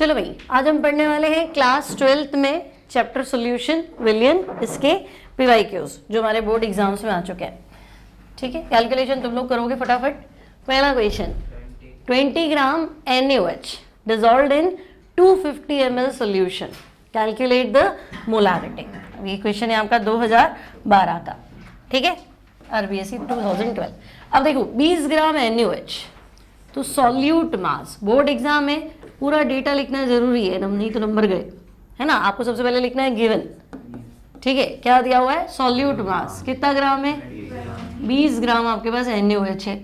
चलो भाई, आज हम पढ़ने वाले हैं क्लास 12th में चैप्टर सॉल्यूशन विलियन, इसके पीवाईक्यूज जो हमारे बोर्ड एग्जाम्स में आ चुके हैं। ठीक है, कैलकुलेशन तुम लोग करोगे फटाफट। पहला question, 20 gram NaOH dissolved in 250 ml solution, calculate the molarity. ये क्वेश्चन है आपका 2012 का, ठीक है, RBSE 2012। अब देखो 20 ग्राम NaOH, तो सॉल्यूट मास, बोर्ड एग्जाम में पूरा डेटा लिखना जरूरी है, नहीं तो नंबर गए, है ना। आपको सबसे पहले लिखना है गिवन, ठीक है, क्या दिया हुआ है, सॉल्यूट मास कितना ग्राम है, 20 ग्राम आपके पास NaOH है,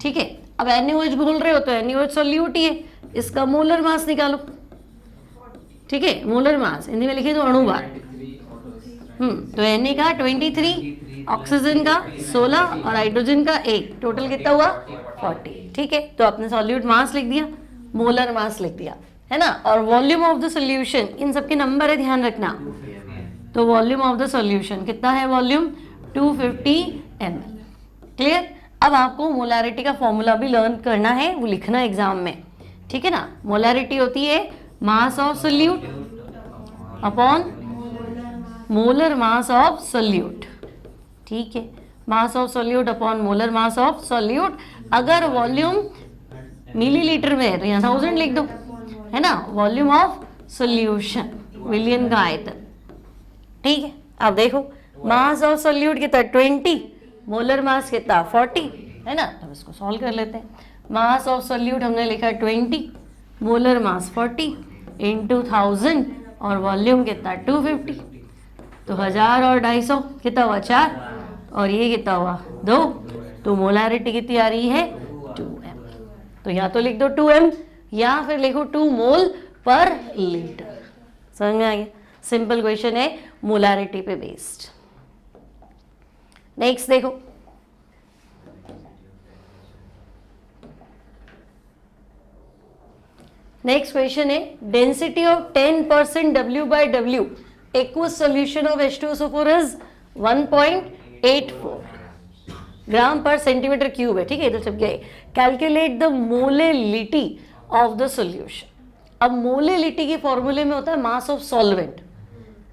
ठीक है। अब NaOH बोल रहे हो तो NaOH सॉल्यूट ही है, इसका मोलर मास निकालो, ठीक है, मोलर मास हिंदी में लिखे तो अणुभार। तो Na का 23, ऑक्सीजन का 16 और हाइड्रोजन का 1, टोटल कितना हुआ 40, ठीक है। तो आपने सॉल्यूट मास लिख दिया, मोलर मास लिख दिया, है ना। और वॉल्यूम ऑफ द सॉल्यूशन, इन सबके नंबर है, ध्यान रखना। तो वॉल्यूम ऑफ द सॉल्यूशन कितना है, वॉल्यूम 250 ml, क्लियर। अब आपको मोलारिटी का फॉर्मूला भी लर्न करना है, वो लिखना है एग्जाम में, ठीक है ना। मोलारिटी होती है मास of solute upon molar mass of solute, ठीक है, मास of solute upon molar mass of solute. अगर वॉल्यूम मिलीलीटर में है तो यहाँ 1000 लिख दो, है ना। वॉल्यूम ऑफ सोल्यूशन, विलियन का आयतन, ठीक है। अब देखो मास ऑफ सोल्यूट कितना 20, मोलर मास कितना 40, है ना। तो इसको सॉल्व कर लेते हैं। मास ऑफ सोल्यूट हमने लिखा 20, मोलर मास 40 इंटू 1000 और वॉल्यूम कितना 250, तो 1000 और 250 कितना हुआ 4, और ये कितना हुआ 2, तो मोलारिटी कितनी आ रही है 2m। तो या तो लिख दो 2m या फिर लिखो 2 मोल पर लीटर। समझ में आ गया, सिंपल क्वेश्चन है, मोलारिटी पे बेस्ड। नेक्स्ट देखो, नेक्स्ट क्वेश्चन है, density of 10% W/W aqueous solution of H2SO4 is 1.84 gram per centimetre cube है, ठीक है, इधर छप गया। Calculate the molality of the solution. अब मोलेलिटी के फॉर्मूले में होता है मास ऑफ सॉल्वेंट,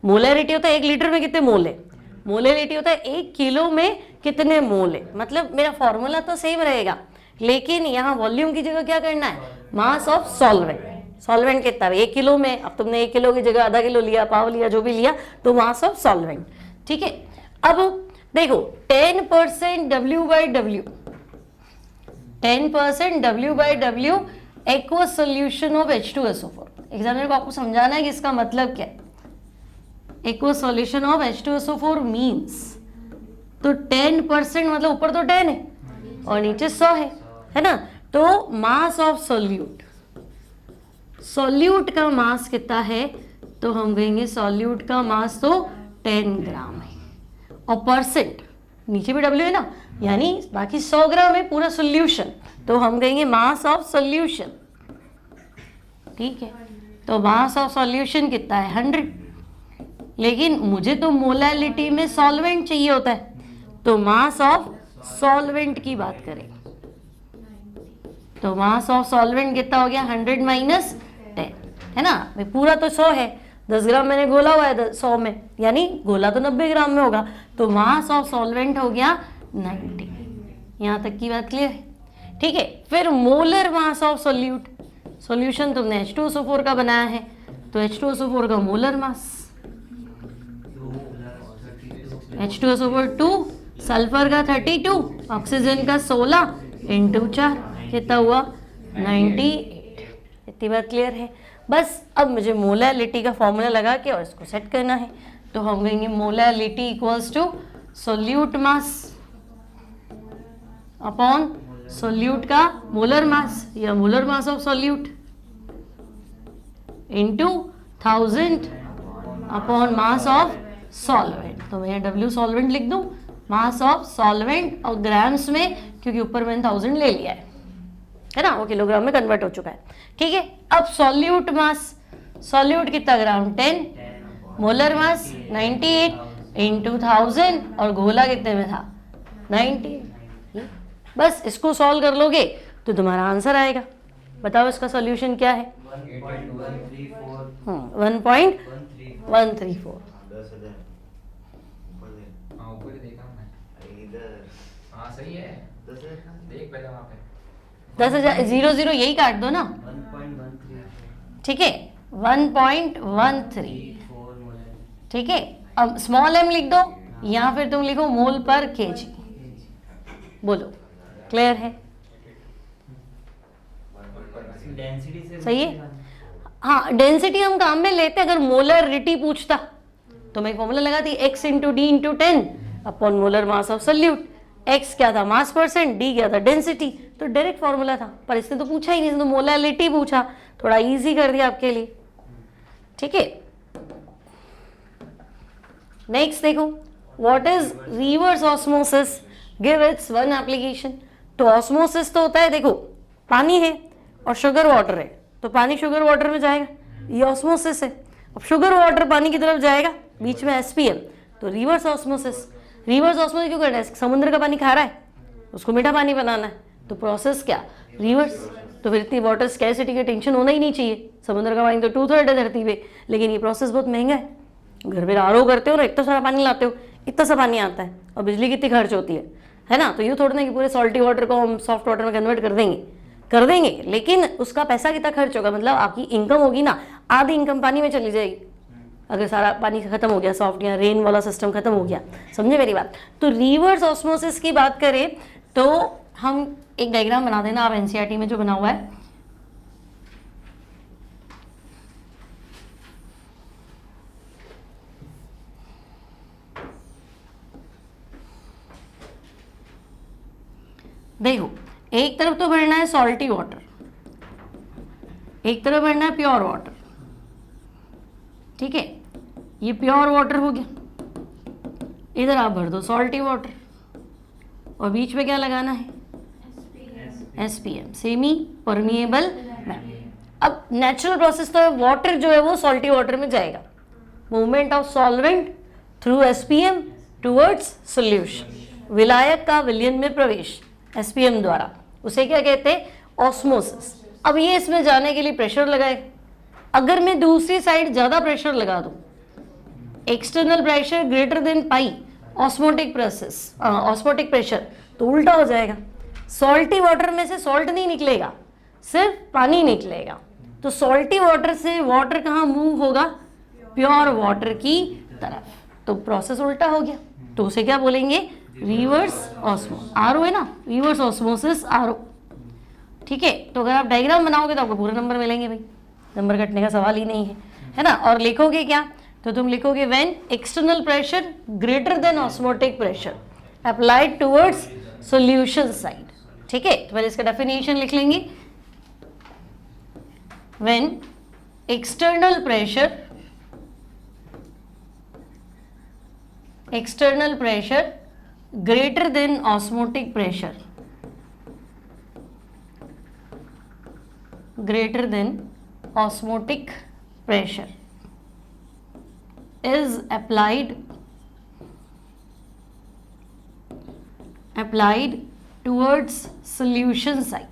मोलेरिटी होता है 1 लीटर में कितने मोल है, मोलेलिटी होता है 1 किलो में कितने मोल है। मतलब मेरा फॉर्मूला तो सेम रहेगा, लेकिन यहाँ वॉल्यूम की जगह क्या करना है, मास ऑफ सॉल्वेंट। सॉल्वेंट कितना है 1 किलो में, अब तुमने 1 किलो की जगह आधा किलो लिया, पाव लिया, जो भी लिया, तो मास ऑफ सॉल्वेंट, ठीक है। अब देखो 10% W/W, 10% W/W aqueous solution of H2SO4। Examiner को आपको समझाना है कि इसका मतलब क्या है। Aqueous solution of H2SO4 means, तो 10% मतलब ऊपर तो 10 है और नीचे 100 है ना। तो मास ऑफ सोल्यूट, सॉल्यूट का मास कितना है, तो हम कहेंगे सॉल्यूट का मास तो 10 ग्राम है, और परसेंट नीचे भी W है ना, यानी बाकी 100 ग्राम है पूरा सोल्यूशन, तो हम कहेंगे मास ऑफ सोल्यूशन, ठीक है। तो मास ऑफ सोल्यूशन कितना है 100, लेकिन मुझे तो मोलालिटी में सॉल्वेंट चाहिए होता है, तो मास ऑफ सॉल्वेंट की बात करें तो मास ऑफ सॉल्वेंट कितना हो गया 100 माइनस 10, है ना भाई। पूरा तो 100 है, 10 ग्राम मैंने घोला हुआ है 100 में, यानी घोला तो 90 ग्राम में होगा, तो मास ऑफ सॉल्वेंट हो गया 90। यहाँ तक की बात क्लियर है, ठीक है। फिर molar mass of solute, solution तुमने H2SO4 का बनाया है, तो H2SO4 का मोलर मास, H2SO4 2, सल्फर का 32, ऑक्सीजन का 16 इंटू 4 कितना हुआ 98। इतनी बात क्लियर है। बस अब मुझे मोलालिटी का फॉर्मूला लगा के और इसको सेट करना है, तो हम कहेंगे molality equals to solute mass upon solute का मोलर मास या molar mass of solute into 1000 upon mass of solvent. तो मैं W सॉल्वेंट लिख दूं, मास ऑफ सॉल्वेंट, और ग्राम्स में क्योंकि ऊपर मैंने 1000 ले लिया है ना, वो किलोग्राम में कन्वर्ट हो चुका है, ठीक है। अब सॉल्यूट मास, सॉल्यूट कितना ग्राम 10, मोलर मास 98 इंटू 1000 और घोला कितने में था 90। बस इसको सॉल्व कर लोगे तो तुम्हारा आंसर आएगा। बताओ इसका सॉल्यूशन क्या है? 1.134। सही है, देख पहले वहाँ पे 10,000 0 यही काट दो ना, ठीक है 1.13, ठीक है। अब स्मॉल m लिख दो या फिर तुम लिखो मोल पर केजी। बोलो क्लियर है? सही है। हाँ डेंसिटी हम काम में लेते, अगर मोलरिटी पूछता तो मैं फॉर्मूला लगाती x into D into 10 upon molar mass of solute. x क्या था? मास परसेंट, d क्या था? डेंसिटी। तो डायरेक्ट फॉर्मूला था, पर इसने तो पूछा ही नहीं, इसने तो मोलरिटी पूछा, थोड़ा इजी कर दिया आपके लिए, ठीक है। नेक्स्ट देखो, what is reverse osmosis, give its one application. तो ऑस्मोसिस तो होता है, देखो पानी है और शुगर वाटर है, तो पानी शुगर वाटर में जाएगा, ये ऑस्मोसिस है। अब शुगर वाटर पानी की तरफ जाएगा, बीच में एसपीएम, तो रिवर्स ऑस्मोसिस। रिवर्स ऑस्मोसिस क्यों करना है? समुद्र का पानी खा रहा है, उसको मीठा पानी बनाना है, तो प्रोसेस क्या? रिवर्स। तो फिर इतनी वाटर स्कैरसिटी की टेंशन होना ही नहीं चाहिए। समुद्र का पानी तो 2/3 है धरती पे, लेकिन ये प्रोसेस बहुत महंगा है। घर में आरओ करते हो ना, इतना सारा पानी लाते हो, इतना सा पानी आता है, और बिजली कितनी खर्च होती है ना। तो ये थोड़ा ना कि पूरे सॉल्टी वाटर को हम सॉफ्ट वाटर में कन्वर्ट कर देंगे, लेकिन उसका पैसा कितना खर्च होगा? मतलब आपकी इनकम होगी ना, आधी इनकम पानी में चली जाएगी अगर सारा पानी खत्म हो गया, सॉफ्ट या रेन वाला सिस्टम खत्म हो गया। समझे मेरी बात? तो रिवर्स ऑस्मोसिस की बात करें तो हम एक डायग्राम बना देना आप एनसीईआरटी में जो बना हुआ है। देखो एक तरफ तो बढ़ना है सॉल्टी वाटर, एक तरफ बढ़ना है प्योर वाटर, ठीक है। ये प्योर वाटर हो गया, इधर आप भर दो सॉल्टी वाटर, और बीच में क्या लगाना है? SPM, semi permeable. अब नेचुरल प्रोसेस तो है, वाटर जो है वो सॉल्टी वाटर में जाएगा, movement of solvent through SPM towards solution, विलायक का विलयन में प्रवेश एसपीएम द्वारा, उसे क्या कहते हैं? ऑस्मोसिस। अब ये इसमें जाने के लिए प्रेशर लगाए, अगर मैं दूसरी साइड ज्यादा प्रेशर लगा दूं, external pressure greater than pi osmotic process, osmotic pressure, तो उल्टा हो जाएगा। सॉल्टी वाटर में से सॉल्ट नहीं निकलेगा, सिर्फ पानी निकलेगा। तो सॉल्टी वाटर से वाटर कहाँ मूव होगा? प्योर वाटर की तरफ, तो प्रोसेस उल्टा हो गया। तो उसे क्या बोलेंगे? Reverse osmosis. आरओ है ना, रिवर्स ऑस्मोसिस आरओ, ठीक है। तो अगर आप डायग्राम बनाओगे तो आपको पूरे नंबर मिलेंगे भाई, नंबर कटने का सवाल ही नहीं है ना। और लिखोगे क्या? तो तुम लिखोगे when external pressure greater than osmotic pressure applied towards solution side, ठीक है। तो पहले इसका डेफिनेशन लिख लेंगे, when external pressure greater than osmotic pressure, greater than osmotic pressure is applied towards solution side,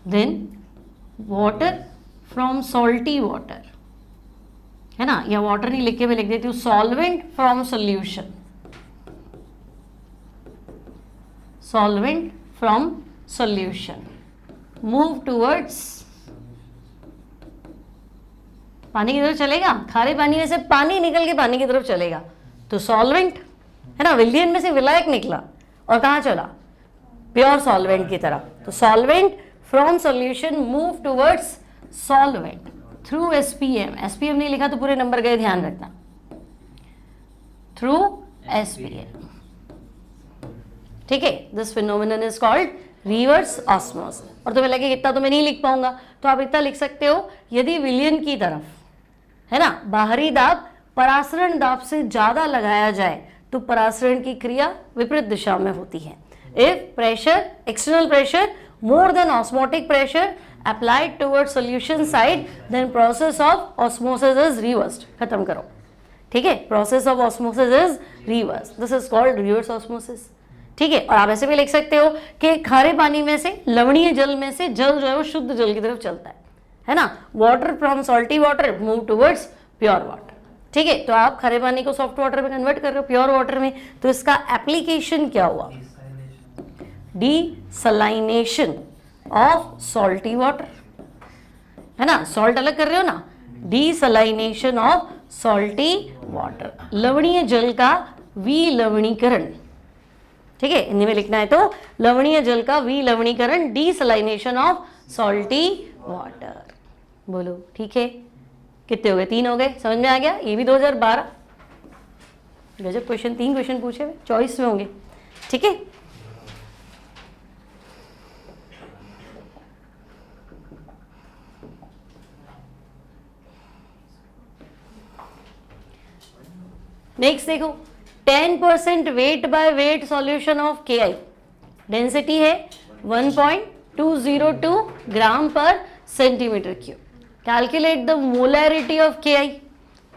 then water from salty water, है ना, या वाटर नहीं लिख के मैं लिख देती हूँ solvent from solution, solvent from solution move towards, पानी की तरफ चलेगा, खारे पानी में से पानी निकल के पानी की तरफ चलेगा, तो सॉल्वेंट है ना, विलयन में से विलायक निकला और कहाँ चला? प्योर सॉल्वेंट की तरफ। तो solvent from solution move towards solvent through SPM, SPM नहीं लिखा तो पूरे नंबर गए, ध्यान रखना, थ्रू एसपीएम, ठीक है। This phenomenon is called reverse osmosis. और तुम्हें लगे इतना तो मैं नहीं लिख पाऊंगा, तो आप इतना लिख सकते हो, यदि विलयन की तरफ है ना बाहरी दाब परासरण दाब से ज्यादा लगाया जाए तो परासरण की क्रिया विपरीत दिशा में होती है। If pressure, external pressure more than osmotic pressure applied towards solution side, then process of osmosis is reversed. खत्म करो, ठीक है। process of osmosis is reversed. This is called reverse osmosis. ठीक है। और आप ऐसे भी लिख सकते हो कि खारे पानी में से, लवणीय जल में से जल जो है वो शुद्ध जल की तरफ चलता है ना। Water from salty water move towards pure water, ठीक है। तो आप खारे पानी को सॉफ्ट वाटर में कन्वर्ट कर रहे हो, प्योर वाटर में, तो इसका एप्लीकेशन क्या हुआ? डीसलाइनेशन ऑफ सॉल्टी वाटर, है ना, सॉल्ट अलग कर रहे हो ना, डीसलाइनेशन ऑफ सॉल्टी वाटर, लवणीय जल का विलवणीकरण, ठीक है, हिंदी में लिखना है तो लवणीय जल का विलवणीकरण, डीसलाइनेशन ऑफ सॉल्टी वाटर। बोलो ठीक है, कितने हो गए? 3 हो गए, समझ में आ गया? ये भी 2012 गजब क्वेश्चन, 3 क्वेश्चन पूछे हुए, चॉइस में होंगे, ठीक है। नेक्स्ट देखो, 10% weight by weight solution of KI, density है 1.202 gram per centimetre cube. Calculate the molarity of KI,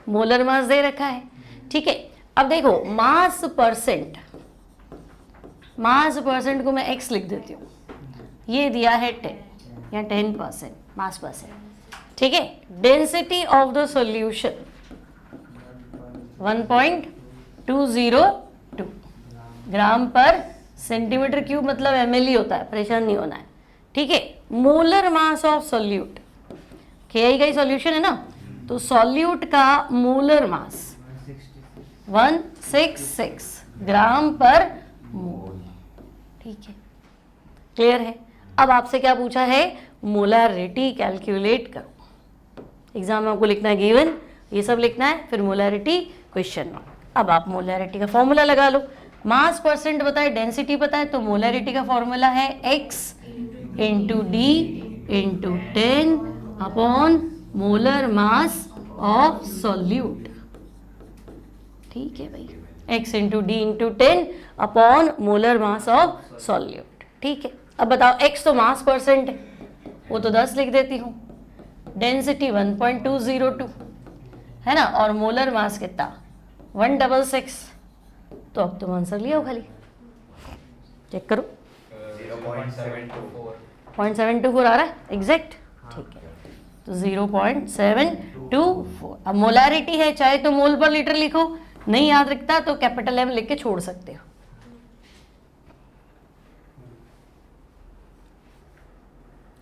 molar mass दे रखा है, ठीक है। अब देखो मास परसेंट, मास परसेंट को मैं x लिख देती हूँ, ये दिया है 10 या 10% मास परसेंट, ठीक है। Density of the solution 1.202 gram per centimetre cube, मतलब ml होता है, परेशान नहीं होना है, ठीक है। Molar mass of solute, KI का ही सॉल्यूशन है ना, तो सॉल्यूट का मोलर मास 166 ग्राम पर मोल, ठीक है, क्लियर है। अब आपसे क्या पूछा है? मोलैरिटी कैलकुलेट करो। एग्जाम में आपको लिखना है गिवन, ये सब लिखना है, फिर मोलैरिटी क्वेश्चन मार्क। अब आप मोलैरिटी का फॉर्मूला लगा लो, मास परसेंट पता है, डेंसिटी पता है, तो मोलैरिटी का फॉर्मूला है x into D into 10 upon molar mass of solute, ठीक है भाई, x into D into 10 upon molar mass of solute, ठीक है। अब बताओ x तो मास परसेंट है, वो तो 10 लिख देती हूँ, डेंसिटी 1.202 है ना, और मोलर मास कितना 166, तो अब तुम आंसर लिया हो, खाली चेक करो 0.724 आ रहा है एग्जैक्ट, ठीक है, तो 0.724। अब मोलैरिटी है, चाहे तो मोल पर लीटर लिखो, नहीं याद रखता तो कैपिटल M लिख के छोड़ सकते हो।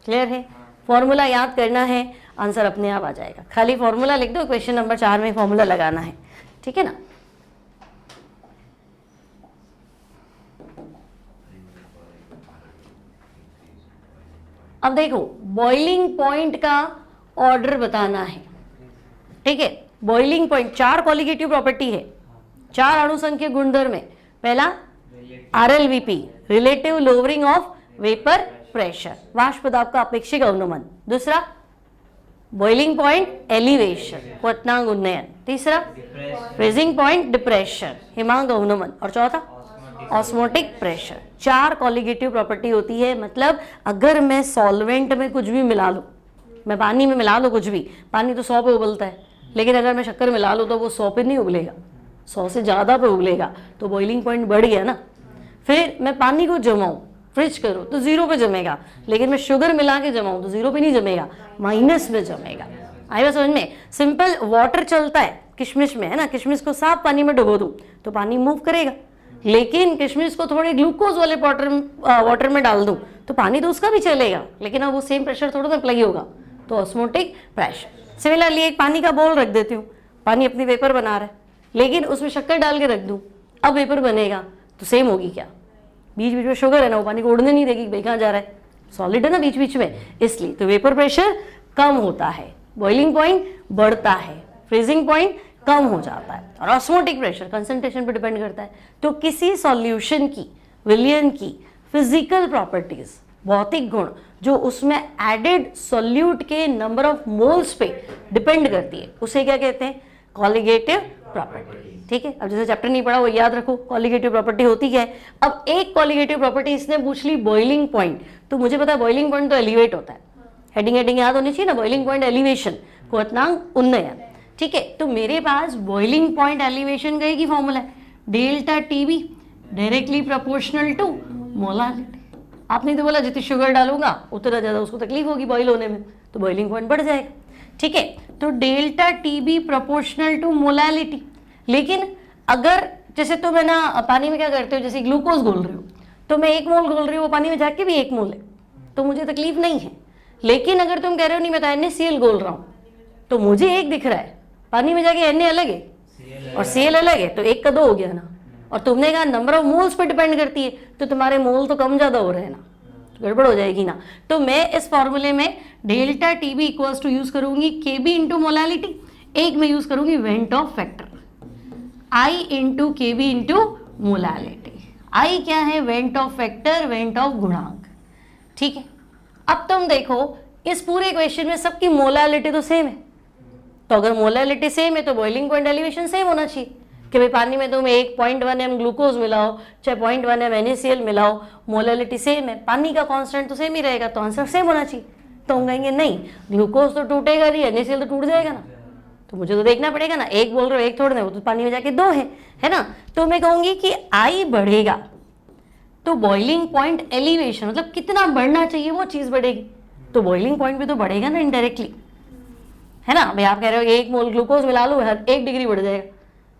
क्लियर है? फॉर्मूला याद करना है, आंसर अपने आप आ जाएगा, खाली फॉर्मूला लिख दो, क्वेश्चन नंबर 4 में फॉर्मूला लगाना है, ठीक है ना। अब देखो बॉइलिंग पॉइंट का ऑर्डर बताना है, ठीक है। बॉइलिंग पॉइंट 4 कॉलिगेटिव प्रॉपर्टी है, 4 अणुसंख्यक गुणधर्म है। पहला RLVP, relative lowering of vapour pressure, वाष्प दाब का अपेक्षिक अवनमन। दूसरा बॉइलिंग पॉइंट एलिवेशन, क्वथनांक उन्नयन। तीसरा फ्रीजिंग पॉइंट डिप्रेशन, हिमांक अवनमन। और चौथा ऑस्मोटिक प्रेशर। 4 कॉलिगेटिव प्रॉपर्टी होती है, मतलब अगर मैं सॉल्वेंट में कुछ भी मिला लूँ, मैं पानी में मिला लूँ कुछ भी, पानी तो 100 पे उबलता है, लेकिन अगर मैं शक्कर मिला लूँ तो वो 100 पे नहीं उबलेगा, 100 से ज़्यादा पे उबलेगा, तो बॉइलिंग पॉइंट बढ़ गया ना। फिर मैं पानी को जमाऊँ, फ्रिज करो तो 0 पे जमेगा, लेकिन मैं शुगर मिला के जमाऊँ तो 0 पे नहीं जमेगा, माइनस में जमेगा। आएगा समझ में? सिंपल वाटर चलता है किशमिश में, है ना, किशमिश को साफ पानी में डुबो दूँ तो पानी मूव करेगा, लेकिन किशमिश को थोड़े ग्लूकोज वाले वाटर में डाल दूँ तो पानी तो उसका भी चलेगा, लेकिन अब वो सेम प्रेशर थोड़ा सा अप्लाई होगा, तो ऑस्मोटिक प्रेशर। सिमिलरली एक पानी का बोल रख देती हूँ, पानी अपनी वेपर बना रहा है, लेकिन उसमें शक्कर डाल के रख दूँ, अब वेपर बनेगा, तो सेम होगी क्या? बीच बीच में शुगर है ना, वो पानी को उड़ने नहीं देगी, भाई कहाँ जा रहा है, सॉलिड है ना बीच बीच में, इसलिए तो वेपर प्रेशर कम होता है, बॉइलिंग पॉइंट बढ़ता है, फ्रीजिंग पॉइंट कम हो जाता है, और ऑस्मोटिक प्रेशर कंसंट्रेशन पर डिपेंड करता है। तो किसी सॉल्यूशन की, विलयन की फिजिकल प्रॉपर्टीज, भौतिक गुण, जो उसमें एडेड सॉल्यूट के नंबर ऑफ मोल्स पे डिपेंड करती है, उसे क्या कहते हैं? Colligative property. ठीक है, अब जैसे चैप्टर नहीं पढ़ा वो याद रखो, कॉलिगेटिव प्रॉपर्टी होती क्या है। अब एक कॉलिगेटिव प्रॉपर्टी इसने पूछ ली बॉइलिंग पॉइंट, तो मुझे पता है बॉइलिंग पॉइंट तो एलिवेट होता है, हेडिंग याद होनी चाहिए ना, बॉइलिंग पॉइंट एलिवेशन, क्वथनांक उन्नयन। ठीक है, तो मेरे पास बॉइलिंग पॉइंट एलिवेशन का एक ही फॉर्मूला है, delta TB directly proportional to molality. आपने तो बोला जितनी शुगर डालूंगा उतना ज़्यादा उसको तकलीफ होगी बॉईल होने में, तो बॉइलिंग पॉइंट बढ़ जाएगा। ठीक है, तो delta T B proportional to molality. लेकिन अगर जैसे तो मैं ना पानी में क्या करते हो, जैसे ग्लूकोज घोल रही हूँ तो मैं 1 मोल घोल रही हूँ, वो पानी में जाके भी 1 मोल है, तो मुझे तकलीफ नहीं है। लेकिन अगर तुम कह रहे हो नहीं मैं तो NaCl घोल रहा हूँ, तो मुझे 1 दिख रहा है, पानी में जाके Na अलग है और Cl अलग है, तो 1 का 2 हो गया ना। और तुमने कहा number of moles per depend करती है, तो तुम्हारे मोल तो कम ज़्यादा हो रहे हैं ना, तो गड़बड़ हो जाएगी ना। तो मैं इस फॉर्मूले में delta T B equals to use करूंगी के बी इंटू मोलालिटी, एक में यूज करूंगी van't Hoff factor I into K B into molality. I क्या है, van't Hoff factor, van't Hoff गुणांक। ठीक है, अब तुम देखो इस पूरे इक्वेशन में सबकी मोलालिटी तो सेम है, तो अगर मोलालिटी सेम है तो बॉइलिंग पॉइंट एलिवेशन सेम होना चाहिए कि भाई पानी में तुम 1.1 m ग्लूकोज मिलाओ चाहे 0.1 m NaCl मिलाओ, मोलालिटी सेम है, पानी का कांस्टेंट तो सेम ही रहेगा, तो आंसर सेम होना चाहिए। तो हम कहेंगे नहीं, ग्लूकोज तो टूटेगा नहीं, NaCl तो टूट जाएगा ना, तो मुझे तो देखना पड़ेगा ना, 1 बोल रहे हो 1 थोड़ा ना, वो तो पानी में जाके 2 है ना। तो मैं कहूँगी कि आई बढ़ेगा तो बॉइलिंग पॉइंट एलिवेशन मतलब कितना बढ़ना चाहिए वो चीज़ बढ़ेगी, तो बॉइलिंग पॉइंट भी तो बढ़ेगा ना इनडायरेक्टली, है ना। भाई आप कह रहे हो 1 मोल ग्लूकोज मिला लो 1 डिग्री बढ़ जाएगा,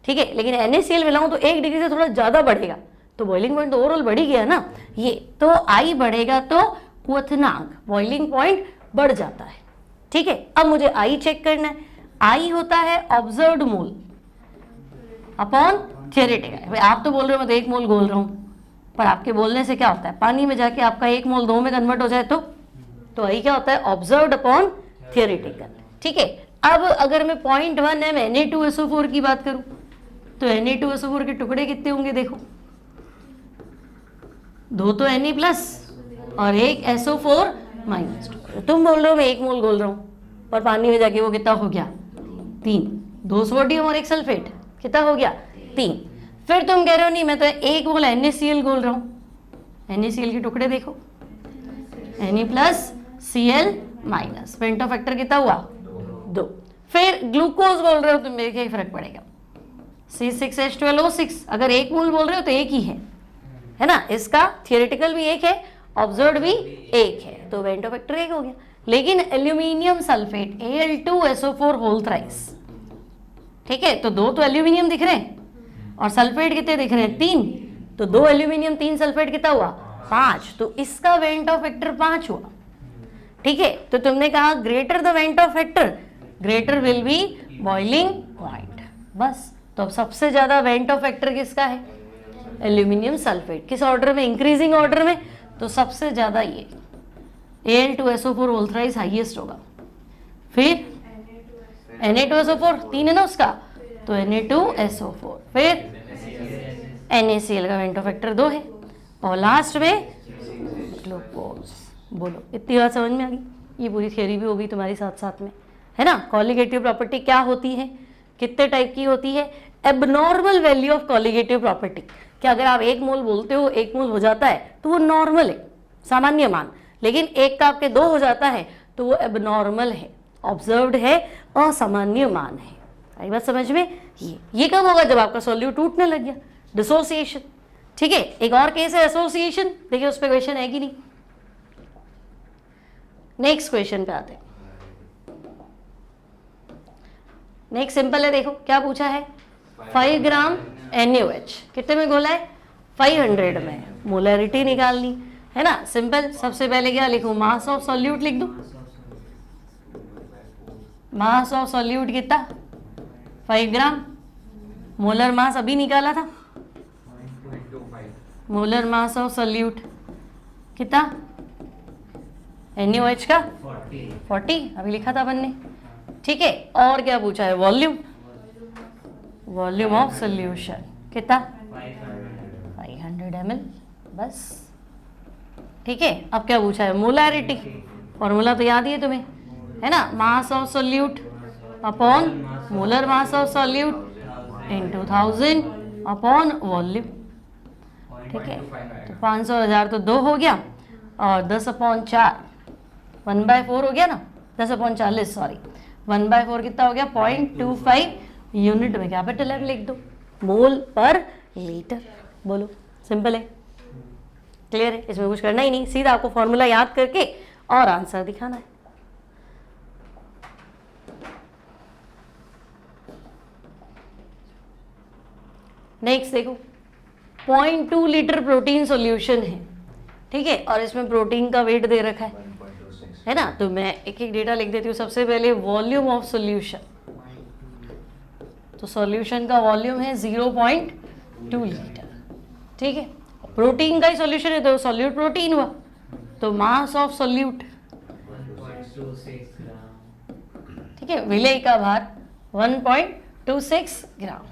ठीक है, लेकिन NaCl मिलाऊं तो 1 डिग्री से थोड़ा ज़्यादा बढ़ेगा, तो बॉइलिंग पॉइंट तो ओवरऑल बढ़ ही गया ना ये। तो आई बढ़ेगा तो क्वथनांक बॉइलिंग पॉइंट बढ़ जाता है। ठीक है, अब मुझे आई चेक करना है, आई होता है ऑब्जर्व्ड मोल अपॉन थियोरेटिकल। भाई आप तो बोल रहे हो मैं तो 1 मोल घोल रहा हूँ, पर आपके बोलने से क्या होता है, पानी में जाके आपका 1 मोल 2 में कन्वर्ट हो जाए तो आई क्या होता है, ऑब्जर्व्ड अपॉन थियोरेटिकल। ठीक है, अब अगर मैं 0.1 m Na2SO4 की बात करूं तो Na2SO4 के टुकड़े कितने होंगे, देखो 2 तो Na प्लस और 1 SO4 माइनस। तुम बोल रहे हो मैं 1 मोल घोल रहा हूँ और पानी में जाके वो कितना हो गया 3, 2 सोडियम और 1 सल्फेट कितना हो गया 3। फिर तुम कह रहे हो नहीं मैं तो 1 मोल NaCl घोल रहा हूँ, NaCl के टुकड़े देखो Na प्लस Cl माइनस, पेंटो फैक्टर कितना हुआ 2। फिर ग्लूकोज बोल रहे हो तो मेरे क्या फर्क पड़ेगा, C6H12O6, अगर 1 मोल बोल रहे हो तो एक ही है ना, इसका थियोरेटिकल भी एक है, ऑब्जर्व्ड भी एक है, तो वेंटो फैक्टर 1 हो गया। लेकिन aluminium sulphate Al2SO4 whole thrice, ठीक है, तो 2 तो एल्यूमिनियम दिख रहे हैं और सल्फेट कितने दिख रहे हैं 3, तो 2 एल्यूमिनियम 3 सल्फेट कितना हुआ 5, तो इसका वेंटो फैक्टर 5 हुआ। ठीक है, तो तुमने कहा greater the Vento factor greater will be boiling point, बस। तो अब सबसे ज्यादा वेंटो फैक्टर किसका है, एल्यूमिनियम सल्फेट। किस ऑर्डर में, इंक्रीजिंग ऑर्डर में, तो सबसे ज्यादा ये Al2SO4 होल थ्राइस हाईएस्ट होगा। फिर Na2SO4 3 है ना उसका, तो Na2SO4, फिर NaCl का वेंटो फैक्टर 2 है, और लास्ट में ग्लूकोज। बोलो इतनी बात समझ में आ गई, ये पूरी थियोरी भी होगी तुम्हारी साथ साथ में, है ना। कॉलिगेटिव प्रॉपर्टी क्या होती है, कितने टाइप की होती है, abnormal value of colligative property, कि अगर आप 1 मोल बोलते हो 1 मोल हो जाता है तो वो नॉर्मल है, सामान्य मान, लेकिन 1 का आपके 2 हो जाता है तो वो एबनॉर्मल है, ऑब्जर्व्ड है, असामान्य मान है। आई बात समझ में। ये कब होगा, जब आपका सॉल्यूट टूटने लग गया, डिसोसिएशन। ठीक है, एक और केस है एसोसिएशन, देखिए उस पर क्वेश्चन है कि नहीं। नेक्स्ट क्वेश्चन पे आते हैं। नेक्स्ट सिंपल है, देखो क्या पूछा है, 5 ग्राम NaOH कितने में घोला है 500 में, मोलरिटी निकालनी है ना। सिंपल, सबसे पहले क्या लिखूं, मास ऑफ सॉल्यूट लिख दूं, मास ऑफ सॉल्यूट कितना 5 ग्राम, मोलर मास अभी निकाला था, मोलर मास ऑफ सॉल्यूट कितना NaOH का 40 अभी लिखा था अपन ने। ठीक है, और क्या पूछा है, वॉल्यूम, वॉल्यूम ऑफ सॉल्यूशन कितना 500 ml, बस। ठीक है, अब क्या पूछा है, मोलैरिटी, फॉर्मूला तो याद ही है तुम्हें, है ना, mass of solute upon molar mass of solute into 1000 upon volume. ठीक है, तो 500 1000 तो 2 हो गया, और 10/4 1/4 हो गया ना, 10/40 सॉरी, 1/4 कितना हो गया 0.25 यूनिट में कैपिटल M लिख दो, मोल पर लीटर। बोलो सिंपल है, क्लियर है, इसमें कुछ करना ही नहीं, सीधा आपको फॉर्मूला याद करके और आंसर दिखाना है। नेक्स्ट देखो, 0.2 लीटर प्रोटीन सॉल्यूशन है, ठीक है, और इसमें प्रोटीन का वेट दे रखा है ना। तो मैं एक एक डेटा लिख देती हूँ। सबसे पहले वॉल्यूम ऑफ सॉल्यूशन, तो सॉल्यूशन का वॉल्यूम है 0.2 लीटर, ठीक है। प्रोटीन का ही सॉल्यूशन है तो सॉल्यूट प्रोटीन हुआ, तो मास ऑफ सॉल्यूट, ठीक है, विलेय का भार 1.26 ग्राम।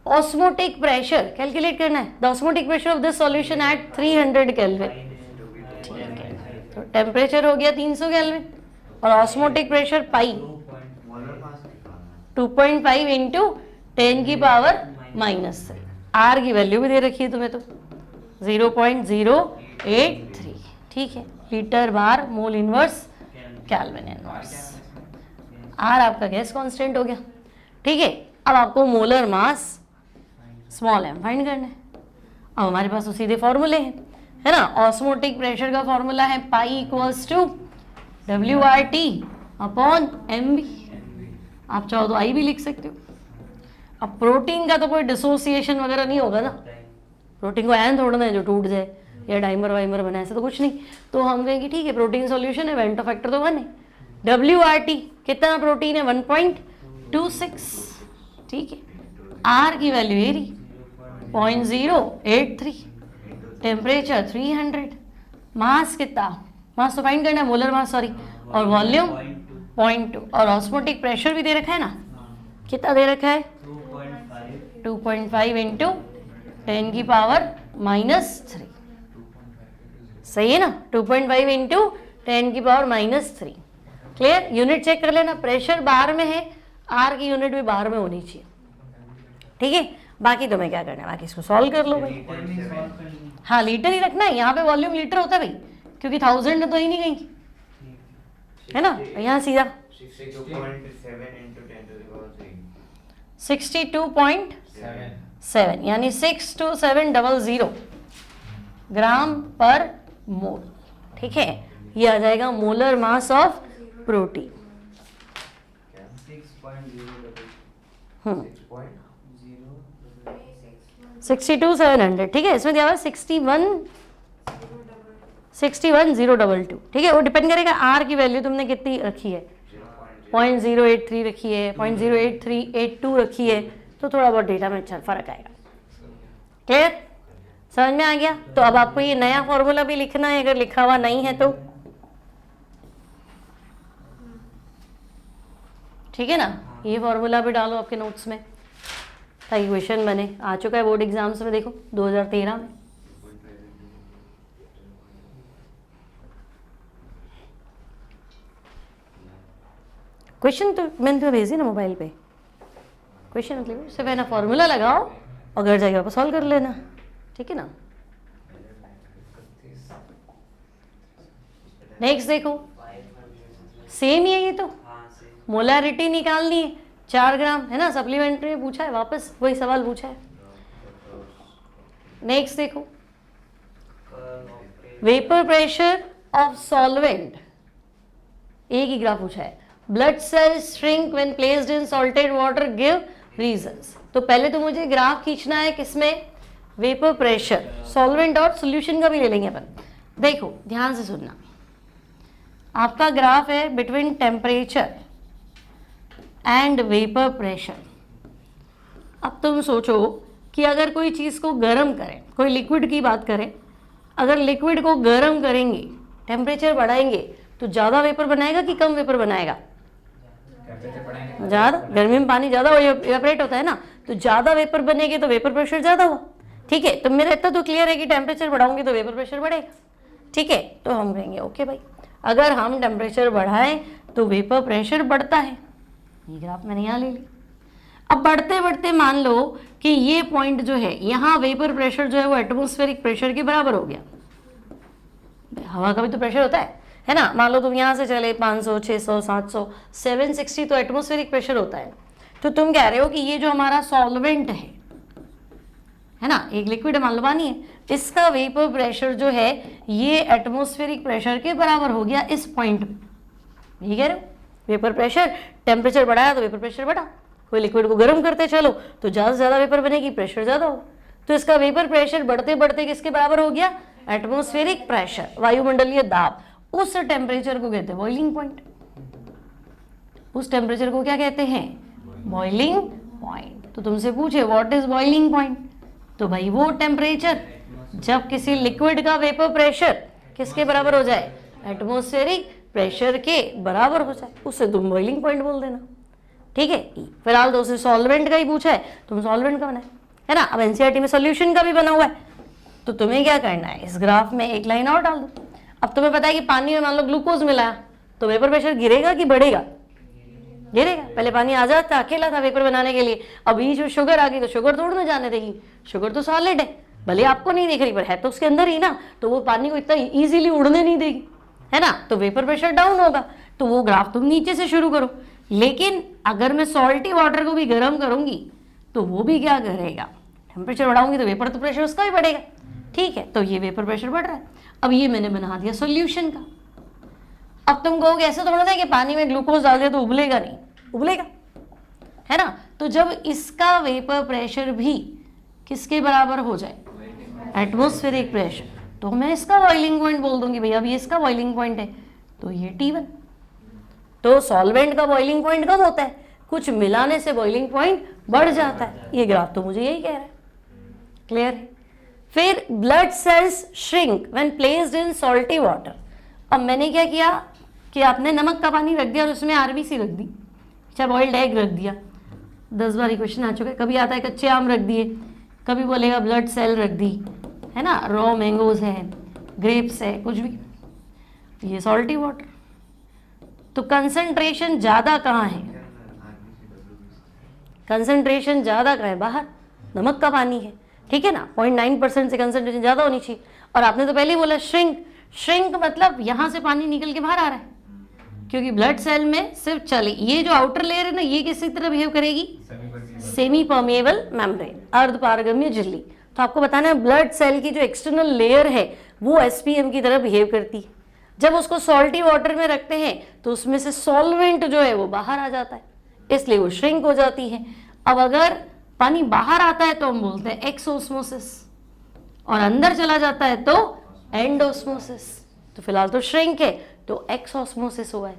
ऑस्मोटिक प्रेशर कैलकुलेट करना है, the osmotic pressure of this solution at 300 kelvin, ठीक है। तो टेम्परेचर हो गया 300 केल्विन और ऑस्मोटिक प्रेशर पाई 2.5 इंटू 10 की पावर -3। आर की वैल्यू भी दे रखी है तुम्हें, तो 0.083, ठीक है, litre bar mole inverse kelvin inverse. R आपका गैस कांस्टेंट हो गया, ठीक है। अब आपको molar mass small m find करना है। अब हमारे पास तो सीधे फॉर्मूले हैं, है ना। ऑस्मोटिक प्रेशर का फॉर्मूला है pi equals to WRT upon MB, आप चाहो तो I भी लिख सकते हो। अब प्रोटीन का तो कोई डिसोसिएशन वगैरह नहीं होगा ना, प्रोटीन को एन थोड़ा ना जो टूट जाए या डाइमर वाइमर बना, ऐसा तो कुछ नहीं। तो हम कहेंगे ठीक है, प्रोटीन सॉल्यूशन है, वेंटो फैक्टर तो 1 है। WRT कितना प्रोटीन है 1.26, ठीक है। R की वैल्यू ये रही 0.083, टेम्परेचर 300, मास कितना, मास तो फाइंड करना है, मोलर मास सॉरी, और वॉल्यूम 0.2, और ऑस्मोटिक प्रेशर भी दे रखा है ना, कितना दे रखा है 2.5 इंटू 10 की पावर -3, सही है ना। 2.5 इंटू 10 की पावर -3, क्लियर। यूनिट चेक कर लेना, प्रेशर बाहर में है, आर की यूनिट भी बाहर में होनी चाहिए, ठीक है। बाकी तुम्हें क्या करना है, बाकी इसको सॉल्व कर लो भाई। हाँ, लीटर ही रखना है, यहाँ पे वॉल्यूम लीटर होता है भाई, क्योंकि 1000 तो ही नहीं गई, है ना। यहाँ सीधा 62.7 यानी 62700 ग्राम पर मोल, ठीक है। ये आ जाएगा मोलर मास ऑफ प्रोटीन। 62,700, ठीक है। इसमें दिया हुआ 61,022, ठीक है। वो डिपेंड करेगा आर की वैल्यू तुमने कितनी रखी है, 0.083 रखी है, 0.08382 रखी है, तो थोड़ा बहुत डेटा में अच्छा फर्क आएगा, क्लियर, समझ में आ गया। तो अब आपको ये नया फॉर्मूला भी लिखना है, अगर लिखा हुआ नहीं है तो, ठीक है ना। ये फॉर्मूला भी डालो आपके नोट्स में ताकि क्वेश्चन बने। आ चुका है बोर्ड एग्जाम्स में, देखो 2013 में। क्वेश्चन तो मैंने तो भेजी ना मोबाइल पे, क्वेश्चन मतलब सिर्फ है ना, फॉर्मूला लगाओ और घर जाके वापस सॉल्व कर लेना, ठीक है ना। नेक्स्ट देखो, सेम ही है ये तो, मोलारिटी निकालनी है 4 ग्राम, है ना। सप्लीमेंट्री में पूछा है, वापस वही सवाल पूछा है। नेक्स्ट देखो, वेपर प्रेशर ऑफ सॉल्वेंट, एक ही ग्राफ पूछा है। Blood cells shrink when placed in salted water, give reasons. तो पहले तो मुझे ग्राफ खींचना है, किसमें, वेपर प्रेशर, सॉल्वेंट और सॉल्यूशन का भी ले लेंगे अपन। देखो ध्यान से सुनना, आपका ग्राफ है between temperature and vapour pressure. अब तुम सोचो कि अगर कोई चीज़ को गर्म करें, कोई लिक्विड की बात करें, अगर लिक्विड को गर्म करेंगे, टेम्परेचर बढ़ाएंगे, तो ज़्यादा वेपर बनाएगा कि कम वेपर बनाएगा, ज़्यादा। गर्मी में पानी ज़्यादा इवेपोरेट होता है ना, तो ज़्यादा वेपर बनेगी तो वेपर प्रेशर ज़्यादा हुआ, ठीक है। तो मेरा इतना तो क्लियर है कि टेम्परेचर बढ़ाऊंगी तो वेपर प्रेशर बढ़ेगा, ठीक है। तो हम कहेंगे ओके भाई, अगर हम टेम्परेचर बढ़ाएं तो वेपर प्रेशर बढ़ता है, ये ग्राफ मैंने यहाँ ले ली। अब बढ़ते बढ़ते मान लो कि ये पॉइंट जो है यहाँ वेपर प्रेशर जो है वो एटमॉस्फेरिक प्रेशर के बराबर हो गया। हवा का भी तो प्रेशर होता है ना। मान लो तुम यहाँ से चले 500, 600, 700, 760 तो एटमॉस्फेरिक प्रेशर होता है। तो तुम कह रहे हो कि ये जो हमारा सॉल्वेंट है ना, एक लिक्विड मान लो पानी है, इसका वेपर प्रेशर जो है ये एटमॉस्फेरिक प्रेशर के बराबर हो गया इस पॉइंट पे। ये कह रहे हो वेपर प्रेशर, टेम्परेचर बढ़ाया तो वेपर प्रेशर बढ़ा। कोई लिक्विड को गर्म करते चलो तो ज़्यादा से ज़्यादा वेपर बनेगी, प्रेशर ज़्यादा हो। तो इसका वेपर प्रेशर बढ़ते बढ़ते किसके बराबर हो गया? एटमॉस्फेरिक प्रेशर, वायुमंडलीय दाब। उस टेम्परेचर को कहते हैं बॉइलिंग पॉइंट। उस टेम्परेचर को क्या कहते हैं? Boiling point. तो तुमसे पूछे व्हाट इज बॉइलिंग पॉइंट, तो भाई वो टेम्परेचर जब किसी लिक्विड का वेपर प्रेशर किसके बराबर हो जाए? एटमॉस्फेरिक प्रेशर के बराबर हो जाए, उससे तुम बॉइलिंग पॉइंट बोल देना। ठीक है, फिलहाल तो उसने सॉल्वेंट का ही पूछा है, तुम सॉल्वेंट का बनाए है ना। अब एनसीईआरटी में सॉल्यूशन का भी बना हुआ है, तो तुम्हें क्या करना है? इस ग्राफ में एक लाइन और डाल दो। अब तुम्हें पता है कि पानी में मान लो ग्लूकोज मिलाया तो वेपर प्रेशर गिरेगा कि बढ़ेगा? गिरेगा। पहले पानी आजाद था, अकेला था वेपर बनाने के लिए, अब बीच में शुगर आ गई तो शुगर तोड़ न जाने देगी। शुगर तो सॉलिड है, भले आपको नहीं दिख रही पर है तो उसके अंदर ही ना, तो वो पानी को इतना इजीली उड़ने नहीं देगी, है ना। तो वेपर प्रेशर डाउन होगा, तो वो ग्राफ तुम नीचे से शुरू करो। लेकिन अगर मैं सॉल्टी वाटर को भी गर्म करूंगी तो वो भी क्या करेगा? टेम्परेचर बढ़ाऊंगी तो वेपर तो प्रेशर उसका भी बढ़ेगा। ठीक है, तो ये वेपर प्रेशर बढ़ रहा है। अब ये मैंने बना दिया सॉल्यूशन का। अब तुम कहोगे ऐसा थोड़ा ना कि पानी में ग्लूकोज डाल दिया तो उबलेगा नहीं, उबलेगा, है ना। तो जब इसका वेपर प्रेशर भी किसके बराबर हो जाए? एटमॉस्फेरिक प्रेशर, तो मैं इसका बॉइलिंग पॉइंट बोल दूंगी भैया अभी इसका बॉइलिंग पॉइंट है, तो ये T1। तो सॉल्वेंट का बॉइलिंग पॉइंट कम होता है, कुछ मिलाने से बॉइलिंग पॉइंट बढ़ जाता है। ये ग्राफ तो मुझे यही कह रहा है। क्लियर है? फिर blood cells shrink when placed in salty water. अब मैंने क्या किया कि आपने नमक का पानी रख दिया और उसमें आरबीसी रख दी, अच्छा बॉइल्ड एग रख दिया। 10 बार क्वेश्चन आ चुका है। कभी आता है कच्चे आम रख दिए, कभी बोलेगा ब्लड सेल रख दी, है ना, रॉ मैंगोज है, ग्रेप्स है, कुछ भी। ये सॉल्टी वाटर। तो कंसंट्रेशन ज़्यादा कहाँ है? कंसंट्रेशन ज़्यादा कहाँ है? बाहर। नमक का पानी है, ठीक है ना, 0.9% से कंसंट्रेशन ज़्यादा होनी चाहिए। और आपने तो पहले ही बोला श्रिंक, श्रिंक मतलब यहाँ से पानी निकल के बाहर आ रहा है, क्योंकि ब्लड सेल में सिर्फ चले ये जो आउटर लेयर है ना, ये किसी तरह बिहेव करेगी? सेमी परमेबल मेम्ब्रेन, अर्ध पारगम्य झिल्ली। तो आपको बताना है ब्लड सेल की जो एक्सटर्नल लेयर है वो एसपीएम की तरह बिहेव करती है। जब उसको सॉल्टी वाटर में रखते हैं तो उसमें से सॉल्वेंट जो है वो बाहर आ जाता है, इसलिए वो श्रिंक हो जाती है। अब अगर पानी बाहर आता है तो हम बोलते हैं एक्सोस्मोसिस, और अंदर चला जाता है तो एंडोस्मोसिस। तो फिलहाल तो श्रिंक है तो एक्सोस्मोसिस हुआ है।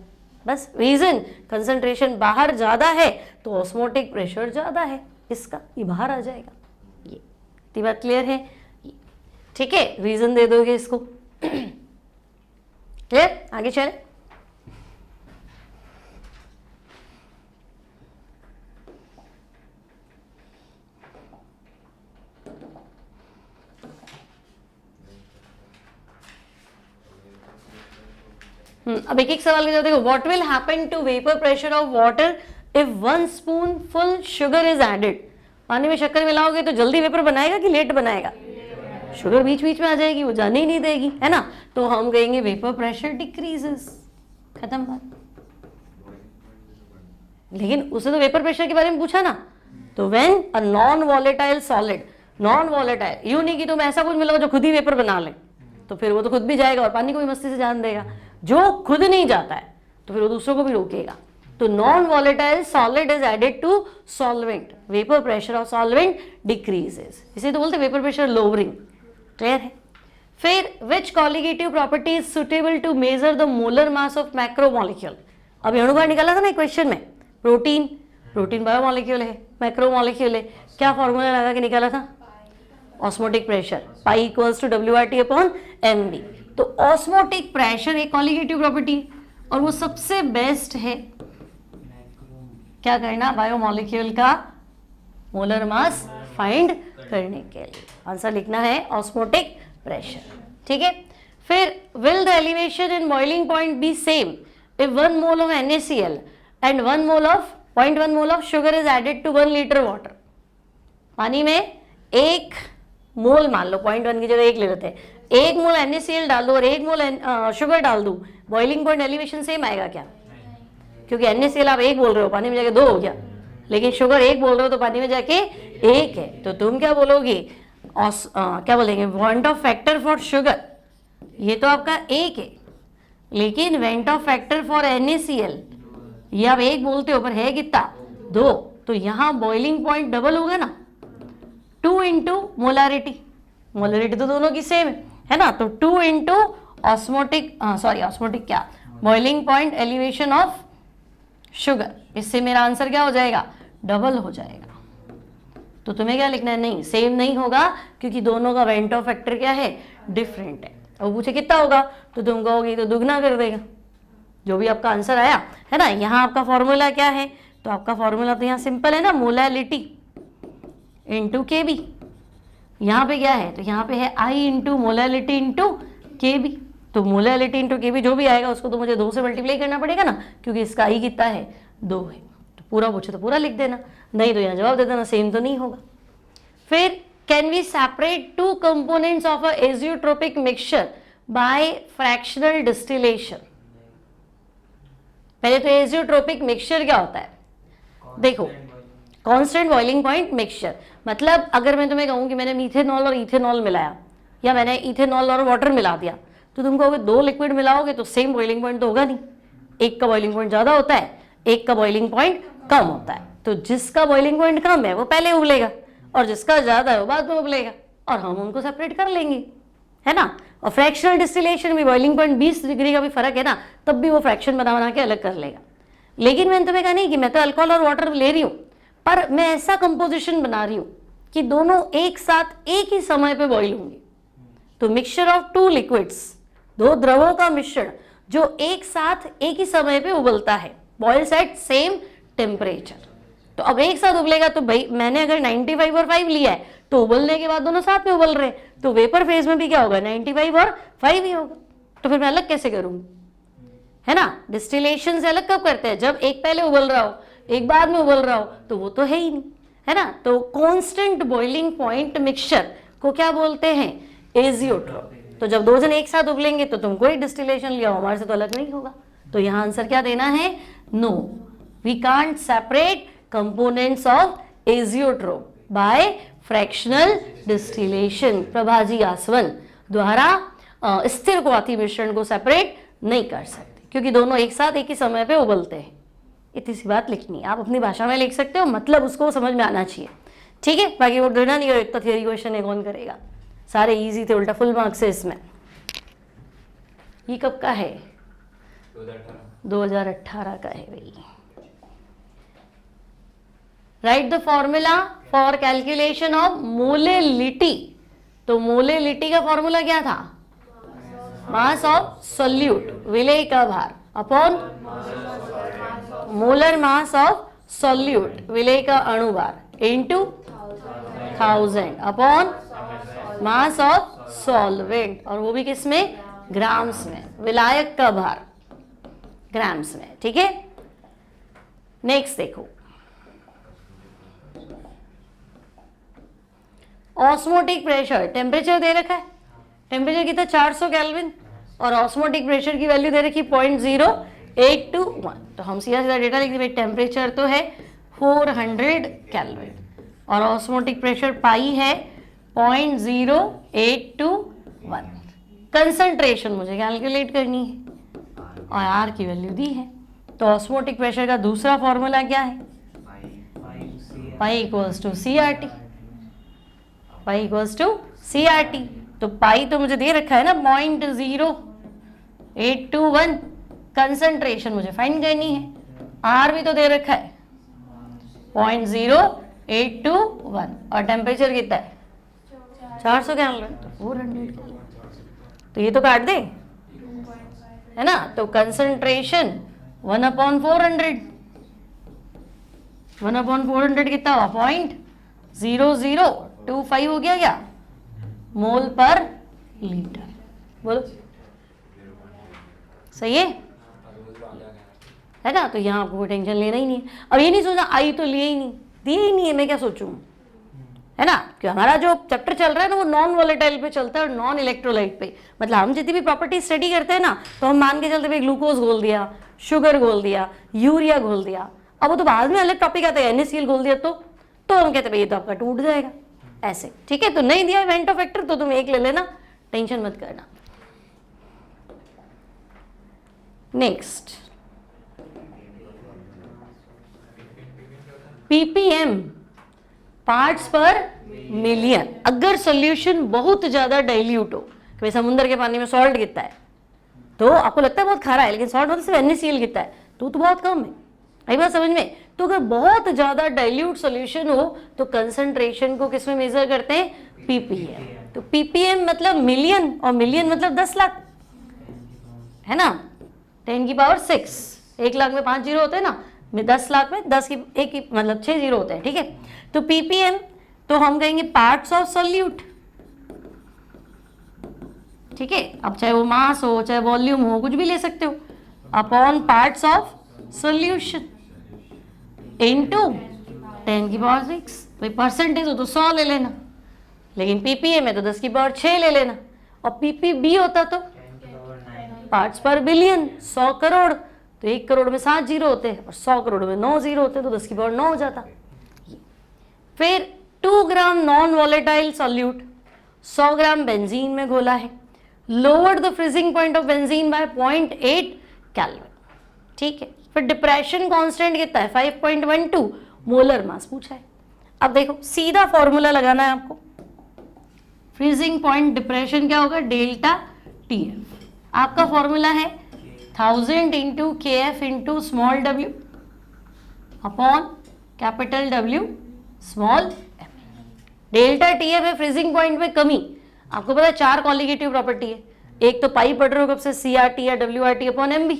बस रीजन कंसंट्रेशन बाहर ज्यादा है तो ऑस्मोटिक प्रेशर ज्यादा है, इसका ये बाहर आ जाएगा। ये इतनी बात क्लियर है? ठीक है, रीजन दे दोगे इसको। क्लियर? आगे चले। अब एक एक सवाल के जवाब देखो। What will happen to vapour pressure of water if 1 spoonful sugar is added. पानी में शक्कर मिलाओगे तो जल्दी वेपर बनाएगा कि लेट बनाएगा? शुगर बीच बीच में आ जाएगी, वो जाने ही नहीं देगी, है ना। तो हम कहेंगे वेपर प्रेशर डिक्रीजेस, खत्म बात। लेकिन उसे तो वेपर प्रेशर के बारे में पूछा ना, तो when a non volatile solid, non volatile यूं नहीं कि तुम ऐसा कुछ मिलाओ जो खुद ही वेपर बना ले, तो फिर वो तो खुद भी जाएगा और पानी को भी मस्ती से जान देगा। जो खुद नहीं जाता है तो फिर वो दूसरों को भी रोकेगा। तो non volatile solid is added to solvent, vapour pressure of solvent decreases, इसे तो बोलते वेपर प्रेशर लोअरिंग। क्लियर है? फिर which colligative property is suitable to measure the molar mass of macromolecule. अभी अणुभार निकाला था ना क्वेश्चन में, प्रोटीन, प्रोटीन बायोमोलिक्यूल है, मैक्रोमोलिक्यूल है, क्या फॉर्मूला लगा के निकाला था? Osmotic pressure, pi equals to WRT upon MV। तो ऑस्मोटिक प्रेशर एक कॉलिगेटिव प्रॉपर्टी और वो सबसे बेस्ट है क्या करना? बायोमोलिक्यूल का मोलर मास फाइंड करने के लिए आंसर लिखना है ऑस्मोटिक प्रेशर। ठीक है, फिर will the elevation in boiling point be same if 1 mole of NaCl and 1 mole of 0.1 mole of sugar is added to 1 litre water. पानी में 1 मोल, मान लो 0.1 की जगह 1 ले लेते हैं, 1 मोल NaCl डाल दो और 1 मोल शुगर डाल दो, बॉइलिंग पॉइंट एलिवेशन सेम आएगा क्या? क्योंकि NaCl आप 1 बोल रहे हो, पानी में जाके 2 हो गया, लेकिन शुगर 1 बोल रहे हो तो पानी में जाके 1 है। तो तुम क्या बोलोगे? क्या बोलेंगे, went Hoff factor for sugar, ये तो आपका एक है, लेकिन went Hoff factor for NaCl ये आप एक बोलते हो पर है कितना, 2, तो यहाँ बॉइलिंग पॉइंट डबल होगा ना, 2 इंटू मोलारिटी, मोलारिटी तो दोनों की सेम है ना, तो 2 इंटू ऑस्मोटिक, सॉरी ऑस्मोटिक क्या, boiling point elevation of sugar, इससे मेरा आंसर क्या हो जाएगा, डबल हो जाएगा। तो तुम्हें क्या लिखना है, नहीं सेम नहीं होगा क्योंकि दोनों का वेंट ऑफ फैक्टर क्या है, डिफरेंट है। और पूछे कितना होगा तो तुम कहोगे तो दुगना कर देगा, जो भी आपका आंसर आया है ना। यहाँ आपका फॉर्मूला क्या है, तो आपका फॉर्मूला तो यहाँ सिंपल है ना, मोलालिटी इंटू KB। यहाँ पे क्या है, तो यहाँ पे है I into molality into KB। तो मोलालिटी इंटू KB जो भी आएगा उसको तो मुझे 2 से मल्टीप्लाई करना पड़ेगा ना, क्योंकि इसका I कितना है, 2 है। तो पूरा पूछे तो पूरा लिख देना, नहीं तो यहाँ जवाब दे देना, सेम तो नहीं होगा। फिर can we separate 2 components of a azeotropic mixture by fractional distillation. पहले तो एजियोट्रोपिक मिक्सचर क्या होता है, देखो कांस्टेंट बॉइलिंग पॉइंट मिक्सचर, मतलब अगर मैं तुम्हें कहूँ कि मैंने मीथेनॉल और इथेनॉल मिलाया, या मैंने इथेनॉल और वाटर मिला दिया, तो तुम कहोगे 2 लिक्विड मिलाओगे तो सेम बॉइलिंग पॉइंट तो होगा नहीं, एक का बॉइलिंग पॉइंट ज़्यादा होता है, एक का बॉइलिंग पॉइंट कम होता है। तो जिसका बॉइलिंग पॉइंट कम है वो पहले उबलेगा और जिसका ज़्यादा है वो बाद में उबलेगा, और हम उनको सेपरेट कर लेंगे, है ना। और फ्रैक्शनल डिस्टिलेशन में बॉइलिंग पॉइंट 20 डिग्री का भी फर्क है ना, तब भी वो फ्रैक्शन बना के अलग कर लेगा। लेकिन मैंने तुम्हें कहा नहीं कि मैं तो अल्कोहल और वाटर ले रही हूँ, पर मैं ऐसा कंपोजिशन बना रही हूँ कि दोनों एक साथ एक ही समय पे बॉइल होंगे। तो मिक्सचर ऑफ 2 लिक्विड्स, 2 द्रवों का मिश्रण जो एक साथ एक ही समय पे उबलता है, बॉइल्स एट सेम टेम्परेचर। तो अब एक साथ उबलेगा तो भाई मैंने अगर 95 और 5 लिया है तो उबलने के बाद दोनों साथ में उबल रहे हैं, तो वेपर फेज में भी क्या होगा, 95 और 5 ही होगा। तो फिर मैं अलग कैसे करूंगी, है ना। डिस्टिलेशन से अलग कब करते हैं, जब एक पहले उबल रहा हो एक बाद में उबल रहा हो, तो वो तो है ही नहीं, है ना। तो कांस्टेंट बॉइलिंग पॉइंट मिक्सचर को क्या बोलते हैं, एजियोट्रोप। तो जब 2 जन एक साथ उबलेंगे तो तुम कोई डिस्टिलेशन लिया हो, हमारे से तो अलग नहीं होगा। तो यहाँ आंसर क्या देना है, no, we can't separate components of azeotrope by fractional distillation. प्रभाजी आसवन द्वारा स्थिर क्वाथी मिश्रण को सेपरेट नहीं कर सकते, क्योंकि दोनों एक साथ एक ही समय पे उबलते हैं। इतनी सी बात लिखनी है, आप अपनी भाषा में लिख सकते हो, मतलब उसको समझ में आना चाहिए, ठीक है। बाकी वो डरना नहीं, इतना थियरी क्वेश्चन है कौन करेगा, सारे इजी थे, उल्टा फुल मार्क्स है इसमें। ये कब का है, 2018 का है भाई। Write the formula for calculation of molality. तो मोलेलिटी का फॉर्मूला क्या था, मास ऑफ सोल्यूट, विलेय का भार, upon molar mass of solute, विलेय का अणुभार, into 1000 upon mass of solvent, और वो भी किस में, ग्राम्स में, विलायक का भार ग्राम्स में, ठीक है। नेक्स्ट देखो, ऑस्मोटिक प्रेशर, टेम्परेचर दे रखा है, टेम्परेचर कितना 400 केल्विन, और ऑस्मोटिक प्रेशर की वैल्यू दे रखी 0.0821। तो हम सीधा सीधा डेटा लिख देंगे, टेम्परेचर तो है 400 केल्विन और ऑस्मोटिक प्रेशर पाई है 0.0821। कंसंट्रेशन मुझे कैलकुलेट करनी है और आर की वैल्यू दी है। तो ऑस्मोटिक प्रेशर का दूसरा फॉर्मूला क्या है, pi equals to CRT, pi equals to CRT। तो पाई तो मुझे दे रखा है ना 0.0821, कंसंट्रेशन मुझे फाइंड करनी है, आर भी तो दे रखा है 0.0821, और टेम्परेचर कितना है 400 केल्विन, तो 400 केल्विन। तो ये तो काट दे, है ना। तो कंसंट्रेशन 1/400, 1/400 कितना हुआ, 0.0025 हो गया क्या, मोल पर लीटर। बोलो सही है ना। तो यहाँ आपको कोई टेंशन लेना ही नहीं है। अब ये नहीं सोचना आई तो लिए ही नहीं, दिए ही नहीं है, मैं क्या सोचूं, है ना। क्योंकि हमारा जो चैप्टर चल रहा है ना वो नॉन वोलेटाइल पे चलता है और नॉन इलेक्ट्रोलाइट पे। मतलब हम जितनी भी प्रॉपर्टी स्टडी करते हैं ना, तो हम मान के चलते भाई ग्लूकोज घोल दिया, शुगर घोल दिया, यूरिया घोल दिया, अब वो तो बाद में अलग टॉपिक आता है, NaCl घोल दिया तो हम कहते भाई ये तो आपका टूट जाएगा, ऐसे, ठीक है। तो नहीं दिया वेंटो फैक्टर तो तुम एक ले लेना, टेंशन मत करना। नेक्स्ट पीपीएम, पार्ट्स पर मिलियन। अगर सॉल्यूशन बहुत ज्यादा डाइल्यूट हो, कि समुद्र के पानी में सॉल्ट कितना है, तो आपको लगता है बहुत खारा है, लेकिन सॉल्ट मतलब सिर्फ NaCl कितना है, तो बहुत कम है। आई बात समझ में? तो अगर बहुत ज्यादा डाइल्यूट सॉल्यूशन हो तो कंसंट्रेशन को किसमें मेजर करते हैं? पीपीएम। तो पीपीएम मतलब मिलियन, और मिलियन मतलब 10 लाख, है ना, 10⁶। 1 लाख में 5 जीरो होते हैं ना, 10 लाख में 10 की एक की मतलब 6 जीरो होते हैं, ठीक है। तो पीपीएम तो हम कहेंगे पार्ट्स ऑफ सॉल्यूट, ठीक है। अब चाहे वो मास हो, चाहे वॉल्यूम हो, कुछ भी ले सकते हो, upon parts of solution into 10⁶। भाई परसेंटेज हो तो 100 ले लेना, लेकिन पीपीएम है तो 10⁶ ले लेना, और पीपीबी होता तो पार्ट्स पर बिलियन, 100 करोड़, तो 1 करोड़ में 7 जीरो होते हैं और 100 करोड़ में 9 जीरो होते हैं, तो 10⁹ हो जाता। फिर 2 gram non volatile solute 100 gram benzene में घोला है, lowered the freezing point of benzene by 0.8 kelvin, ठीक है। फिर डिप्रेशन कांस्टेंट कितना है? 5.12 मोलर मास पूछा है। अब देखो सीधा फॉर्मूला लगाना है आपको, फ्रीजिंग पॉइंट डिप्रेशन क्या होगा? Delta TF। आपका फॉर्मूला है 1000 into KF into small w upon capital W small m। Delta TF है फ्रीजिंग पॉइंट में कमी। आपको पता है 4 कॉलिगेटिव प्रॉपर्टी है, एक तो पाई पढ़ रहे हो कब से, CRT या WRT अपॉन MB,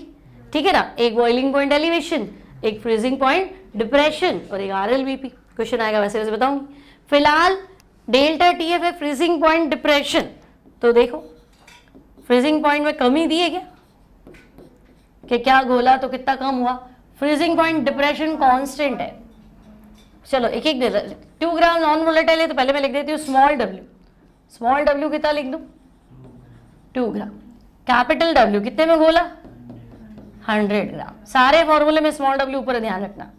ठीक है ना, एक बॉइलिंग पॉइंट एलिवेशन, एक फ्रीजिंग पॉइंट डिप्रेशन, और एक RLBP। क्वेश्चन आएगा वैसे वैसे बताऊंगी। फिलहाल डेल्टा TF है फ्रीजिंग पॉइंट डिप्रेशन, तो देखो फ्रीजिंग पॉइंट में कमी दी है क्या, कि क्या घोला तो कितना कम हुआ? फ्रीजिंग पॉइंट डिप्रेशन कांस्टेंट है। चलो एक एक दे, 2 ग्राम नॉन वोलेटाइल है तो पहले मैं लिख देती हूँ स्मॉल w। स्मॉल w कितना लिख दूं? 2 ग्राम। कैपिटल W कितने में घोला? 100 ग्राम। सारे फॉर्मूले में स्मॉल w ऊपर ध्यान रखना,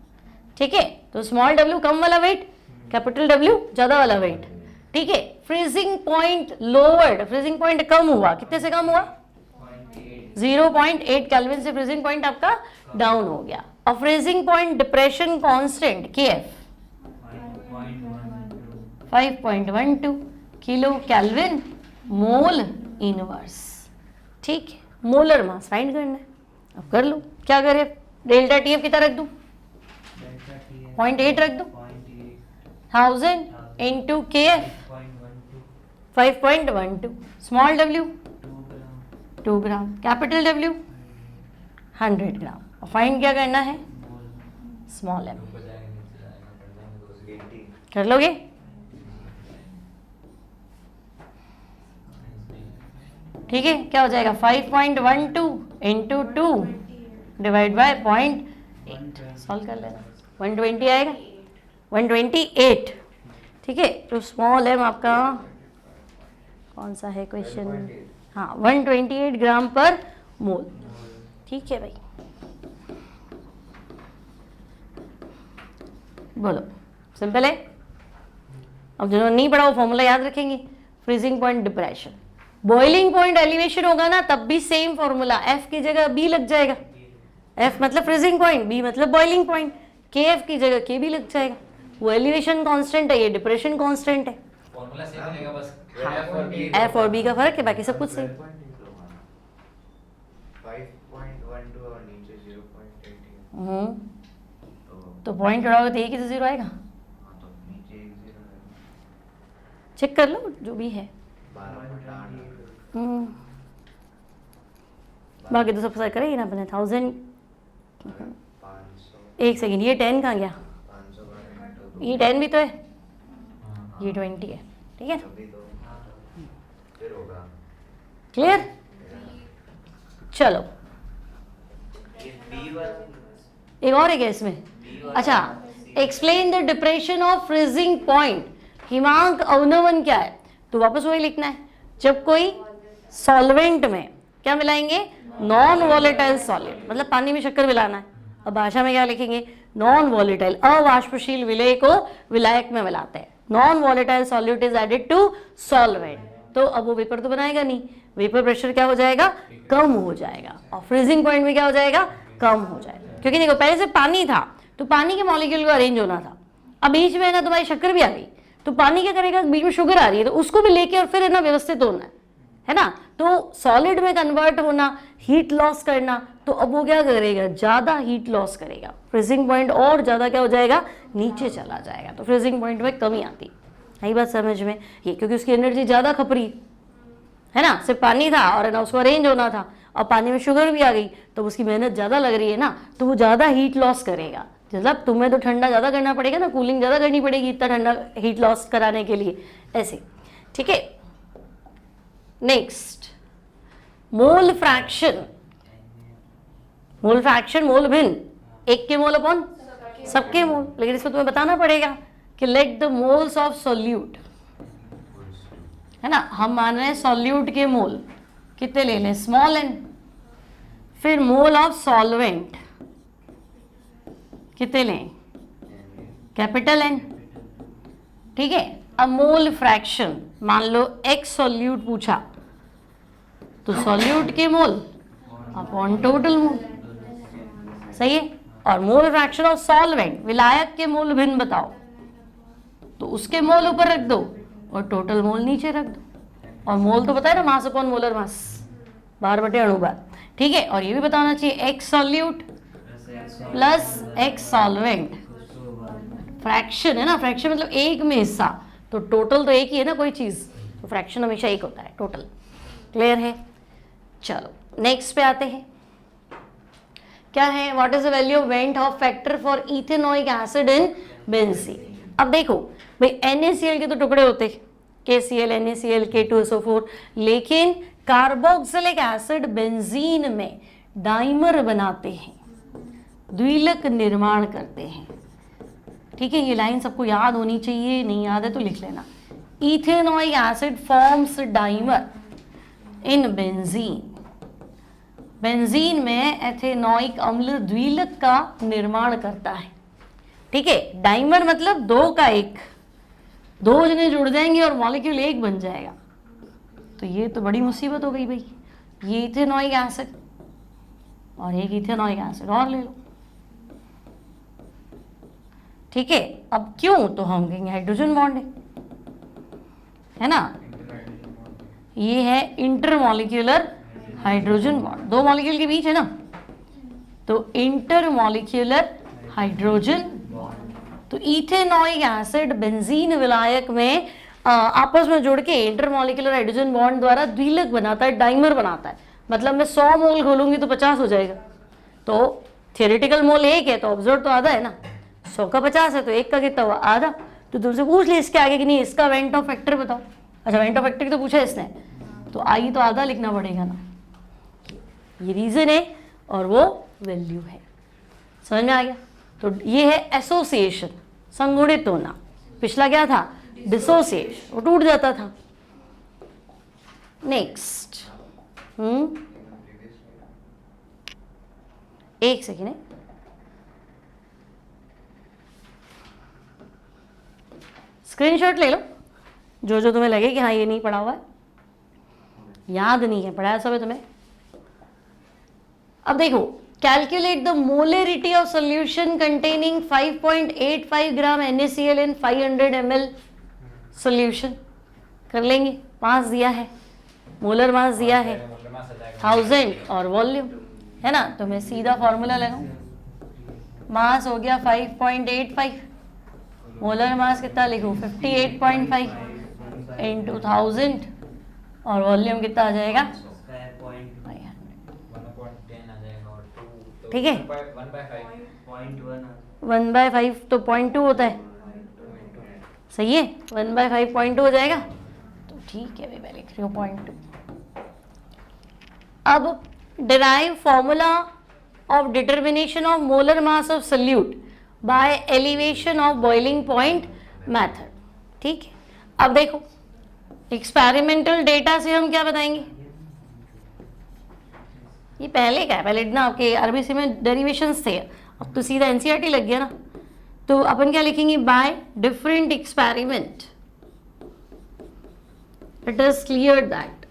ठीक है। तो स्मॉल w कम वाला वेट, कैपिटल W ज्यादा वाला वेट, ठीक है। Freezing point lowered, freezing point कम हुआ, कितने से कम हुआ? 0.8 केल्विन से फ्रीजिंग पॉइंट आपका डाउन हो गया। और freezing point depression constant KF 5.12 kilo kelvin mole inverse, ठीक है। मोलर मास फाइंड करना है, अब कर लो। क्या करे? डेल्टा TF कितना रख दूं? 0.8 रख दूं। 1000 इंटू KF 5.12, स्मॉल w 2 ग्राम, कैपिटल W 100 ग्राम, और फाइंड क्या करना है? Small m। कर लोगे? ठीक है, क्या हो जाएगा? 5.12 इंटू 2 डिवाइड बाय 0.8, सॉल्व कर लेना, 120 आएगा, 128, ठीक है। तो स्मॉल m आपका कौन सा है क्वेश्चन? हाँ, 128 ग्राम पर मोल, ठीक है भाई। बोलो, सिंपल है। अब जिन्होंने नहीं पढ़ा वो फॉर्मूला याद रखेंगे। Freezing point depression, boiling point elevation होगा ना, तब भी सेम फॉर्मूला, F की जगह B लग जाएगा। F मतलब फ्रीजिंग पॉइंट, B मतलब बॉइलिंग पॉइंट, KF की जगह KB लग जाएगा। वो एलिवेशन कांस्टेंट है, ये डिप्रेशन कांस्टेंट है। फॉर्मूला सेम रहेगा, बस F और B का फर्क है, बाकी सब कुछ सेम। 5.12 और नीचे 0.8 तो पॉइंट उड़ाओगे तो एक ही तो जीरो आएगा। तो नीचे 1 0 है, चेक कर लो जो भी है। 12.8 बाकी तो सब सही करेगी ना अपने। 1000, 500 एक सेकेंड, ये 10 कहाँ गया? 500 का ये 10 भी तो है, ये 20 है, ठीक है। तभी तो फिर होगा। क्लियर? चलो ये B वाला एक और है क्या इसमें? अच्छा, explain the depression of freezing point. हिमांक अवनवन क्या है? तो वापस वही लिखना है, जब कोई सॉल्वेंट में क्या मिलाएंगे? नॉन वॉलेटाइल सॉलिड, मतलब पानी में शक्कर मिलाना है। अब भाषा में क्या लिखेंगे? नॉन वॉलेटाइल, अवाष्पशील विलय को विलायक में मिलाते हैं। Non volatile solute is added to solvent, तो अब वो वेपर तो बनाएगा नहीं, वेपर प्रेशर क्या हो जाएगा, कम हो जाएगा, और फ्रीजिंग पॉइंट भी क्या हो जाएगा, कम हो जाएगा। क्योंकि देखो पहले से पानी था तो पानी के मॉलिक्यूल को अरेंज होना था, अब बीच में है ना तुम्हारी शक्कर भी आ गई, तो पानी क्या करेगा, बीच में शुगर आ रही है तो उसको भी लेके और फिर है ना व्यवस्थित होना है ना, तो सॉलिड में कन्वर्ट होना, हीट लॉस करना, तो अब वो क्या करेगा, ज़्यादा हीट लॉस करेगा, फ्रीजिंग पॉइंट और ज़्यादा क्या हो जाएगा, नीचे चला जाएगा, तो फ्रीजिंग पॉइंट में कमी आती है, बात समझ में, ये क्योंकि उसकी एनर्जी ज़्यादा खप रही है ना, सिर्फ पानी था और है ना उसको अरेंज होना था, और पानी में शुगर भी आ गई तो उसकी मेहनत ज़्यादा लग रही है ना, तो वो ज़्यादा हीट लॉस करेगा, मतलब तुम्हें तो ठंडा ज़्यादा करना पड़ेगा ना, कूलिंग ज़्यादा करनी पड़ेगी इतना ठंडा हीट लॉस कराने के लिए, ऐसे, ठीक है। Next, mole fraction, mole fraction, mole भिन्न, एक के मोल अपॉन सबके मोल, लेकिन इसको तुम्हें बताना पड़ेगा कि let the moles of solute, है ना, हम मान रहे हैं सॉल्यूट के मोल कितने ले लें, स्मॉल एन, फिर मोल ऑफ सॉल्वेंट कितने लें, कैपिटल एन, ठीक है। अब मोल फ्रैक्शन, मान लो एक्स सॉल्यूट पूछा तो सॉल्यूट के मोल अपॉन टोटल मोल, सही है, और मोल फ्रैक्शन ऑफ सॉल्वेंट, विलायक के मोल भिन्न बताओ, तो उसके मोल ऊपर रख दो और टोटल मोल नीचे रख दो, और मोल तो पता है ना, मास अपॉन मोलर मास, बार बटे अणुभार, ठीक है। और ये भी बताना चाहिए x solute plus x solvent, fraction है ना, फ्रैक्शन मतलब एक में हिस्सा, तो टोटल तो एक ही है ना कोई चीज़, तो फ्रैक्शन हमेशा एक होता है, टोटल, क्लियर है। चलो नेक्स्ट पे आते हैं, क्या है, what is the value of went Hoff factor for ethanoic acid in benzene. अब देखो भाई NaCl के तो टुकड़े होते KCl, NaCl, K2SO4, लेकिन कार्बोक्सिलिक एसिड बेंजीन में डाइमर बनाते हैं, द्विलक निर्माण करते हैं, ठीक है, ये लाइन सबको याद होनी चाहिए, नहीं याद है तो लिख लेना। Ethanoic acid forms dimer in benzene, benzene में एथेनॉइक अम्ल द्विलक का निर्माण करता है, ठीक है। डाइमर मतलब दो का एक, दो जने जुड़ जाएंगे और मॉलिक्यूल एक बन जाएगा, तो ये तो बड़ी मुसीबत हो गई भाई, ये इथेनॉइक एसिड और एक इथेनॉइक एसिड और ले लो, ठीक है। अब क्यों, तो हम कहेंगे हाइड्रोजन बॉन्ड है ना, ये है इंटरमॉलिक्यूलर हाइड्रोजन बॉन्ड, दो मॉलिक्यूल के बीच है ना, तो इंटरमॉलिक्यूलर हाइड्रोजन, तो इथेनॉइक एसिड बेंजीन विलायक में आपस में जुड़ के इंटरमॉलिक्यूलर हाइड्रोजन बॉन्ड द्वारा द्विलक बनाता है, डाइमर बनाता है, मतलब मैं 100 मोल खोलूंगी तो 50 हो जाएगा, तो थियोरेटिकल मोल एक है तो ऑब्जर्व तो आधा है ना, 100 का 50 है तो एक का कितना हुआ, आधा, तो तुमसे पूछ ले इसके आगे कि नहीं इसका वेंट ऑफ फैक्टर बताओ, अच्छा वेंट ऑफ फैक्टर की तो पूछा इसने, तो आई तो आधा लिखना पड़ेगा ना, ये रीजन है और वो वैल्यू है, समझ में आ गया। तो ये है एसोसिएशन, संगुणित होना, पिछला क्या था, डिसोसिएशन, वो टूट जाता था। नेक्स्ट, एक सेकेंड है, स्क्रीनशॉट ले लो जो जो तुम्हें लगे कि हाँ ये नहीं पढ़ा हुआ है, याद नहीं है, पढ़ाया सब है तुम्हें। अब देखो, calculate the molarity of solution containing 5.85 gram NaCl in 500 ml solution, कर लेंगे, मास दिया है, मोलर मास दिया है 1000 और वॉल्यूम है ना, तो मैं सीधा फॉर्मूला लगाऊं, मास हो गया 5.85, मोलर मास कितना लिखूं 58.5 इंटू 1000 और वॉल्यूम कितना आ जाएगा, ठीक है, 1/5 तो 0.2 होता है, सही है, 1/5 0.2 हो जाएगा, तो ठीक है भाई मैं लिख रही हूँ 0.2। अब derive formula of determination of molar mass of solute bye elevation of boiling point method, ठीक है। अब देखो एक्सपेरिमेंटल डेटा से हम क्या बताएंगे, ये पहले क्या है, पहले ना आपके आरबीसी में डेरिवेशंस थे, अब तो सीधा एनसीईआरटी लग गया ना, तो अपन क्या लिखेंगे, by different experiment it is clear that,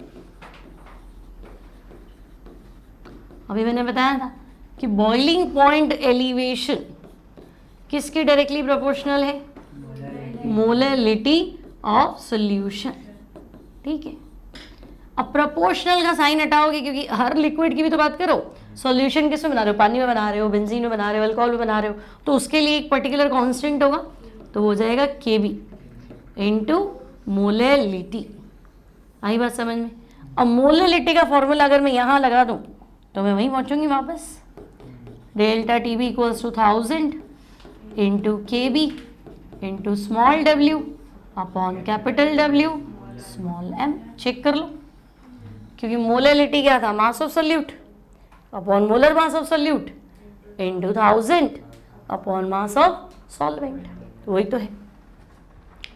अभी मैंने बताया था कि बॉइलिंग पॉइंट एलिवेशन किसके डायरेक्टली प्रोपोर्शनल है, मोलरिटी ऑफ सॉल्यूशन। ठीक है, अब प्रोपोर्शनल का साइन हटाओगे क्योंकि हर लिक्विड की भी तो बात करो, सॉल्यूशन किस में बना रहे हो, पानी में बना रहे हो, बेंजीन में बना रहे हो, अल्कोहल में बना रहे हो, तो उसके लिए एक पर्टिकुलर कांस्टेंट होगा, तो हो जाएगा Kb इनटू मोलरिटी। आई बात समझ में। अब मोलरिटी का फॉर्मूला अगर मैं यहाँ लगा दूँ तो मैं वहीं पहुँचूंगी वापस, delta T B equals to 1000 into K B into small w upon capital W small m। Check कर लो, क्योंकि मोलरिटी क्या था, mass of solute upon molar mass of solute into 1000 upon mass of solvent, वही तो है।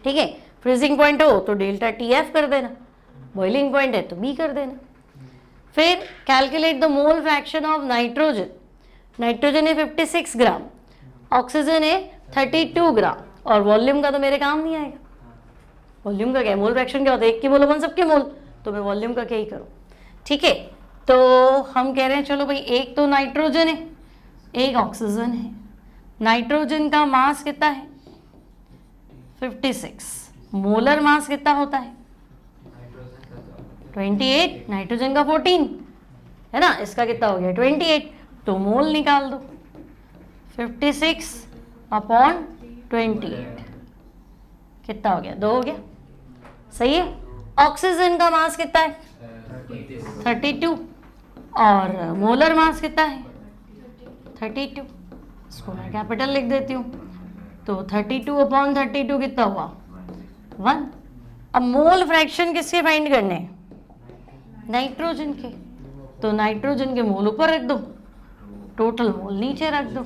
ठीक है, फ्रीजिंग पॉइंट हो तो डेल्टा TF कर देना, बॉइलिंग पॉइंट है तो B कर देना। फिर calculate the mole fraction of nitrogen, nitrogen है 56 ग्राम, ऑक्सीजन है 32 ग्राम, और वॉल्यूम का तो मेरे काम नहीं आएगा। वॉल्यूम का क्या है, मोल फ्रैक्शन क्या होता है, एक के मोल अपन सबके मोल, तो मैं वॉल्यूम का क्या ही करूँ। ठीक है, तो हम कह रहे हैं चलो भाई एक तो नाइट्रोजन है एक ऑक्सीजन है, नाइट्रोजन का मास कितना है 56, मोलर मास कितना होता है 28, नाइट्रोजन का 14 है ना, इसका कितना हो गया 28, तो मोल निकाल दो 56 अपॉन 28 कितना हो गया, 2 हो गया। सही है। ऑक्सीजन का मास कितना है 32 और मोलर मास कितना है 32, इसको मैं कैपिटल लिख देती हूँ, तो 32 अपॉन 32 कितना हुआ 1। अब मोल फ्रैक्शन किसके फाइंड करने हैं, नाइट्रोजन के, तो नाइट्रोजन के मोल ऊपर रख दो, टोटल मोल नीचे रख दो,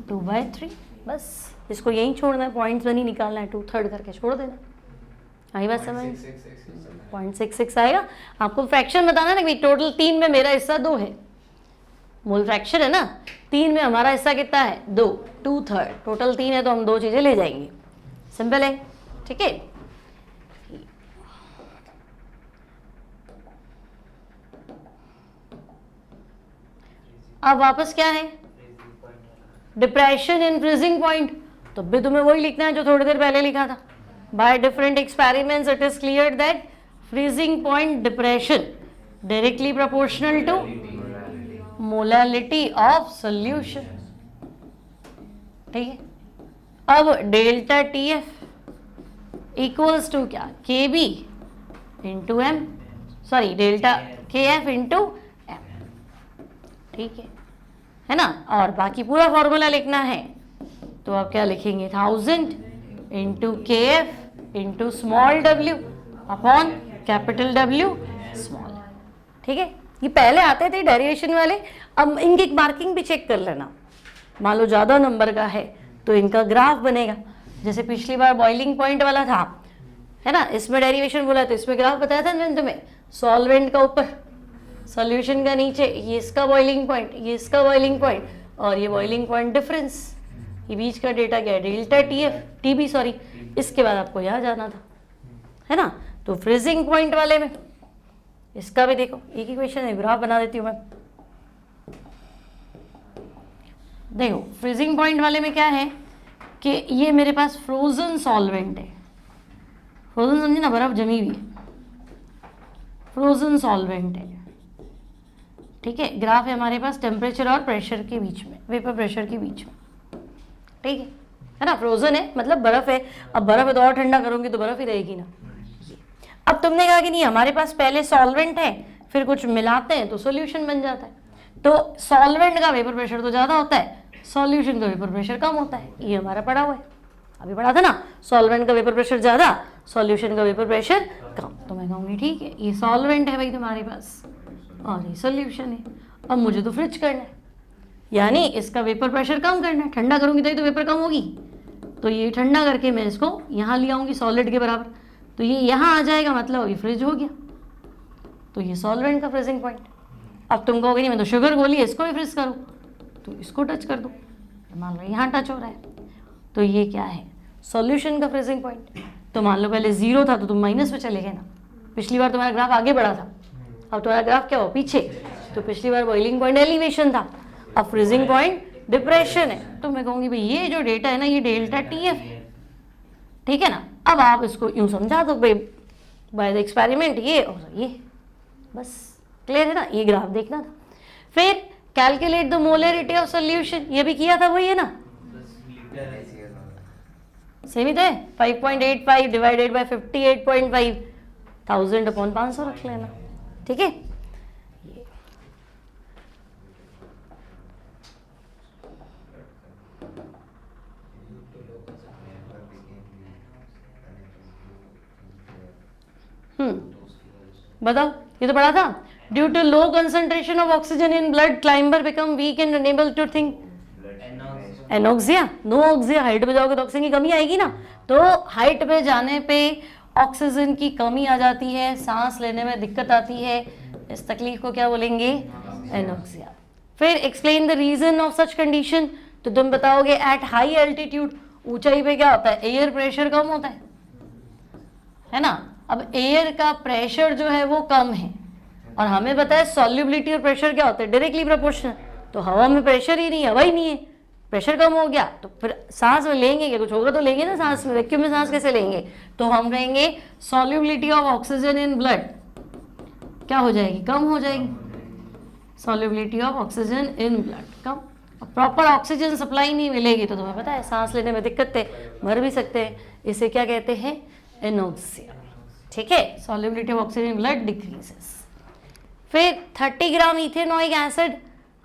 2/3। बस इसको यहीं छोड़ना है, पॉइंट्स नहीं निकालना है, 2/3 करके छोड़ देना। आई बात समझ, 0.66 आएगा। आपको फ्रैक्शन बताना ना कि टोटल 3 में मेरा हिस्सा 2 है, मोल फ्रैक्शन है ना, 3 में हमारा हिस्सा कितना है 2, 2/3, टोटल 3 है तो हम 2 चीजें ले जाएंगे, सिंपल है। ठीक है, अब वापस क्या है, डिप्रेशन इन फ्रीजिंग पॉइंट, तो भी तुम्हें वही लिखना है जो थोड़ी देर पहले लिखा था। By different experiments it is clear that freezing point depression directly proportional to molarity of solution. ठीक है, अब डेल्टा TF इक्वल्स टू क्या, KB इंटू M, सॉरी डेल्टा KF इंटू M। ठीक है ना, और बाकी पूरा फॉर्मूला लिखना है तो आप क्या लिखेंगे 1000 into KF into small w upon capital W small. ठीक है, ये पहले आते थे डेरिवेशन वाले, अब इनकी मार्किंग भी चेक कर लेना। मान लो ज़्यादा नंबर का है तो इनका ग्राफ बनेगा, जैसे पिछली बार बॉइलिंग पॉइंट वाला था है ना, इसमें डेरिवेशन बोला तो इसमें ग्राफ बताया था मैंने तुम्हें, सॉल्वेंट का ऊपर सॉल्यूशन का नीचे, ये इसका बॉइलिंग पॉइंट, ये इसका बॉइलिंग पॉइंट, और ये बॉइलिंग पॉइंट डिफरेंस, ये बीच का डेटा क्या है डेल्टा TB सॉरी, इसके बाद आपको यहाँ जाना था है ना। तो फ्रीजिंग पॉइंट वाले में इसका भी देखो, एक ही क्वेश्चन है, ग्राफ बना देती हूँ मैं। देखो फ्रीजिंग पॉइंट वाले में क्या है कि ये मेरे पास फ्रोजन सॉल्वेंट है, फ्रोजन समझे ना, बर्फ जमी हुई है, फ्रोजन सॉल्वेंट है। ठीक है, ग्राफ है हमारे पास टेम्परेचर और प्रेशर के बीच में, वेपर प्रेशर के बीच में। ठीक है ना, फ्रोजन है मतलब बर्फ है, अब बर्फ है तो और ठंडा करूंगी तो बर्फ ही रहेगी ना। अब तुमने कहा कि नहीं हमारे पास पहले सॉल्वेंट है फिर कुछ मिलाते हैं तो सॉल्यूशन बन जाता है, तो सॉल्वेंट का वेपर प्रेशर तो ज़्यादा होता है, सॉल्यूशन का वेपर प्रेशर कम होता है, ये हमारा पढ़ा हुआ है, अभी पढ़ा था ना, सॉल्वेंट का वेपर प्रेशर ज़्यादा सॉल्यूशन का वेपर प्रेशर कम। तो मैं कहूँगी ठीक है ये सॉल्वेंट है भाई तुम्हारे पास और ये सॉल्यूशन है, अब मुझे तो फ्रिज करना है, यानी इसका वेपर प्रेशर कम करना है, ठंडा करूँगी तभी तो वेपर कम होगी, तो ये ठंडा करके मैं इसको यहाँ ले आऊँगी सॉलिड के बराबर, तो ये यहाँ आ जाएगा, मतलब ये फ्रिज हो गया, तो ये सॉल्वेंट का फ्रीजिंग पॉइंट। अब तुम कहोगे नहीं मैं तो शुगर गोली है इसको भी फ्रीज करूँ, तो इसको टच कर दो, तो मान लो यहाँ टच हो रहा है, तो ये क्या है, सॉल्यूशन का फ्रीजिंग पॉइंट। तो मान लो पहले 0 था तो तुम माइनस में चले गए ना, पिछली बार तुम्हारा ग्राफ आगे बढ़ा था, अब तुम्हारा ग्राफ क्या हो, पीछे। तो पिछली बार बॉइलिंग पॉइंट एलिवेशन था, अब फ्रीजिंग पॉइंट डिप्रेशन है। तो मैं कहूँगी भाई ये जो डेटा है ना, ये डेल्टा TF है, ठीक है ना। अब आप इसको यूँ समझा दो भाई बाय द एक्सपेरिमेंट ये और ये, बस क्लियर है ना। ये ग्राफ देखना था। फिर calculate the molarity of solution, ये भी किया था, वही है ना, सेम ही तो है। 5.85 डिवाइडेड बाय 58.5, 1000/500 रख लेना, ठीक है। बताओ, ये तो पढ़ा था। Due to low concentration of oxygen in blood, climber become weak and unable to think. Anoxia, no oxia, height पे जाओगे तो ऑक्सीजन की कमी आएगी ना। तो हाइट पे जाने पे ऑक्सीजन की कमी आ जाती है, सांस लेने में दिक्कत आती है, इस तकलीफ को क्या बोलेंगे, एनोक्सिया। फिर explain the reason of such condition, तो तुम बताओगे एट हाई एल्टीट्यूड, ऊंचाई पे क्या होता है, एयर प्रेशर कम होता है ना। अब एयर का प्रेशर जो है वो कम है, और हमें पता है सॉल्युबिलिटी और प्रेशर क्या होता है, डायरेक्टली प्रोपोर्शनल। तो हवा में प्रेशर ही नहीं है, हवा ही नहीं है, प्रेशर कम हो गया, तो फिर सांस में लेंगे क्या, कुछ होगा तो लेंगे ना सांस में, वैक्यूम में सांस कैसे लेंगे। तो हम कहेंगे solubility of oxygen in blood क्या हो जाएगी, कम हो जाएगी। Solubility of oxygen in blood come, proper oxygen supply नहीं मिलेगी तो तुम्हें पता है सांस लेने में दिक्कत है, मर भी सकते हैं। इसे क्या कहते हैं, एनोक्सिया, ठीक है। Solubility of oxygen in blood decreases. फिर 30 ग्राम इथेनॉइक एसिड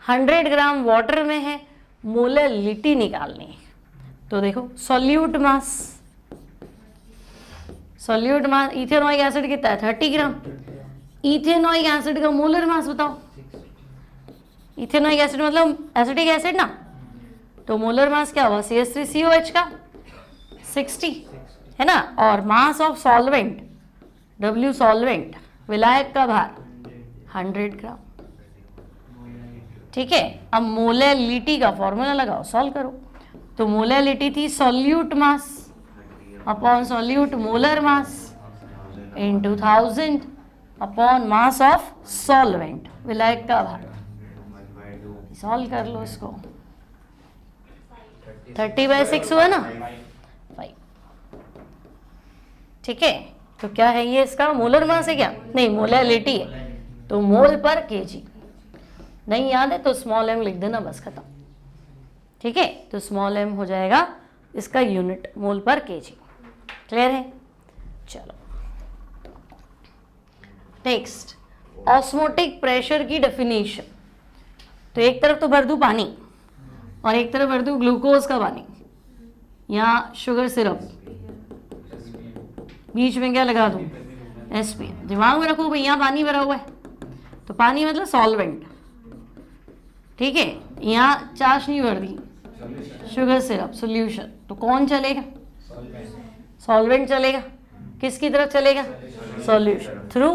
100 ग्राम वाटर में है, मोलरिटी निकालनी है। तो देखो solute mass, solute mass ethanoic acid कितना है, 30 ग्राम। इथेनॉइक एसिड का मोलर मास बताओ। इथेनॉइक एसिड मतलब एसिटिक एसिड ना, तो मोलर मास क्या हुआ, CH3COH का 60 है ना। और मास ऑफ सॉल्वेंट W सॉल्वेंट, विलायक का भार 100 ग्राम, ठीक है। अब मोलरिटी का फॉर्मूला लगाओ, सॉल्व करो। तो मोलरिटी थी solute mass upon solute molar mass into 1000 upon mass of solvent, विलायक का भार। सॉल्व कर लो इसको, 30/6 हुआ ना, 5, ठीक है। तो क्या है ये, इसका मोलर मास है क्या, नहीं मोलरिटी है, तो मोल पर केजी। नहीं याद है तो स्मॉल m लिख देना, बस खत्म, ठीक है। तो स्मॉल m हो जाएगा इसका यूनिट, मोल पर केजी, क्लियर है। चलो नेक्स्ट, ऑस्मोटिक प्रेशर की डेफिनेशन। तो एक तरफ तो भर दूं पानी और एक तरफ भर दूं ग्लूकोज का पानी, यहाँ शुगर सिरप, बीच में क्या लगा दूं, SPM। दिमाग में रखो भाई, यहाँ पानी भरा हुआ है तो पानी मतलब सॉल्वेंट, ठीक है। यहाँ चाशनी भर दी, शुगर सिरप सॉल्यूशन, तो कौन चलेगा, सॉल्वेंट चलेगा। किसकी तरफ चलेगा, सॉल्यूशन थ्रू,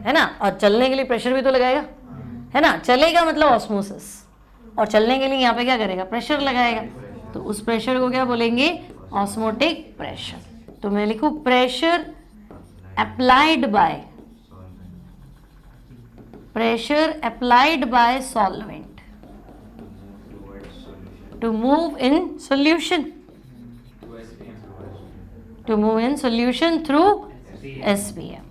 है ना। और चलने के लिए प्रेशर भी तो लगाएगा, है ना। चलेगा मतलब ऑस्मोसिस, और चलने के लिए यहाँ पे क्या करेगा, प्रेशर लगाएगा। तो उस प्रेशर को क्या बोलेंगे, ऑस्मोटिक प्रेशर। तो मैं लिखूँ pressure applied by, pressure applied by solvent to move in solution, to move in solution through SPM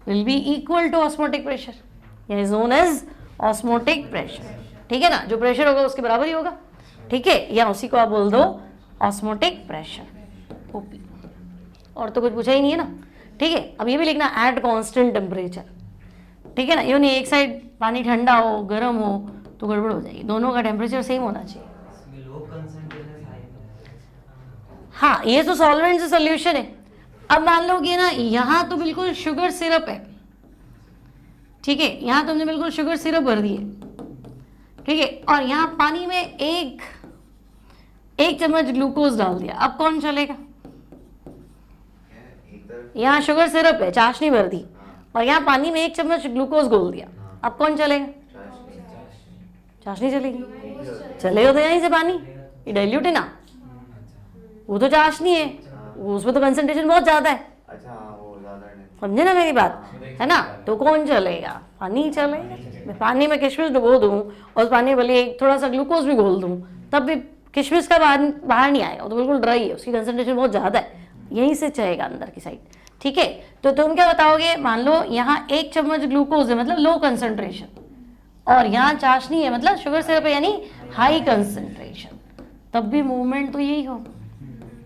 will be equal to osmotic pressure, यह is known as osmotic pressure, ठीक है ना। जो प्रेशर होगा उसके बराबर ही होगा, ठीक है, या उसी को आप बोल दो ऑस्मोटिक प्रेशर, OP। और तो कुछ पूछा ही नहीं है ना, ठीक है। अब ये भी लिखना एट कांस्टेंट टेम्परेचर, ठीक है ना। ये नहीं एक साइड पानी ठंडा हो गर्म हो तो गड़बड़ हो जाएगी, दोनों का टेम्परेचर सेम होना चाहिए। हाँ, ये तो सॉल्वेंट से सोल्यूशन है। अब मान लो कि ना यहाँ तो बिल्कुल शुगर सिरप है, ठीक है, यहाँ तुमने बिल्कुल शुगर सिरप भर दी है, ठीक है, और यहाँ पानी में एक चम्मच ग्लूकोज डाल दिया। अब कौन चलेगा, यहाँ शुगर सिरप है, चाशनी भर दी, और यहाँ पानी में 1 चम्मच ग्लूकोज घोल दिया। अब कौन चलेगा, चाशनी चलेगी। चलेगा तो यहीं से पानी, ये डाइल्यूट है ना, वो तो चाशनी है, उसमें तो कंसंट्रेशन बहुत ज्यादा है, अच्छा वो ज्यादा नहीं। समझे ना मेरी बात, है ना। तो कौन चलेगा, पानी ही चलेगा। मैं पानी में किशमिश डुबो दूँ और उस पानी में भले थोड़ा सा ग्लूकोज भी घोल दूँ, तब भी किशमिश का बाहर नहीं आएगा, वो तो बिल्कुल ड्राई है, उसकी कंसंट्रेशन बहुत ज़्यादा है, यहीं से चलेगा अंदर की साइड। ठीक है, तो तुम क्या बताओगे, मान लो यहाँ 1 चम्मच ग्लूकोज है मतलब लो कंसंट्रेशन, और यहाँ चाशनी है मतलब शुगर सिरप है यानी हाई कंसंट्रेशन, तब भी मूवमेंट तो यही हो।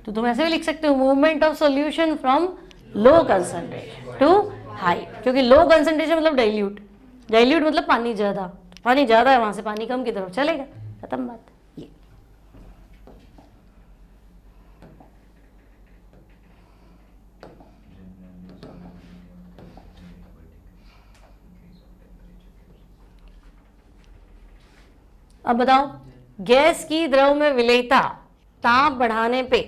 तो तुम ऐसे भी लिख सकते हो, movement of solution from low concentration to high, क्योंकि लो कंसंट्रेशन मतलब डाइल्यूट, डाइल्यूट मतलब पानी ज़्यादा, पानी ज़्यादा है वहाँ से पानी कम की तरफ चलेगा, खत्म बात। ये अब बताओ, गैस की द्रव में विलेयता ताप बढ़ाने पे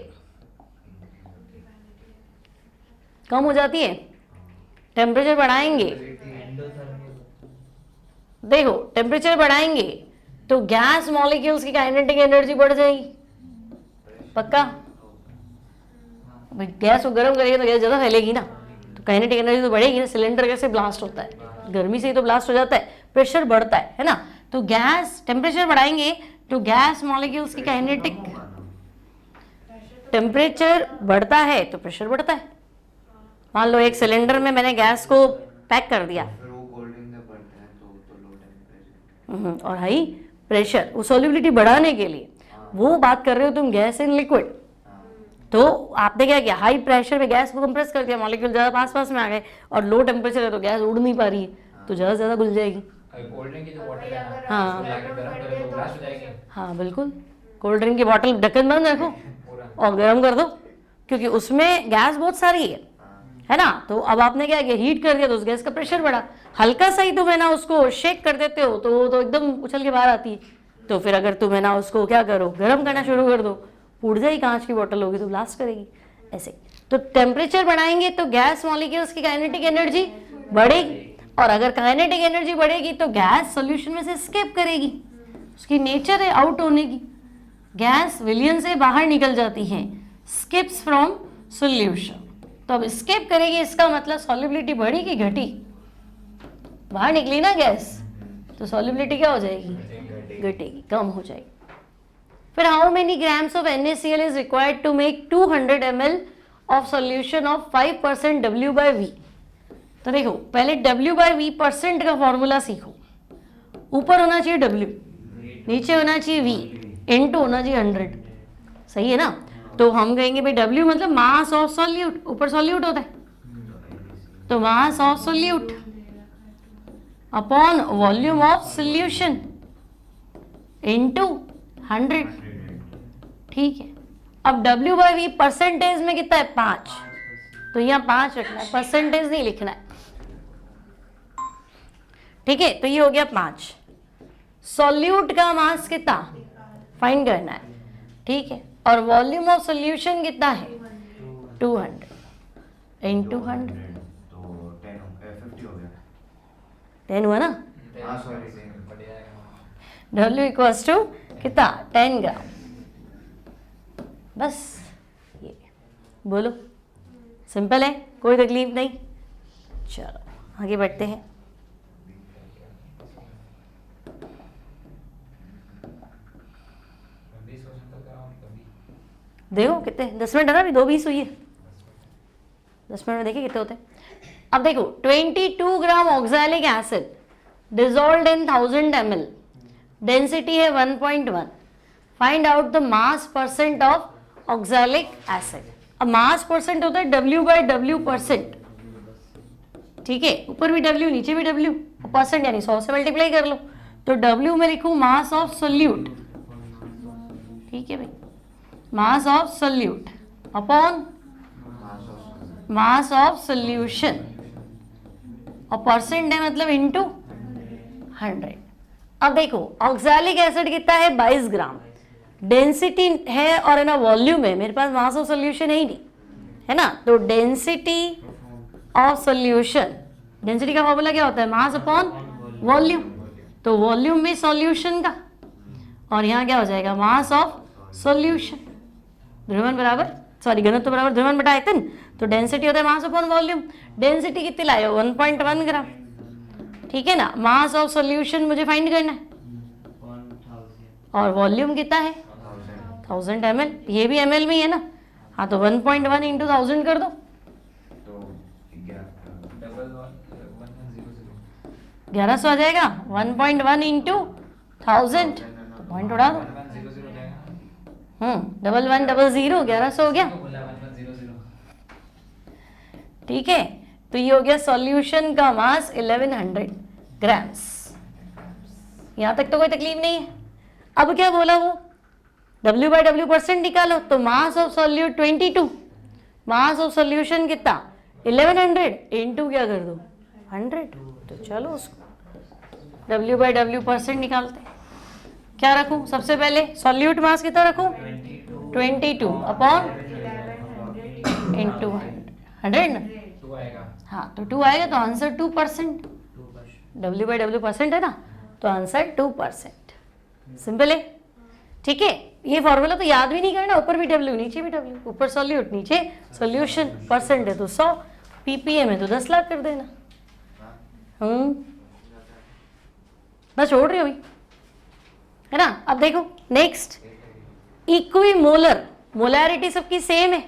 कम हो जाती है, टेम्परेचर बढ़ाएंगे, देखो टेम्परेचर बढ़ाएंगे तो गैस मॉलिक्यूल्स की काइनेटिक एनर्जी बढ़ जाएगी, पक्का। भाई गैस को गर्म करेंगे तो गैस ज़्यादा फैलेगी ना, तो काइनेटिक एनर्जी तो बढ़ेगी ना, सिलेंडर कैसे ब्लास्ट होता है, गर्मी से ही तो ब्लास्ट हो जाता है, प्रेशर बढ़ता है ना। तो गैस टेम्परेचर बढ़ाएंगे तो गैस मॉलिक्यूल्स की काइनेटिक, टेम्परेचर बढ़ता है तो प्रेशर बढ़ता है। मान लो एक सिलेंडर में मैंने गैस को पैक कर दिया, फिर वो कोल्ड ड्रिंक में बढ़ते हैं तो लो टेम्परेचर और हाई प्रेशर, वो सॉल्युबिलिटी बढ़ाने के लिए, वो बात कर रहे हो तुम गैस इन लिक्विड। तो आपने क्या किया, हाई प्रेशर पे गैस को कंप्रेस कर दिया, मॉलिक्यूल ज़्यादा पास पास में आ गए, और लो टेम्परेचर है तो गैस उड़ नहीं पा रही है, तो ज़्यादा से ज़्यादा घुल जाएगी। कोल्ड ड्रिंक की जो बॉटल है ना, हाँ। उसको लाके गरम करें तो ब्लास्ट हो जाएगी हाँ बिल्कुल, कोल्ड ड्रिंक की बॉटल ढक्कन बंद रखो और गर्म कर दो, क्योंकि उसमें गैस बहुत सारी है ना। तो अब आपने क्या किया, हीट कर दिया तो उस गैस का प्रेशर बढ़ा, हल्का सा ही तुम है ना उसको शेक कर देते हो तो वो तो एकदम उछल के बाहर आती है। तो फिर अगर तुम है ना उसको क्या करो, गर्म करना शुरू कर दो, फूट जाएगी, कांच की बोतल होगी तो ब्लास्ट करेगी ऐसे। तो टेम्परेचर बढ़ाएंगे तो गैस मॉलिक्यूल्स की काइनेटिक एनर्जी बढ़ेगी, और अगर काइनेटिक एनर्जी बढ़ेगी तो गैस सॉल्यूशन में से एस्केप करेगी, उसकी नेचर है आउट होने की, गैस विलियन से बाहर निकल जाती है, स्किप्स फ्रॉम सॉल्यूशन। तो अब स्केप करेगी, इसका मतलब सॉल्युबिलिटी बढ़ी कि घटी, बाहर निकली ना गैस, तो सॉल्युबिलिटी क्या हो जाएगी, घटेगी, कम हो जाएगी। फिर how many grams of NaCl is required to make 200 ml of solution of 5% W/V। तो देखो पहले W/V परसेंट का फॉर्मूला सीखो, ऊपर होना चाहिए W, नीचे होना चाहिए V, इनटू होना चाहिए 100, सही है ना। तो हम कहेंगे भाई W मतलब मास ऑफ सॉल्यूट, ऊपर सॉल्यूट होता है तो mass of solute upon volume of solution into 100, ठीक है। अब W/V परसेंटेज में कितना है, 5, तो यहाँ 5 रखना है, परसेंटेज नहीं लिखना है, ठीक है। तो ये हो गया 5। सॉल्यूट का मास कितना फाइंड करना है, ठीक है, और वॉल्यूम ऑफ सॉल्यूशन कितना है 200 इनटू 100, तो 50 हो गया। 10 हुआ ना। हाँ सॉरी W इक्वल्स टू कितना 10 ग्राम, बस ये बोलो, सिंपल है, कोई तकलीफ नहीं। चलो आगे बढ़ते हैं। देखो कितने 10 मिनट है ना, अभी 2:20 हुई है, 10 मिनट में देखिए कितने होते हैं। अब देखो 22 ग्राम ऑक्सैलिक एसिड डिजोल्व्ड इन 1000 ml, डेंसिटी है 1.1, find out the mass percent of oxalic acid. अब मास परसेंट होता है W/W परसेंट, ठीक है, ऊपर भी W नीचे भी W, परसेंट यानी 100 से मल्टीप्लाई कर लो, तो W में लिखूं मास ऑफ सोल्यूट, ठीक है भाई, मास of solute upon mass of solution, और परसेंट है मतलब इनटू 100। अब देखो ऑक्सैलिक एसिड कितना है 22 ग्राम, डेंसिटी है और है ना वॉल्यूम है, मेरे पास मास ऑफ सोल्यूशन है ही नहीं, है ना। तो डेंसिटी ऑफ सोल्यूशन, डेंसिटी का फॉर्मूला क्या होता है, मास अपॉन वॉल्यूम, तो वॉल्यूम में सॉल्यूशन का, और यहाँ क्या हो जाएगा, मास ऑफ सॉल्यूशन। द्रव्यमान बराबर, सॉरी घनत्व बराबर द्रव्यमान बटा आयतन, तो डेंसिटी होता है मास अपॉन वॉल्यूम। डेंसिटी कितनी लाए हो, 1.1 ग्राम, ठीक है ना। मास ऑफ सॉल्यूशन मुझे फाइंड करना है, 1000 और वॉल्यूम कितना है 1000 ml, ये भी ml में ही है ना। हाँ तो 1.1 इंटू 1000 कर दो, तो 1100 आ जाएगा। 1.1 इंटू 1000, तो पॉइंट उड़ा दो। 1100 1100 हो गया, ठीक है। तो ये हो गया सॉल्यूशन का मास 1100 ग्राम्स। यहां तक तो कोई तकलीफ नहीं है। अब क्या बोला वो, W/W परसेंट निकालो, तो mass of solute 22, mass of solution कितना 1100 इंटू क्या कर दो 100। तो चलो उसको W/W परसेंट निकालते हैं। क्या रखूं सबसे पहले, सॉल्यूट मास कितना रखूं 22 अपॉन इंटू 100 ना। हाँ तो 2 आएगा, तो आंसर 2%। W/W परसेंट है ना, तो आंसर 2%। सिंपल है, ठीक है। ये फॉर्मूला तो याद भी नहीं करना, ऊपर भी W नीचे भी W, ऊपर सॉल्यूट नीचे सॉल्यूशन, परसेंट है तो 100, ppm है तो 10 लाख कर देना। बस छोड़ रही हो अभी, है ना। अब देखो नेक्स्ट, इक्विमोलर, मोलैरिटी सबकी सेम है।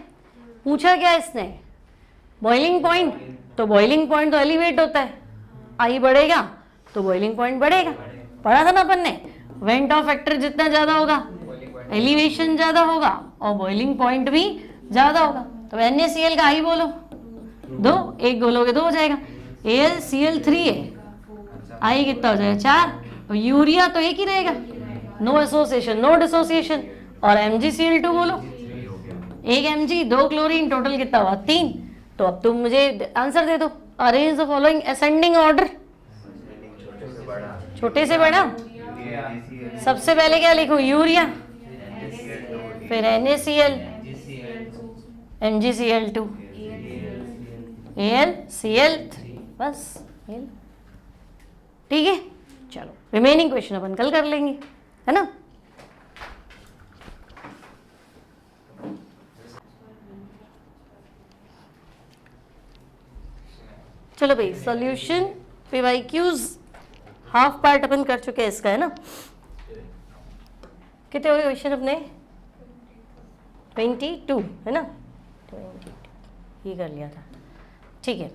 पूछा क्या इसने, बॉइलिंग पॉइंट, तो बॉइलिंग पॉइंट तो एलिवेट होता है, आई बढ़ेगा तो बॉइलिंग पॉइंट बढ़ेगा। पढ़ा था ना अपन ने, वेंट ऑफ फैक्टर जितना ज्यादा होगा एलिवेशन ज्यादा होगा और बॉइलिंग पॉइंट भी ज्यादा होगा। तो NaCl का आई बोलो 2, एक बोलोगे 2 हो जाएगा। AlCl3 है, आई कितना हो जाएगा 4, और यूरिया तो एक ही रहेगा, नो एसोसिएशन नो डिसोसिएशन। और MgCl2 बोलो, 1 Mg 2 क्लोरीन, टोटल कितना हुआ 3। तो अब तुम मुझे आंसर दे दो, arrange the following ascending order, छोटे से बड़ा। सबसे पहले क्या लिखूं, यूरिया, फिर NaCl, MgCl2, AlCl3, बस ठीक है। चलो रिमेनिंग क्वेश्चन अपन कल कर लेंगे, है ना। चलो भाई, सॉल्यूशन PYQs हाफ पार्ट अपन कर चुके हैं इसका, है ना। कितने हो गए क्वेश्चन अपने, 22 है ना, 22 ये कर लिया था, ठीक है।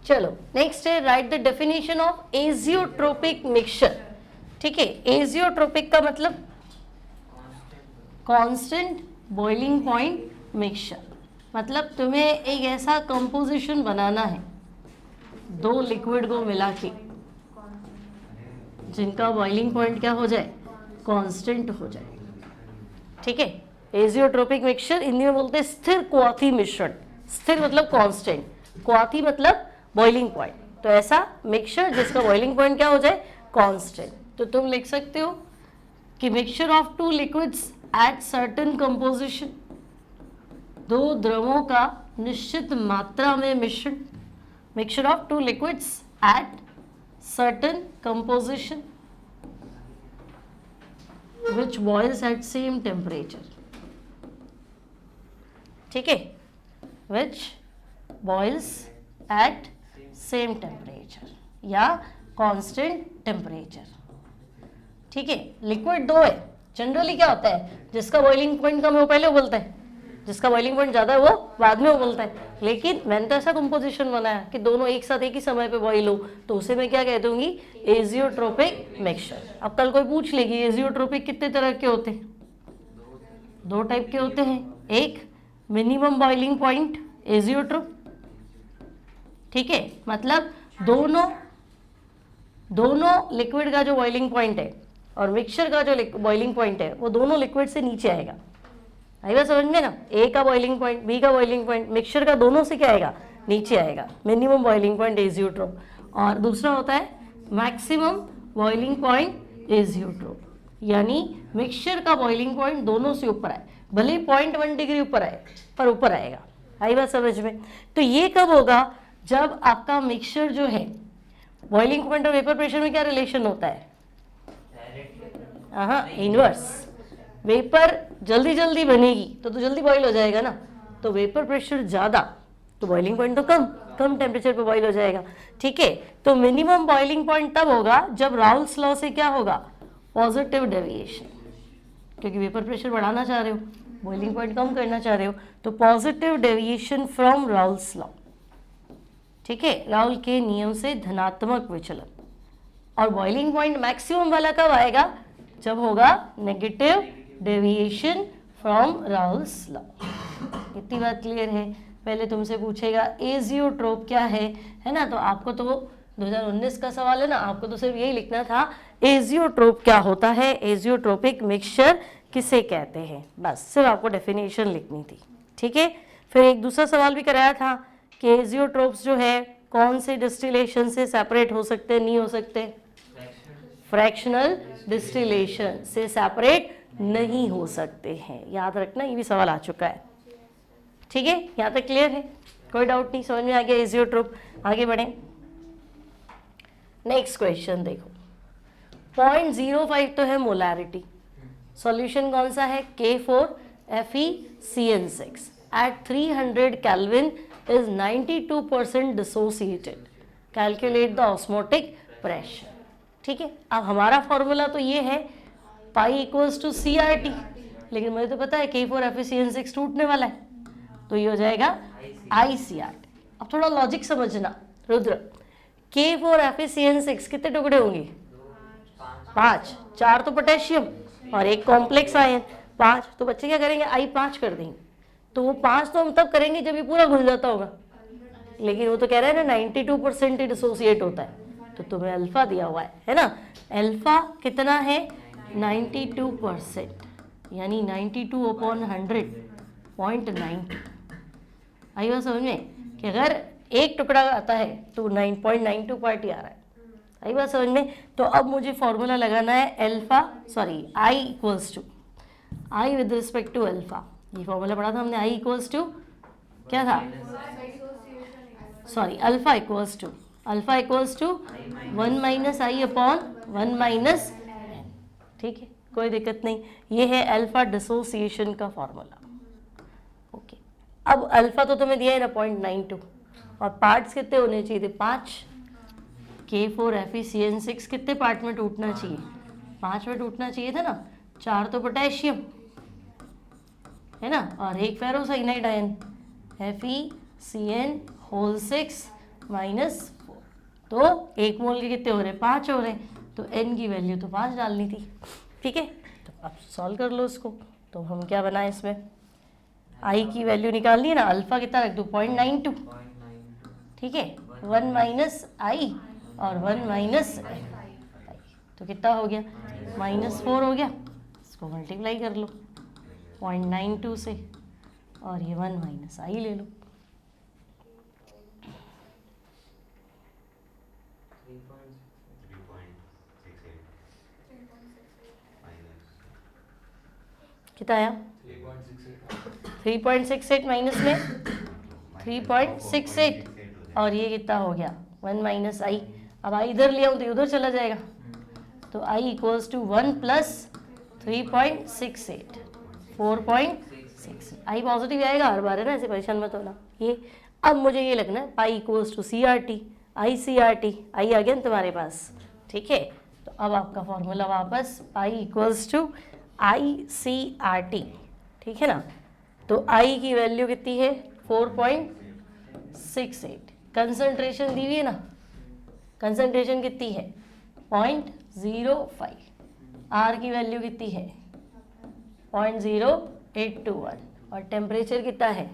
चलो नेक्स्ट है, write the definition of azeotropic mixture. ठीक है, एजियोट्रोपिक का मतलब कांस्टेंट बॉइलिंग पॉइंट मिक्सचर, मतलब तुम्हें एक ऐसा कंपोजिशन बनाना है 2 लिक्विड को मिला के जिनका बॉइलिंग पॉइंट क्या हो जाए, कांस्टेंट हो जाए। ठीक है, एजियोट्रोपिक मिक्सचर हिंदी में बोलते हैं स्थिर क्वाथी मिश्रण। स्थिर मतलब कांस्टेंट, क्वाथी मतलब बॉइलिंग पॉइंट। तो ऐसा मिक्सचर जिसका बॉइलिंग पॉइंट क्या हो जाए, कांस्टेंट। तो तुम लिख सकते हो कि mixture of 2 liquids at certain composition, 2 द्रवों का निश्चित मात्रा में मिश्रण। Mixture of 2 liquids at certain composition which boils at same temperature. ठीक है, which boils at same temperature या constant temperature. ठीक है, लिक्विड 2 है। जनरली क्या होता है, जिसका बॉइलिंग पॉइंट कम है वो पहले उबलता है, जिसका बॉइलिंग पॉइंट ज़्यादा है वो बाद में उबलता है। लेकिन मैंने तो ऐसा कंपोजिशन बनाया कि दोनों एक साथ एक ही समय पे बॉइल हो, तो उसे मैं क्या कह दूंगी, एजियोट्रोपिक मिक्सचर। अब कल कोई पूछ लेगी एजियोट्रोपिक कितने तरह के होते हैं, 2 टाइप के होते हैं। एक मिनिमम बॉइलिंग पॉइंट एजियोट्रोप, ठीक है, मतलब दोनों लिक्विड का जो बॉइलिंग पॉइंट है और मिक्सचर का जो बॉइलिंग पॉइंट है वो दोनों लिक्विड से नीचे आएगा। आएगा समझ में ना, ए का बॉइलिंग पॉइंट, बी का बॉइलिंग पॉइंट, मिक्सचर का दोनों से क्या आएगा, नीचे आएगा। Minimum boiling point azeotrope. और दूसरा होता है मैक्सिमम बॉइलिंग पॉइंट एजियोट्रोप, यानी मिक्सचर का बॉइलिंग पॉइंट दोनों से ऊपर आए, भले 0.1 डिग्री ऊपर आए पर ऊपर आएगा। आई बात समझ में। तो ये कब होगा, जब आपका मिक्सचर जो है, बॉइलिंग पॉइंट और वेपर प्रेशर में क्या रिलेशन होता है, हाँ इनवर्स, वेपर जल्दी जल्दी बनेगी तो जल्दी बॉईल हो जाएगा ना, तो वेपर प्रेशर ज़्यादा तो बॉइलिंग पॉइंट तो कम, कम टेम्परेचर पे बॉईल हो जाएगा। ठीक है, तो मिनिमम बॉइलिंग पॉइंट तब होगा जब राउल्स लॉ से क्या होगा, पॉजिटिव डेविएशन, क्योंकि वेपर प्रेशर बढ़ाना चाह रहे हो, बॉइलिंग पॉइंट कम करना चाह रहे हो, तो positive deviation from Raoult's law. ठीक है, राउल के नियम से धनात्मक विचलन। और बॉइलिंग पॉइंट मैक्सिमम वाला कब आएगा, जब होगा negative deviation from Raoult's law. इतनी बात क्लियर है। पहले तुमसे पूछेगा एजियोट्रोप क्या है ना, तो आपको तो 2019 का सवाल है ना, आपको तो सिर्फ यही लिखना था एजियोट्रोप क्या होता है, एजियोट्रोपिक मिक्सचर किसे कहते हैं, बस सिर्फ आपको डेफिनेशन लिखनी थी। ठीक है, फिर एक दूसरा सवाल भी कराया था कि एजियोट्रोप्स जो है कौन से डिस्टिलेशन से सेपरेट हो सकते हैं, नहीं हो सकते, फ्रैक्शनल डिस्टिलेशन से सेपरेट नहीं हो सकते हैं, याद रखना, ये भी सवाल आ चुका है। ठीक है, यहाँ तक क्लियर है, कोई डाउट नहीं, समझ में आ गया एजियोट्रोप। आगे बढ़े, नेक्स्ट क्वेश्चन देखो, 0.05 तो है मोलैरिटी, सॉल्यूशन कौन सा है, K4FeCN6 at 300 kelvin is 92% dissociated, calculate the osmotic pressure. ठीक है, अब हमारा फॉर्मूला तो ये है पाई इक्वल्स टू CRT, लेकिन मुझे तो पता है K4FeCN6 टूटने वाला है, तो ये हो जाएगा ICRT। अब थोड़ा लॉजिक समझना रुद्र, K4FeCN6 कितने टुकड़े होंगे, 5, 4 तो पोटेशियम और एक कॉम्प्लेक्स आयन, 5, तो बच्चे क्या करेंगे I5 कर देंगे, तो वो 5 तो हम तब करेंगे जब ये पूरा घुल जाता होगा, लेकिन वो तो कह रहा है ना 92% डिसोसिएट होता है, तो तुम्हें अल्फा दिया हुआ है ना, अल्फा कितना है 92%, यानी 92/100.90। आई बात समझ में कि अगर एक टुकड़ा आता है तो 9.92 पार्ट ही आ रहा है, आई बात समझ में। तो अब मुझे फॉर्मूला लगाना है alpha, sorry I equals to I with respect to alpha, ये फॉर्मूला पढ़ा था हमने, I इक्वल्स टू क्या था, sorry alpha equals to 1 - I upon 1 - n। ठीक है, कोई दिक्कत नहीं, ये है अल्फा डिसोसिएशन का फॉर्मूला। ओके, अब अल्फा तो तुम्हें दिया है ना 0.92, और पार्ट्स कितने होने चाहिए थे, 5। K4FeCN6 कितने पार्ट में टूटना चाहिए, 5 में टूटना चाहिए था ना, 4 तो पोटेशियम है ना, और एक फेरोसाइनाइड आयन FeCN6 -4, तो 1 मोल के कितने हो रहे, 5 हो रहे, तो n की वैल्यू तो 5 डालनी थी। ठीक है, तो अब सॉल्व कर लो इसको, तो हम क्या बनाए इसमें, I की वैल्यू निकालनी है ना, अल्फा कितना रख दूँ 0.92, ठीक है, 1 - I और 1 - n, तो कितना हो गया -4 हो गया, इसको मल्टीप्लाई कर लो 0.92 से, और ये 1 - I ले लो, कितना आया 3.68 माइनस में 3.68, और ये कितना हो गया 1 - I। अब I इधर ले आऊँ तो उधर चला जाएगा, तो I equals to 1 + 3.68 4.6। I positive आएगा हर बार है ना, ऐसे परेशान मत होना। ये अब मुझे ये लगना है pi equals to CRT, ICRT, I आ गया ना तुम्हारे पास। ठीक है, तो अब आपका फॉर्मूला वापस पाई इक्वल्स टू ICRT, ठीक है ना, तो I की वैल्यू कितनी है 4.68, कंसंट्रेशन दी हुई है ना, कंसंट्रेशन कितनी है 0.05, R की वैल्यू कितनी है 0.0821, और टेम्परेचर कितना है,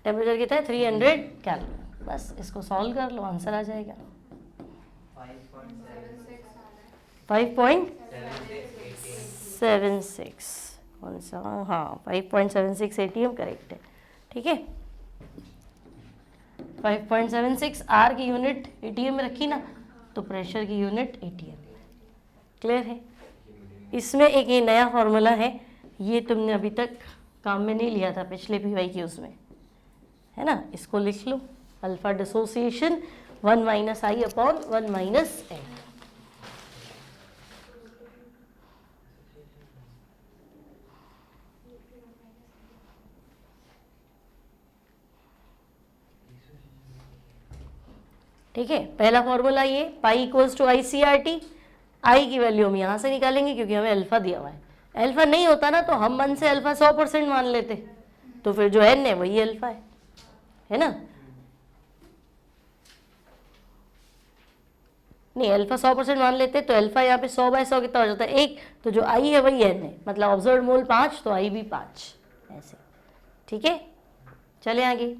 टेम्परेचर कितना है 300 केल्विन। बस इसको सॉल्व कर लो, आंसर आ जाएगा 5.76, कौन सा, हाँ 5.76 ATM करेक्ट है। ठीक है, 5.76, R की यूनिट ATM में रखी ना, तो प्रेशर की यूनिट ATM। क्लियर है। इसमें एक ये नया फॉर्मूला है, ये तुमने अभी तक काम में नहीं लिया था पिछले PYQs में, है ना, इसको लिख लो, alpha dissociation 1 - I upon 1 - n। ठीक है, पहला फॉर्मूला ये pi equals to i C R T, i की वैल्यू हम यहाँ से निकालेंगे क्योंकि हमें अल्फा दिया हुआ है। अल्फा नहीं होता ना तो हम मन से अल्फा 100% मान लेते, तो फिर जो एन है वही अल्फा है ना। नहीं, अल्फा 100% मान लेते तो अल्फा यहाँ पे 100/100 कितना हो जाता है 1, तो जो आई है वही एन है, मतलब ऑब्जर्व मोल 5 तो आई भी 5 ऐसे। ठीक है, चले आगे।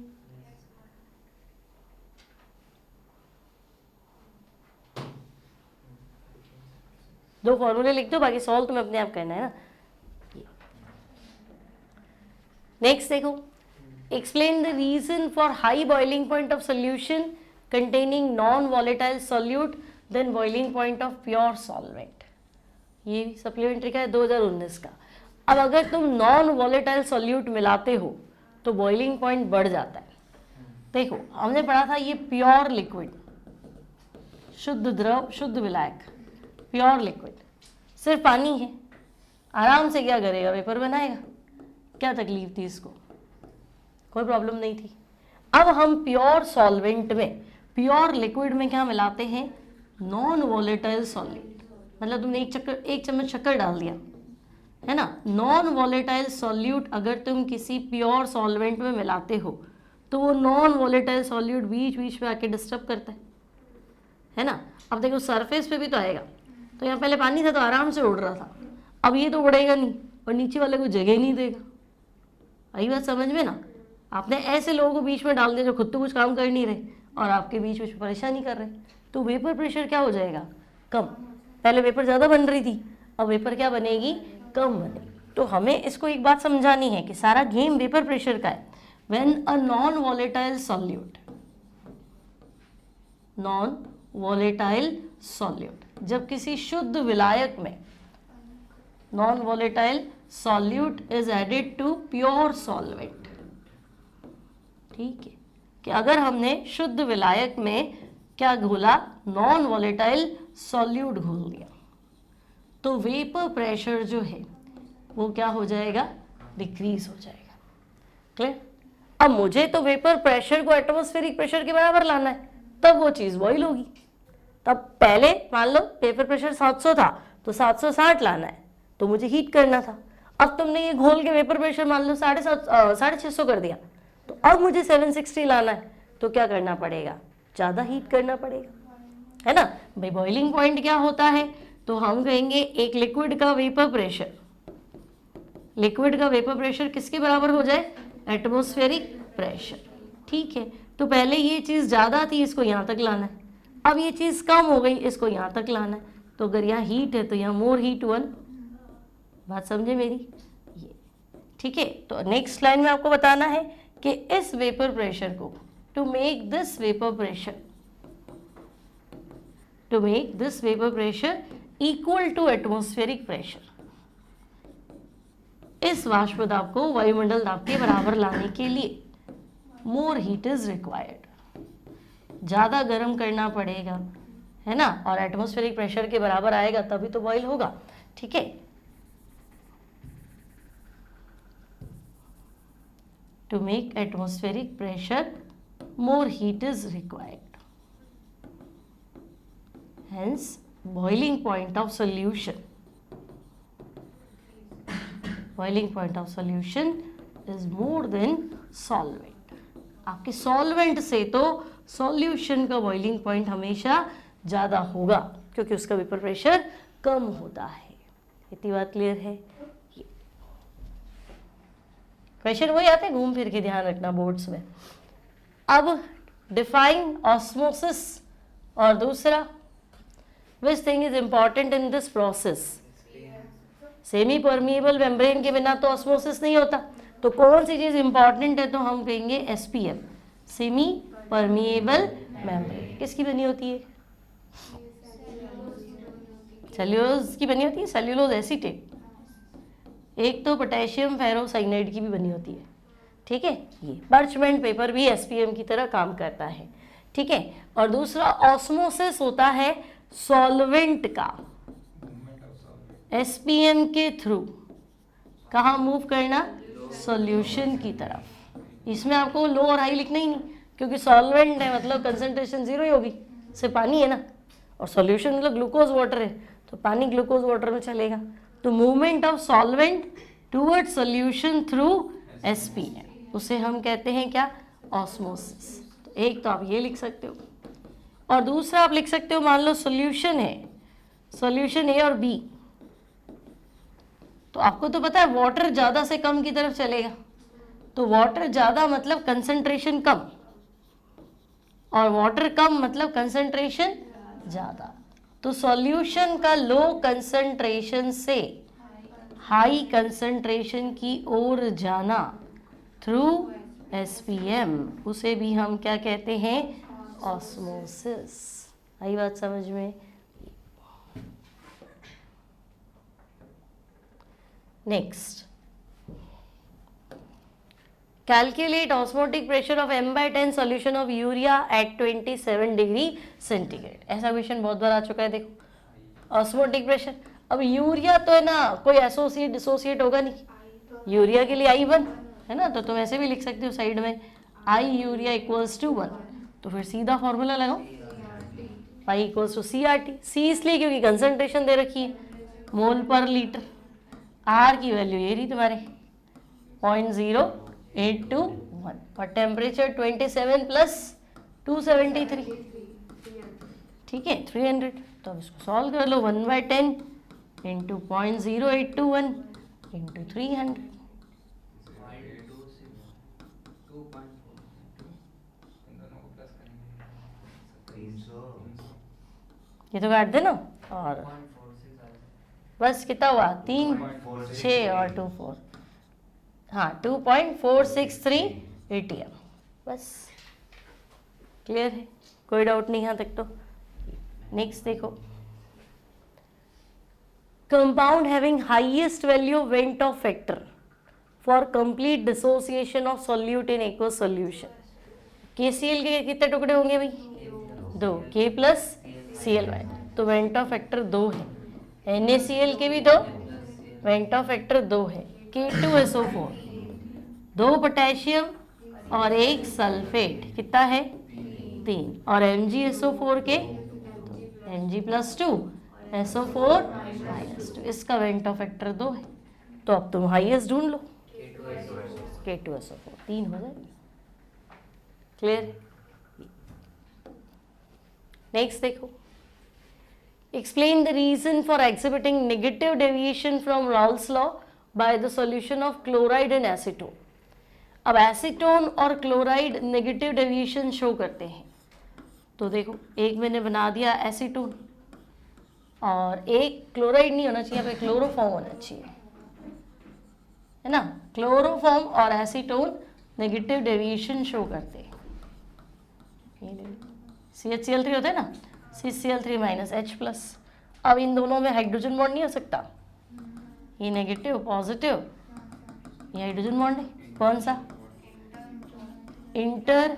दो फॉर्मूले लिख दो, बाकी सॉल्व तुम्हें अपने आप करना है ना। नेक्स्ट देखो, explain the reason for high boiling point of solution containing non volatile solute then boiling point of pure solvent. ये सप्लीमेंट्री का है 2019 का। अब अगर तुम नॉन वॉलेटाइल सोल्यूट मिलाते हो तो बॉइलिंग पॉइंट बढ़ जाता है। देखो हमने पढ़ा था ये प्योर लिक्विड, शुद्ध द्रव, शुद्ध विलायक, प्योर लिक्विड, सिर्फ पानी है, आराम से क्या करेगा, वेपर बनाएगा। क्या तकलीफ थी इसको, कोई प्रॉब्लम नहीं थी। अब हम प्योर सॉल्वेंट में, प्योर लिक्विड में क्या मिलाते हैं, नॉन वॉलेटाइल सॉल्यूट, मतलब तुमने एक चम्मच शक्कर डाल दिया है ना। नॉन वॉलेटाइल सॉल्यूट अगर तुम किसी प्योर सॉल्वेंट में मिलाते हो तो वो नॉन वॉलेटाइल सॉल्यूट बीच बीच में आके डिस्टर्ब करता है ना। अब देखो सरफेस पे भी तो आएगा, तो यहाँ पहले पानी था तो आराम से उड़ रहा था, अब ये तो उड़ेगा नहीं और नीचे वाले को जगह नहीं देगा। आई बात समझ में ना। आपने ऐसे लोगों को बीच में डाल दिया जो खुद तो कुछ काम कर नहीं रहे और आपके बीच में परेशानी कर रहे, तो वेपर प्रेशर क्या हो जाएगा, कम। पहले वेपर ज़्यादा बन रही थी, अब वेपर क्या बनेगी, कम बनेगी। तो हमें इसको एक बात समझानी है कि सारा गेम वेपर प्रेशर का है। When a non volatile solute, non volatile solute, जब किसी शुद्ध विलायक में non volatile solute is added to pure solvent, ठीक है, कि अगर हमने शुद्ध विलायक में क्या घोला, नॉन वॉलेटाइल सॉल्यूट घोल दिया, तो वेपर प्रेशर जो है वो क्या हो जाएगा, डिक्रीज हो जाएगा। क्लियर। अब मुझे तो वेपर प्रेशर को एटमॉस्फेरिक प्रेशर के बराबर लाना है, तब वो चीज़ बॉइल होगी। तब पहले मान लो वेपर प्रेशर 700 था तो 760 लाना है, तो मुझे हीट करना था। अब तुमने ये घोल के वेपर प्रेशर मान लो 650 कर दिया, तो अब मुझे 760 लाना है, तो क्या करना पड़ेगा, ज़्यादा हीट करना पड़ेगा, है ना भाई। बॉइलिंग पॉइंट क्या होता है, तो हम कहेंगे एक लिक्विड का वेपर प्रेशर, लिक्विड का वेपर प्रेशर किसके बराबर हो जाए, एटमॉस्फेरिक प्रेशर। ठीक है, तो पहले ये चीज़ ज़्यादा थी, इसको यहाँ तक लाना है। अब ये चीज़ कम हो गई, इसको यहाँ तक लाना है। तो अगर यहाँ हीट है तो यहाँ मोर हीट 1, बात समझे मेरी ये। ठीक है, तो नेक्स्ट लाइन में आपको बताना है कि इस वेपर प्रेशर को, to make this vapour pressure, to make this vapour pressure equal to atmospheric pressure, इस वाष्प दाब को वायुमंडल दाब के बराबर लाने के लिए मोर हीट इज रिक्वायर्ड, ज़्यादा गर्म करना पड़ेगा, है ना, और एटमॉस्फेरिक प्रेशर के बराबर आएगा तभी तो बॉयल होगा। ठीक है, to make atmospheric pressure more heat is required, hence boiling point of solution, boiling point of solution is more than solvent. आपके सॉल्वेंट से तो सॉल्यूशन का बॉइलिंग पॉइंट हमेशा ज़्यादा होगा क्योंकि उसका वेपर प्रेशर कम होता है। इतनी बात क्लियर है। क्वेश्चन वही आते हैं घूम फिर के, ध्यान रखना बोर्ड्स में। अब डिफाइन ऑस्मोसिस और दूसरा, which thing is important in this process, semi permeable membrane के बिना तो ऑस्मोसिस नहीं होता, तो कौन सी चीज़ इंपॉर्टेंट है, तो हम कहेंगे एसपीएम, सेमी परमिएबल मेम्ब्रेन। किसकी बनी होती है, सेल्यूलोज की बनी होती है, सेल्यूलोज एसीटेट। एक तो पोटेशियम फेरोसाइनाइड की भी बनी होती है। ठीक है, ये पार्चमेंट पेपर भी एसपीएम की तरह काम करता है। ठीक है, और दूसरा ऑस्मोसिस होता है सॉल्वेंट का, एसपीएम के थ्रू कहाँ मूव करना, सॉल्यूशन की तरफ। इसमें आपको लो और हाई लिखना ही नहीं, क्योंकि सॉल्वेंट है मतलब कंसंट्रेशन जीरो ही होगी, से पानी है ना, और सॉल्यूशन मतलब ग्लूकोज वाटर है, तो पानी ग्लूकोज वाटर में चलेगा। तो movement of solvent toward solution through SPM, उसे हम कहते हैं क्या, ऑस्मोसिस। तो एक तो आप ये लिख सकते हो, और दूसरा आप लिख सकते हो, मान लो सॉल्यूशन है, सॉल्यूशन ए और बी, तो आपको तो पता है वाटर ज़्यादा से कम की तरफ चलेगा, तो वाटर ज़्यादा मतलब कंसंट्रेशन कम, और वाटर कम मतलब कंसंट्रेशन ज़्यादा। तो सॉल्यूशन का लो कंसंट्रेशन से हाई कंसंट्रेशन की ओर जाना थ्रू एसपीएम, उसे भी हम क्या कहते हैं, ऑस्मोसिस। आई बात समझ में? Next, calculate osmotic pressure of m/10 solution of urea at 27 degree centigrade. ऐसा क्वेश्चन बहुत बार आ चुका है। देखो ऑस्मोटिक प्रेशर, अब यूरिया तो है ना, कोई एसोसिएट डिसोसिएट होगा नहीं, यूरिया के लिए I1 है ना, तो तुम ऐसे भी लिख सकते हो साइड में I यूरिया इक्वल्स टू 1, तो फिर सीधा फॉर्मूला लगाओ I equals to CRT। C इसलिए क्योंकि कंसंट्रेशन दे रखी है मोल पर लीटर, R की वैल्यू ये रही तुम्हारे 0.0821, और टेम्परेचर 27 प्लस 273, ठीक है 300। तो अब इसको सॉल्व कर लो, 1/10 इंटू 0.0821 इंटू 300, ये तो काट देना, और बस कितना हुआ 3 6 और 2 4, हाँ 2.463 ATM, बस क्लियर है, कोई डाउट नहीं यहाँ तक तो। नेक्स्ट देखो, compound having highest value of went Hoff factor for complete dissociation of solute in aqueous solution. KCl के कितने टुकड़े होंगे भाई, 2, K प्लस Cl वाई, तो वेंट ऑफ फैक्टर 2 है। NaCl के भी 2, वेंट ऑफ फैक्टर 2 है। K2SO4, 2 पोटेशियम और 1 सल्फेट, कितना है 3, और MgSO4 के Mg+2 SO4 -2, इसका वेंट ऑफ फैक्टर 2 है। तो अब तुम हाईएस्ट ढूंढ लो, K2SO4 3 हो जाएगा, क्लियर। नेक्स्ट देखो, explain the reason for exhibiting negative deviation from Raoult's law by the solution of chloride and acetone। अब एसीटोन और क्लोराइड नेगेटिव डेविएशन शो करते हैं, तो देखो एक मैंने बना दिया एसीटोन, और एक क्लोराइड नहीं होना चाहिए, यहाँ पे क्लोरोफॉर्म होना चाहिए, है ना। क्लोरोफॉर्म और एसीटोन नेगेटिव डेविएशन शो करते हैं। CHCl3 होता है ना, CCl3 -H+। अब इन दोनों में हाइड्रोजन बॉन्ड नहीं हो सकता, ये नेगेटिव पॉजिटिव, ये हाइड्रोजन बॉन्ड है, कौन सा, इंटर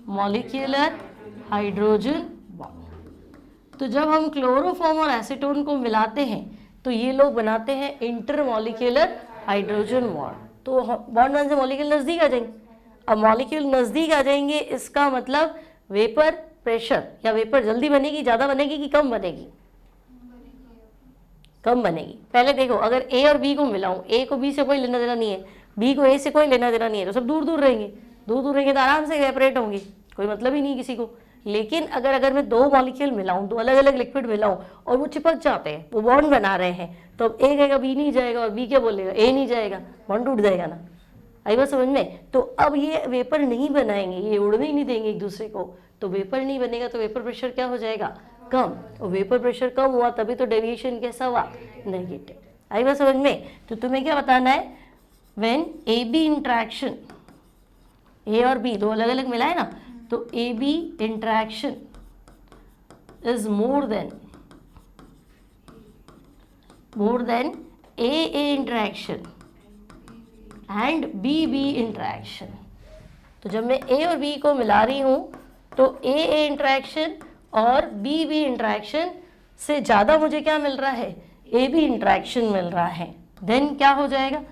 मॉलिक्यूलर हाइड्रोजन बॉन्ड। तो जब हम क्लोरोफॉर्म और एसीटोन को मिलाते हैं तो ये लोग बनाते हैं इंटर मॉलिक्यूलर हाइड्रोजन बॉन्ड, तो बॉन्ड वन से मॉलिक्यूल नज़दीक आ जाएंगे। अब मॉलिक्यूल नज़दीक आ जाएंगे, इसका मतलब वेपर प्रेशर या वेपर जल्दी बनेगी, ज़्यादा बनेगी कि कम बनेगी, कम बनेगी। पहले देखो, अगर ए और बी को मिलाऊं, ए को बी से कोई लेना देना नहीं है, बी को ए से कोई लेना देना नहीं है, तो सब दूर दूर रहेंगे, दूर दूर रहेंगे तो आराम से इवेपोरेट होंगे, कोई मतलब ही नहीं किसी को। लेकिन अगर मैं 2 मॉलिक्यूल मिलाऊं, 2 अलग अलग लिक्विड मिलाऊं और वो चिपक जाते हैं, वो बॉन्ड बना रहे हैं, तो अब ए कहेगा बी नहीं जाएगा और बी क्या बोलेगा ए नहीं जाएगा, बॉन्ड टूट जाएगा ना। आई बात समझ में? तो अब ये वेपर नहीं बनाएंगे, ये उड़ने ही नहीं देंगे एक दूसरे को, तो वेपर नहीं बनेगा तो वेपर प्रेशर क्या हो जाएगा, कम। और वेपर प्रेशर कम हुआ तभी तो डेविएशन कैसा हुआ, नेगेटिव। आई बात समझ में? तो तुम्हें क्या बताना है, when A B interaction, A और बी 2 अलग अलग मिला है ना, तो A B interaction is more than A interaction and B interaction. तो जब मैं ए और बी को मिला रही हूँ तो ए इंट्रैक्शन और बी इंट्रैक्शन से ज़्यादा मुझे क्या मिल रहा है, ए बी इंट्रैक्शन मिल रहा है। देन क्या हो जाएगा,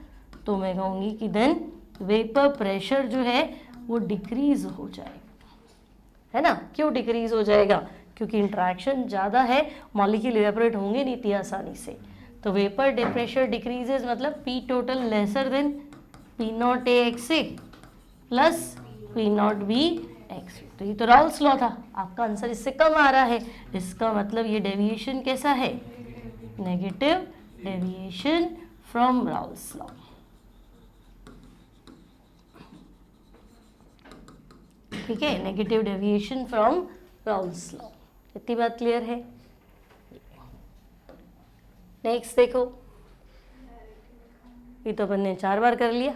तो मैं कहूँगी कि देन वेपर प्रेशर जो है वो डिक्रीज हो जाएगा। है ना। क्यों डिक्रीज हो जाएगा? क्योंकि इंट्रैक्शन ज़्यादा है, मॉलिक्यूल इवेपोरेट होंगे नहीं इतनी आसानी से। तो वेपर प्रेशर डिक्रीजेज मतलब P total lesser than P not a x A plus P not be x. तो ये तो राउल्स लॉ था, आपका आंसर इससे कम आ रहा है, इसका मतलब ये डेविएशन कैसा है? Negative deviation from Raoult's law. ठीक है, negative deviation from Raoult's law. इतनी बात क्लियर है? नेक्स्ट देखो, ये तो अपन ने 4 बार कर लिया।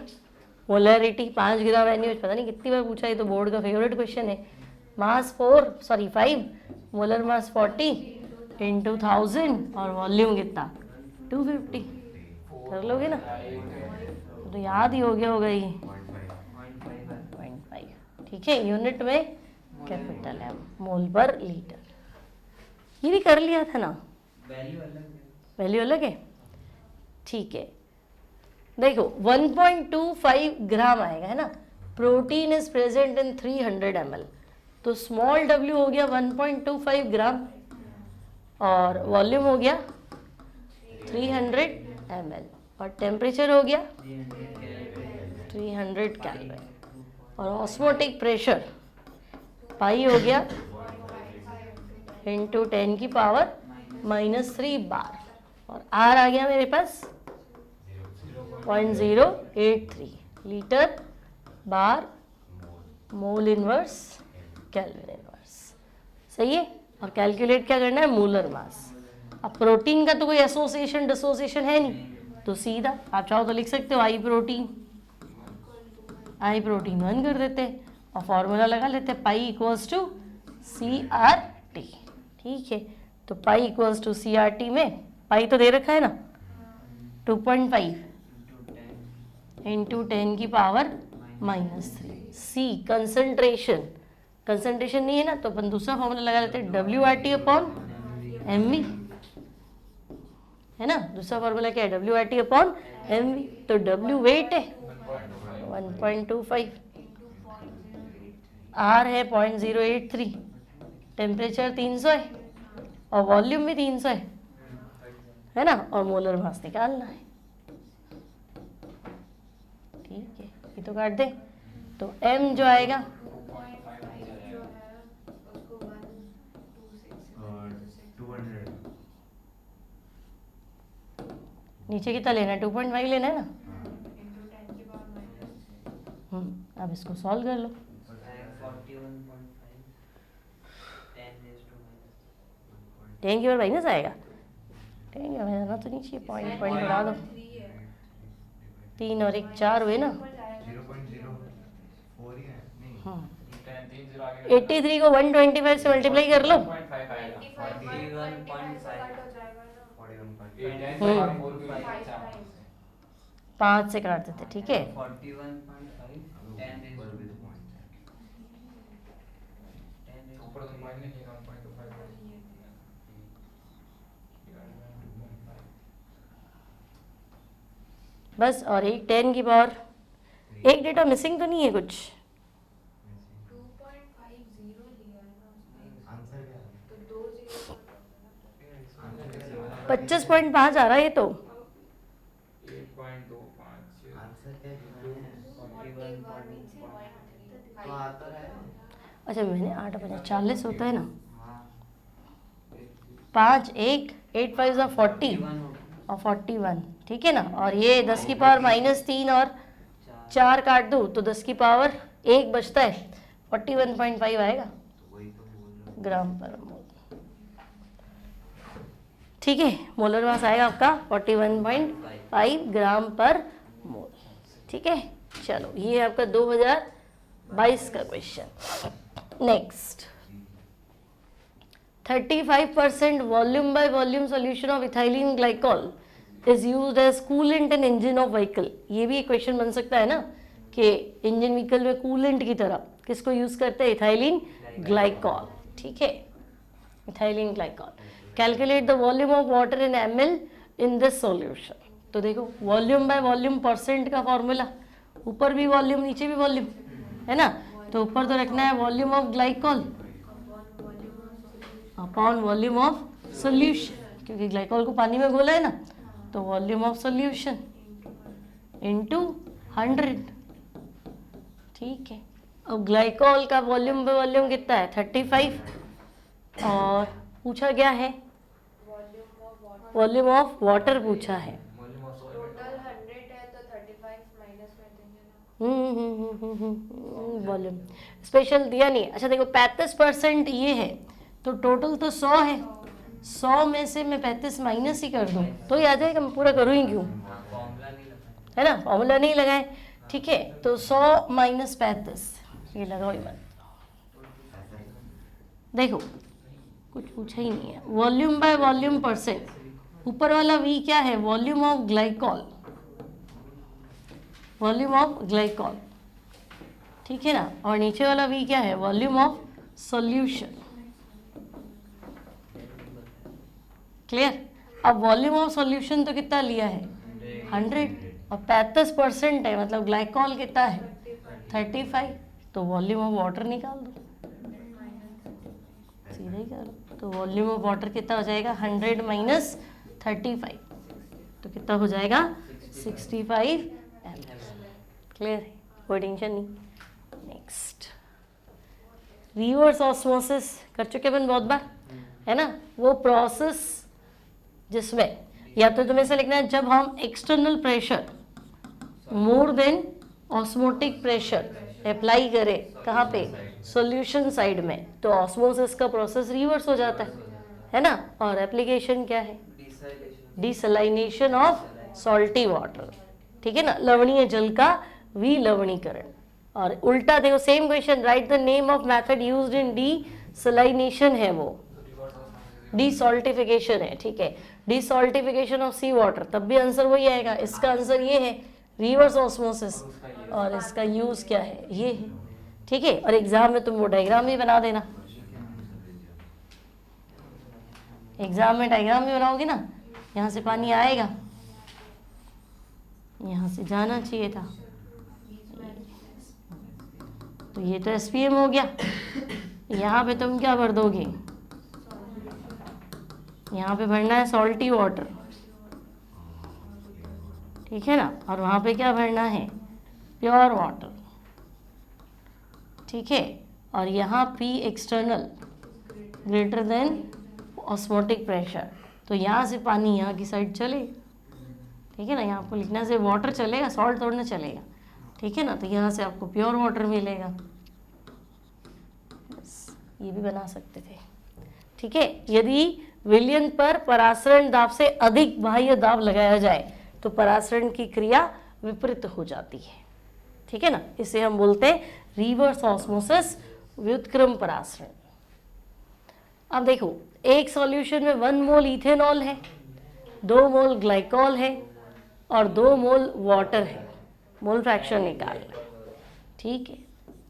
मोलैरिटी 5 ग्राम एनएच, पता नहीं कितनी बार पूछा, ये तो बोर्ड का फेवरेट क्वेश्चन है। मास 5, मोलर मास 40 इंटू 1000 और वॉल्यूम कितना 250। कर लोगे ना? तो याद ही हो गया होगा ये 0.5। ठीक है, यूनिट में कैपिटल एम, मोल पर लीटर। ये भी कर लिया था ना, वैल्यू अलग है। ठीक है, देखो 1.25 ग्राम आएगा, है ना। Protein is present in 300 ml, तो स्मॉल w हो गया 1.25 ग्राम और वॉल्यूम हो गया 300 ml और टेम्परेचर हो गया 300 केल्विन और ऑस्मोटिक प्रेशर पाई हो गया इंटू 10 की पावर -3 बार और आर आ गया मेरे पास 0.083 litre bar mole inverse kelvin inverse. सही है। और कैलकुलेट क्या करना है? Molar mass. अब प्रोटीन का तो कोई एसोसिएशन डिसोसिएशन है नहीं, तो सीधा आप चाहो तो लिख सकते हो आई प्रोटीन 1 कर देते हैं और फॉर्मूला लगा लेते हैं पाई इक्वल्स टू CRT। ठीक है, तो पाई इक्वल्स टू CRT में पाई तो दे रखा है ना 2.5 इंटू 10 की पावर -3। सी कंसंट्रेशन नहीं है ना, तो अपन दूसरा फॉर्मूला लगा लेते हैं WRT अपॉन MV, है ना। दूसरा फॉर्मूला क्या है? WRT upon MV। तो W वेट है 1.25, R है 0.083, टेम्परेचर 300 है और वॉल्यूम भी 300 है ना, और मोलर मास निकालना है। ठीक है, ये तो काट दे, तो M जो आएगा नीचे कितना लेना है? 2.5 लेना है ना। अब इसको सॉल्व कर लो। 10 की बार माइनस आएगा, 10 की बार आना तो नहीं चाहिए, पॉइंट बढ़ा दो। 3 और 1 4 हुए ना। 83 को 125 से मल्टीप्लाई कर लो। 5 से काट देते। ठीक है, 41.5 बस। और एक 10 की पावर, एक डेटा मिसिंग तो नहीं है कुछ? 25.5 आ रहा है ये तो। 1.25 अच्छा मैंने 8 बजा 40 होता है ना। 5 1 8 5 40 और 41। ठीक है ना। और ये 10 की पावर -3 और 4 काट दूँ तो 10 की पावर 1 बचता है, 41.5 आएगा ग्राम पर मोल। ठीक है, मोलर मास आएगा आपका 41.5 ग्राम पर मोल। ठीक है, चलो ये आपका 2022 का question. Next, 35% volume by volume solution of ethylene glycol is used as coolant in engine of vehicle. ये भी एक क्वेश्चन बन सकता है ना कि इंजन व्हीकल में कूलेंट की तरह किसको यूज करते हैं? Ethylene glycol. ठीक है, ethylene glycol. Calculate the volume of water in ml in this solution. तो देखो वॉल्यूम बाय वॉल्यूम परसेंट का फॉर्मूला, ऊपर भी वॉल्यूम नीचे भी वॉल्यूम, है ना। तो ऊपर तो रखना है volume of glycol upon volume of solution, क्योंकि ग्लाइकोल को पानी में घोला है ना, तो वॉल्यूम ऑफ सॉल्यूशन इनटू 100। ठीक है, अब ग्लाइकोल का वॉल्यूम पे वॉल्यूम कितना है 35, और पूछा क्या है वॉल्यूम ऑफ वाटर पूछा है। टोटल 100 है तो 35 माइनस कर देंगे ना। वॉल्यूम स्पेशल दिया नहीं है। अच्छा देखो 35% ये है, तो टोटल तो 100 है, 100 में से मैं 35 माइनस ही कर दूं तो ही आ जाएगा, मैं पूरा करूँ ही क्यों, फॉर्मूला नहीं लगाया। है ना, फॉर्मूला नहीं लगाए। ठीक है, तो 100 माइनस 35 ये लगाओ ही मत। देखो कुछ पूछा ही नहीं है। वॉल्यूम बाय वॉल्यूम परसेंट, ऊपर वाला V क्या है, volume of glycol, volume of glycol, ठीक है ना, और नीचे वाला V क्या है, वॉल्यूम ऑफ सॉल्यूशन। क्लियर। अब वॉल्यूम ऑफ सॉल्यूशन तो कितना लिया है 100, और 35% है, मतलब ग्लाइकॉल कितना है 35, तो वॉल्यूम ऑफ वाटर निकाल दो, सीधे ही करो। तो वॉल्यूम ऑफ वाटर कितना हो जाएगा 100 माइनस 35, तो कितना हो जाएगा 65 ml। क्लियर है, कोई टेंशन नहीं। नेक्स्ट रिवर्स ऑस्मोसिस कर चुके अपन बहुत बार, है ना, वो प्रोसेस जिसमें या तो तुम्हें ऐसा लिखना है जब हम external pressure more than osmotic pressure apply करें, कहाँ पे, सॉल्यूशन साइड में, तो ऑस्मोसिस का प्रोसेस रिवर्स हो जाता है ना। और एप्लीकेशन क्या है, डिसलाइनेशन ऑफ सॉल्टी वाटर, ठीक है ना, लवणीय जल का विलवणीकरण। और उल्टा देखो same question, write the name of method used in desalination है, वो डिसॉल्टिफिकेशन है। ठीक है, डिसॉल्टिफिकेशन ऑफ सी वाटर, तब भी आंसर वही आएगा। इसका आंसर ये है रिवर्स ऑस्मोसिस, और इसका यूज क्या है, ये है। ठीक है, और एग्जाम में तुम वो डायग्राम भी बना देना, एग्जाम में डायग्राम भी बनाओगे ना, यहाँ से पानी आएगा, यहाँ से जाना चाहिए था, तो ये तो SPM हो गया। यहाँ पे तुम क्या भर दोगे, यहाँ पे भरना है सॉल्टी वाटर, ठीक है ना, और वहाँ पे क्या भरना है, प्योर वाटर। ठीक है, और यहाँ P external greater than osmotic pressure, तो यहाँ से पानी यहाँ की साइड चले, ठीक है ना, यहाँ आपको लिखना से वाटर चलेगा, सॉल्ट थोड़ा ना चलेगा, ठीक है ना, तो यहाँ से आपको प्योर वाटर मिलेगा। बस ये भी बना सकते थे। ठीक है, यदि विलयन पर परासरण दाब से अधिक बाह्य दाब लगाया जाए तो परासरण की क्रिया विपरीत हो जाती है। ठीक है ना, इसे हम बोलते हैं रिवर्स ऑस्मोसिस, व्युत्क्रम परासरण। अब देखो एक सॉल्यूशन में 1 मोल इथेनॉल है, 2 मोल ग्लाइकॉल है और 2 मोल वाटर है, मोल फ्रैक्शन निकालना। ठीक है,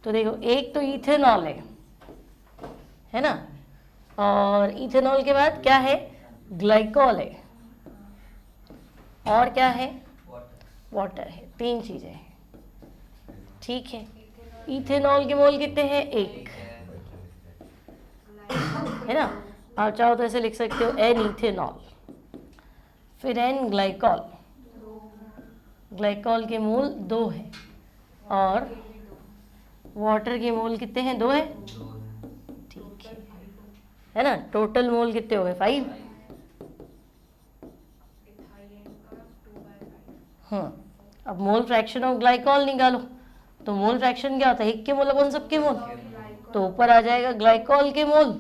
तो देखो एक तो इथेनॉल है ना, और इथेनॉल के बाद क्या है, ग्लाइकॉल है, और क्या है, वाटर है, 3 चीजें हैं। ठीक है, इथेनॉल के मोल कितने हैं, 1 है ना, आप चाहो तो ऐसे लिख सकते हो N इथेनॉल, फिर N ग्लाइकॉल, ग्लाइकॉल के मोल 2 है, और वाटर के मोल कितने हैं, 2 है। ठीक है ना, टोटल मोल कितने हो गए, 5। हाँ, अब मोल फ्रैक्शन ऑफ ग्लाइकॉल निकालो, तो मोल फ्रैक्शन क्या होता है, 1 के मोल अपन सबके मोल, तो ऊपर आ जाएगा ग्लाइकॉल के मोल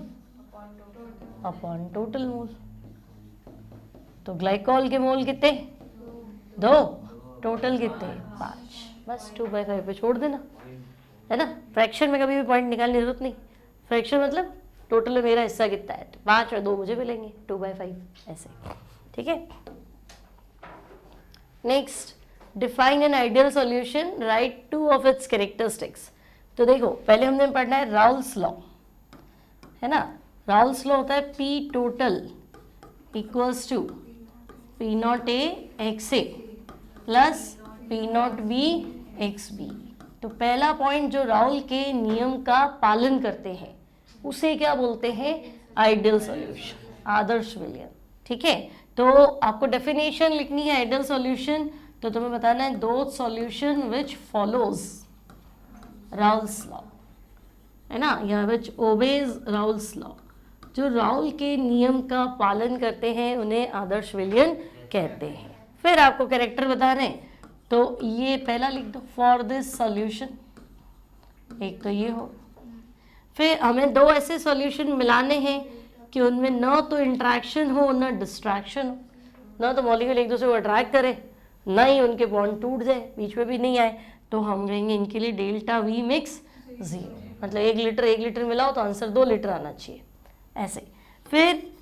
अपॉन टोटल मोल, तो ग्लाइकॉल के मोल कितने, 2, टोटल कितने, 5। बस 2/5 पे छोड़ देना, है ना। फ्रैक्शन में कभी भी पॉइंट निकालने की जरूरत नहीं, फ्रैक्शन मतलब टोटल में मेरा हिस्सा कितना है, 5 और 2 मुझे मिलेंगे, 2/5 ऐसे। ठीक है, next define an ideal solution, right 2 of its characteristics. तो देखो पहले हमने पढ़ना है राउल्स लॉ, है ना। राउल्स लॉ होता है P total equals to P0 A XA plus P0 B XB। तो पहला पॉइंट जो राउल के नियम का पालन करते हैं उसे क्या बोलते हैं, आइडियल सॉल्यूशन, आदर्श विलयन। ठीक है, तो आपको डेफिनेशन लिखनी है आइडियल सॉल्यूशन, तो तुम्हें बताना है दो solution which follows Raoult's law, है ना, या विच ओबेज राउल्स लॉ, जो राउल के नियम का पालन करते हैं उन्हें आदर्श विलयन कहते हैं। फिर आपको कैरेक्टर बताना है, तो ये पहला लिख दो, फॉर दिस सॉल्यूशन, एक तो ये हो। फिर हमें दो ऐसे सॉल्यूशन मिलाने हैं कि उनमें न तो इंट्रैक्शन हो न डिस्ट्रैक्शन हो, न तो मॉलिक्यूल एक दूसरे को अट्रैक्ट करे न ही उनके बॉन्ड टूट जाए, बीच में भी नहीं आए, तो हम कहेंगे इनके लिए डेल्टा वी मिक्स 0, मतलब 1 लीटर मिलाओ तो आंसर 2 लीटर आना चाहिए, ऐसे। फिर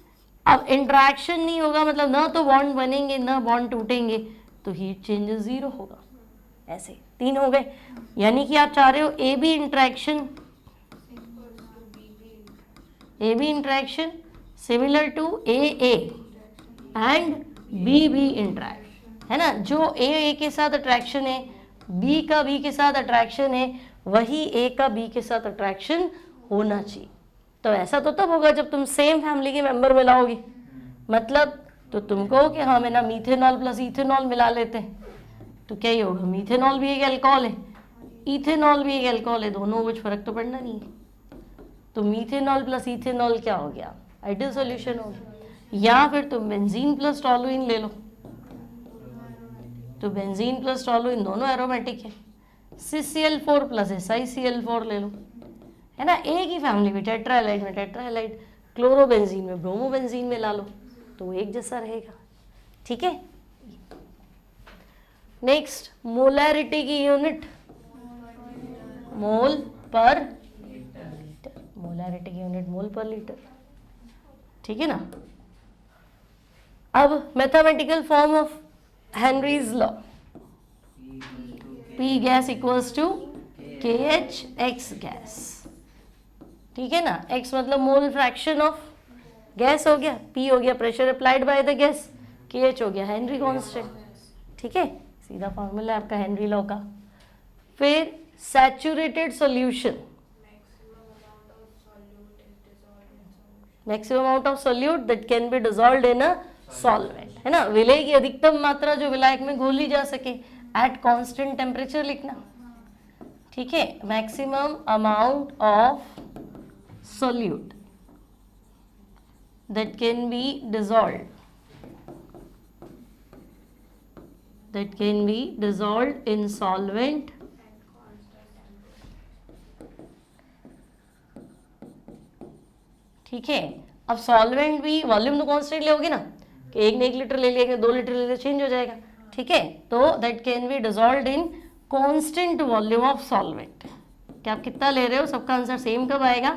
अब इंट्रैक्शन नहीं होगा, मतलब ना तो बॉन्ड बनेंगे ना बॉन्ड टूटेंगे, तो हीट चेंजेस 0 होगा, ऐसे 3 हो गए। यानी कि आप चाह रहे हो A B interaction, A B interaction similar to A and B interact, है ना, जो ए के साथ अट्रैक्शन है, बी का बी के साथ अट्रैक्शन है, वही ए का बी के साथ अट्रैक्शन होना चाहिए। तो ऐसा तो तब होगा जब तुम सेम फैमिली के मेंबर मिलाओगे, मतलब तो तुम कहो कि हाँ मैं ना मीथेनॉल प्लस इथेनॉल मिला लेते हैं, तो क्या ही होगा, मीथेनॉल भी एक अल्कोहल है, इथेनॉल भी एक अल्कोहल है, दोनों में कुछ फर्क तो पड़ना नहीं है, तो मीथेनॉल प्लस इथेनॉल क्या हो गया, आइडियल सॉल्यूशन हो गया। या फिर तुम बेंजीन प्लस टॉलुइन ले लो, तो बेंजीन प्लस टॉलुइन दोनों एरोमेटिक है, CCl4 प्लस SiCl4 ले लो, है ना, एक ही फैमिली में टेट्राहाइलाइड में टेट्राहाइलाइड, क्लोरोबेंजीन में ब्रोमोबेंजीन में ला लो, तो एक जैसा रहेगा। ठीक है, नेक्स्ट मोलैरिटी की यूनिट मोल पर लीटर, मोलैरिटी की यूनिट मोल पर लीटर। ठीक है ना, अब mathematical form of Henry's law, P gas equals to KH X gas. ठीक है ना, X मतलब मोल फ्रैक्शन ऑफ गैस हो गया, P हो गया pressure applied by the gas, KH हो गया हेनरी कांस्टेंट। ठीक है, सीधा फॉर्मूला आपका हेनरी लॉ का। फिर saturated solution, maximum amount of solute that can be dissolved in a solvent, है ना, विलय की अधिकतम मात्रा जो विलायक में घोली जा सके एट कांस्टेंट टेम्परेचर लिखना। ठीक है, maximum amount of solute that can be dissolved, that can be dissolved in solvent ठीक है। अब सॉल्वेंट भी वॉल्यूम तो कांस्टेंट लोगे ना, कि 1 लीटर ले लिया 2 लीटर ले लिया चेंज हो जाएगा। ठीक है, तो that can be dissolved in constant volume of solvent. कि आप कितना ले रहे हो, सबका आंसर सेम कब आएगा,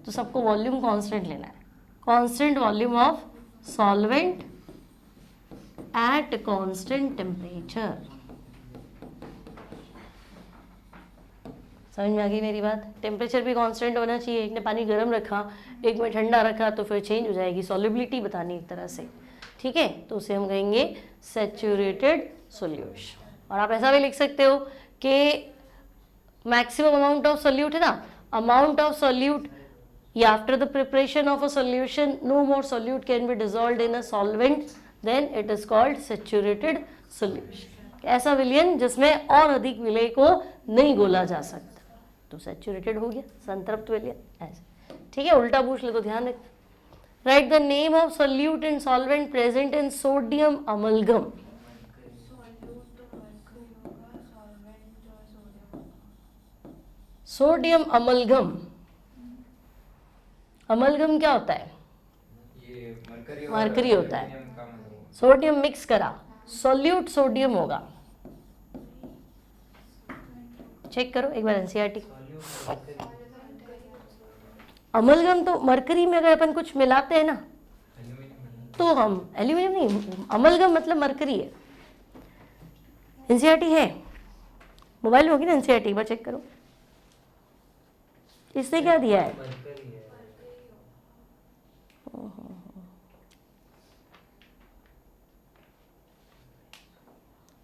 तो सबको वॉल्यूम कांस्टेंट लेना है, constant volume of solvent at constant temperature. समझ में आ गई मेरी बात, टेम्परेचर भी कांस्टेंट होना चाहिए, एक ने पानी गर्म रखा एक में ठंडा रखा तो फिर चेंज हो जाएगी, सॉल्युबिलिटी बतानी एक तरह से। ठीक है, तो उसे हम कहेंगे सैचुरेटेड सॉल्यूशन। और आप ऐसा भी लिख सकते हो कि मैक्सिमम अमाउंट ऑफ सोल्यूट है ना, अमाउंट ऑफ सोल्यूट या after the preparation of a solution no more solute can be dissolved in a solvent, then it is called saturated solution. ऐसा विलयन जिसमें और अधिक विलय को नहीं घोला जा सकता, तो सैचुरेटेड हो गया, संतृप्त विलयन ऐसे। ठीक है, उल्टा पूछ ले तो ध्यान रख। Right the name of solute and solvent present in sodium amalgam. Sodium amalgam, amalgam क्या होता है, ये मरकरी होता है, सोडियम मिक्स करा, सोल्यूट सोडियम होगा। चेक करो एक बार एनसीईआरटी। अमलगम तो मरकरी में अगर अपन कुछ मिलाते हैं ना, तो हम एल्यूमिनियम नहीं, अमलगम मतलब मरकरी है। एनसीईआरटी है, मोबाइल में होगी ना एनसीईआरटी, एक बार चेक करो। इसने क्या दिया है,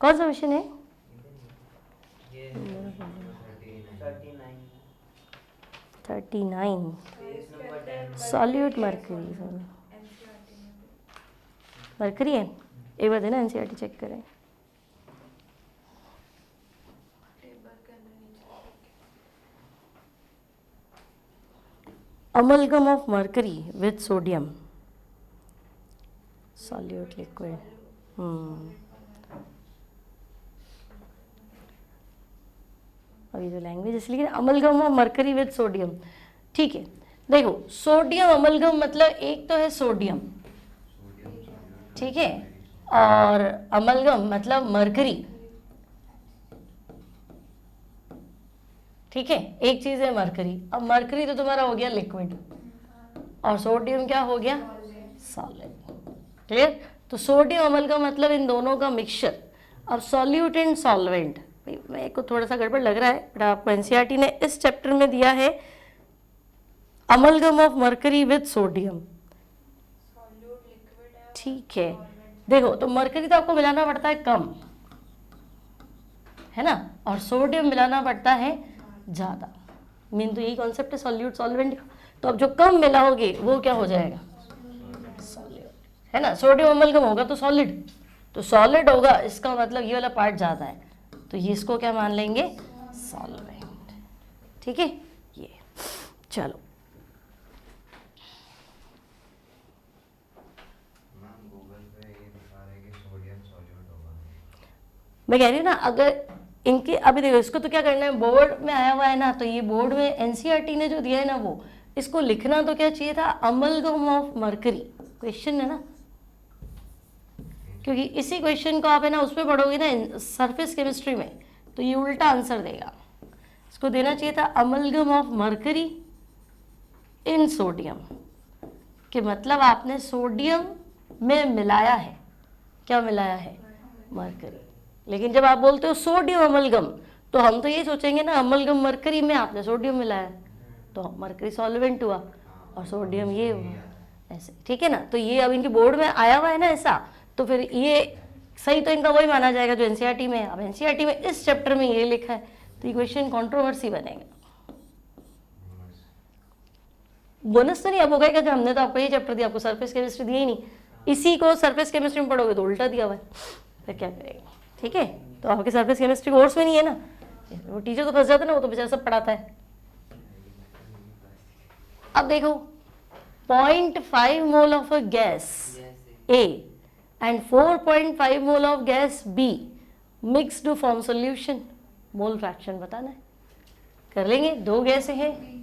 कौन सा क्वेश्चन है, 39 सॉल्यूट मरकरी, मरकरी है, एक बार देना एनसीईआरटी चेक करें। amalgam of mercury with sodium, solute liquid. अभी जो लैंग्वेज इसलिए amalgam of mercury with sodium, ठीक है। देखो सोडियम अमलगम मतलब एक तो है सोडियम, ठीक है, और अमलगम मतलब मरकरी, ठीक है, एक चीज है मरकरी। अब मरकरी तो तुम्हारा हो गया लिक्विड और सोडियम क्या हो गया, सॉलिड। क्लियर? तो सोडियम अमलगम मतलब इन दोनों का मिक्सचर। अब सॉल्यूट एंड सॉल्वेंट, मेरे को थोड़ा सा गड़बड़ लग रहा है बट आपको एनसीईआरटी ने इस चैप्टर में दिया है amalgam of mercury with sodium, ठीक है। देखो तो मरकरी तो आपको मिलाना पड़ता है कम, है ना, और सोडियम मिलाना पड़ता है ज़्यादा। मेन तो यही कॉन्सेप्ट है सॉल्यूट सॉल्वेंट का। तो अब जो कम मिलाओगे वो क्या हो जाएगा, सॉल्यूट, है ना। सोडियम अमलगम होगा तो सॉलिड, तो सॉलिड होगा, इसका मतलब ये वाला पार्ट ज़्यादा है, तो ये इसको क्या मान लेंगे, सॉल्वेंट, ठीक है। ये चलो मैं कह रही हूँ ना, अगर इनके अभी देखो इसको तो क्या करना है, बोर्ड में आया हुआ है ना, तो ये बोर्ड में एनसीईआरटी ने जो दिया है ना वो इसको लिखना तो क्या चाहिए था, अमलगम ऑफ मरकरी, क्वेश्चन है ना, क्योंकि इसी क्वेश्चन को आप है ना उसमें पढ़ोगे ना सरफेस केमिस्ट्री में, तो ये उल्टा आंसर देगा। इसको देना चाहिए था amalgam of mercury in sodium, कि मतलब आपने सोडियम में मिलाया है, क्या मिलाया है, मरकरी। लेकिन जब आप बोलते हो सोडियम अमलगम तो हम तो ये सोचेंगे ना अमलगम मरकरी में आपने सोडियम मिलाया, तो मरकरी सॉल्वेंट हुआ और सोडियम ये हुआ, ऐसे, ठीक है ना। तो ये अब इनके बोर्ड में आया हुआ है ना ऐसा, तो फिर ये सही तो इनका वही माना जाएगा जो एनसीईआरटी में है। अब एनसीईआरटी में इस चैप्टर में ये लिखा है तो ये क्वेश्चन कंट्रोवर्सी बनेगा। बोनस तो नहीं अब होगा क्या, हमने तो आपको ये चैप्टर दिया, आपको सरफेस केमिस्ट्री दिया ही नहीं, इसी को सरफेस केमिस्ट्री में पढ़ोगे तो उल्टा दिया हुआ है, फिर क्या करेगा, ठीक है। तो आपके सरफेस केमिस्ट्री कोर्स में नहीं है ना, वो टीचर तो फंस जाता है ना, वो तो बेचारा सब पढ़ाता है। अब देखो 0.5 mole of a gas A and 4.5 mole of gas B mix to form solution, mole fraction बताना है, कर लेंगे। दो गैस हैं,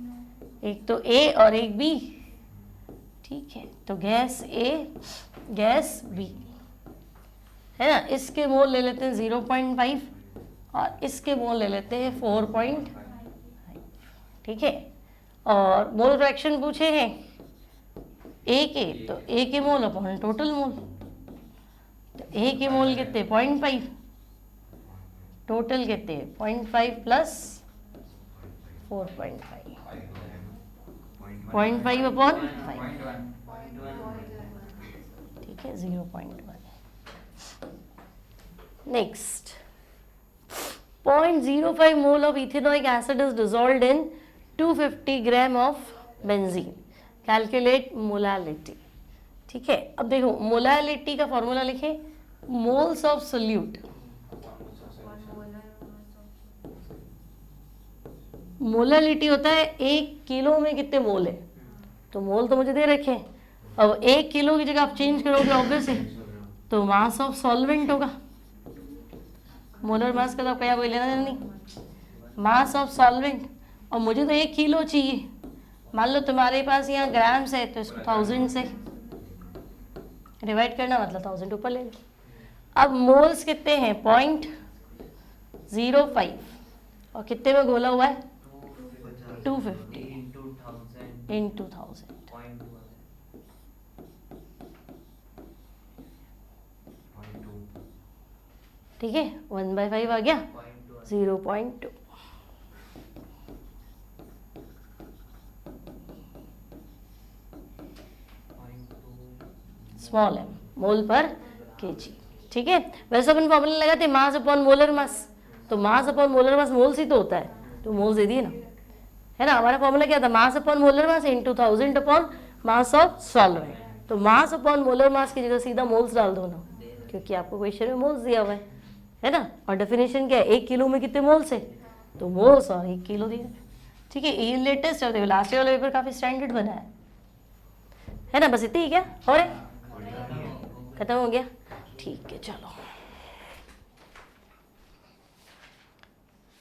एक तो A और एक B, ठीक है। तो गैस A गैस B है ना, इसके मोल ले लेते हैं 0.5 और इसके मोल ले लेते हैं 4.5, ठीक है। और मोल फ्रैक्शन पूछे हैं A के, तो A के मोल अपॉन टोटल मोल, तो A के मोल कितने 0.5, टोटल कितने 0.5 प्लस 4.5, 0.5 अपॉन 5, ठीक है 0.1। Next 0.05 mole of ethanoic acid is dissolved in 250 gram of benzene, calculate molality, ठीक है। अब देखो मोलालिटी का फॉर्मूला लिखें, मोल्स ऑफ सोल्यूट, मोलालिटी होता है 1 किलो में कितने मोल है, तो मोल तो मुझे दे रखे हैं। अब 1 किलो की जगह आप चेंज करोगे ऑब्वियस है, तो मास ऑफ सॉल्वेंट होगा, मोलर मास का तो आपका कोई लेना देना नहीं, मास ऑफ सॉल्वेंट। और मुझे तो 1 किलो चाहिए, मान लो तुम्हारे पास यहाँ ग्राम्स है तो इसको 1000 से डिवाइड करना, मतलब 1000 ऊपर ले लो। अब मोल्स कितने हैं 0.05 और कितने में घोला हुआ है 250 into 1000, ठीक है 1/5 आ गया 0.2। स्मॉल एम मोल पर केजी, ठीक है। वैसे अपन फॉर्मूला लगाते मास अपॉन मोलर मास, तो मास अपॉन मोलर मास मोल से तो होता है, तो मोल दे दिए ना, है ना। हमारा फॉर्मूला क्या था, mass upon molar mass into 1000 upon mass of solvent. तो मास अपॉन मोलर मास की जगह सीधा मोल्स डाल दो ना, क्योंकि आपको क्वेश्चन में मोल्स दिया हुआ है ना। और डेफिनेशन क्या है, 1 किलो में कितने मोल्स है, तो मोल्स और 1 किलो दिया, ठीक है। ये लेटेस्ट है, लास्ट ईयर वाला पेपर काफी स्टैंडर्ड बना है ना। बस इतनी ही क्या, और खत्म हो गया, ठीक है चलो।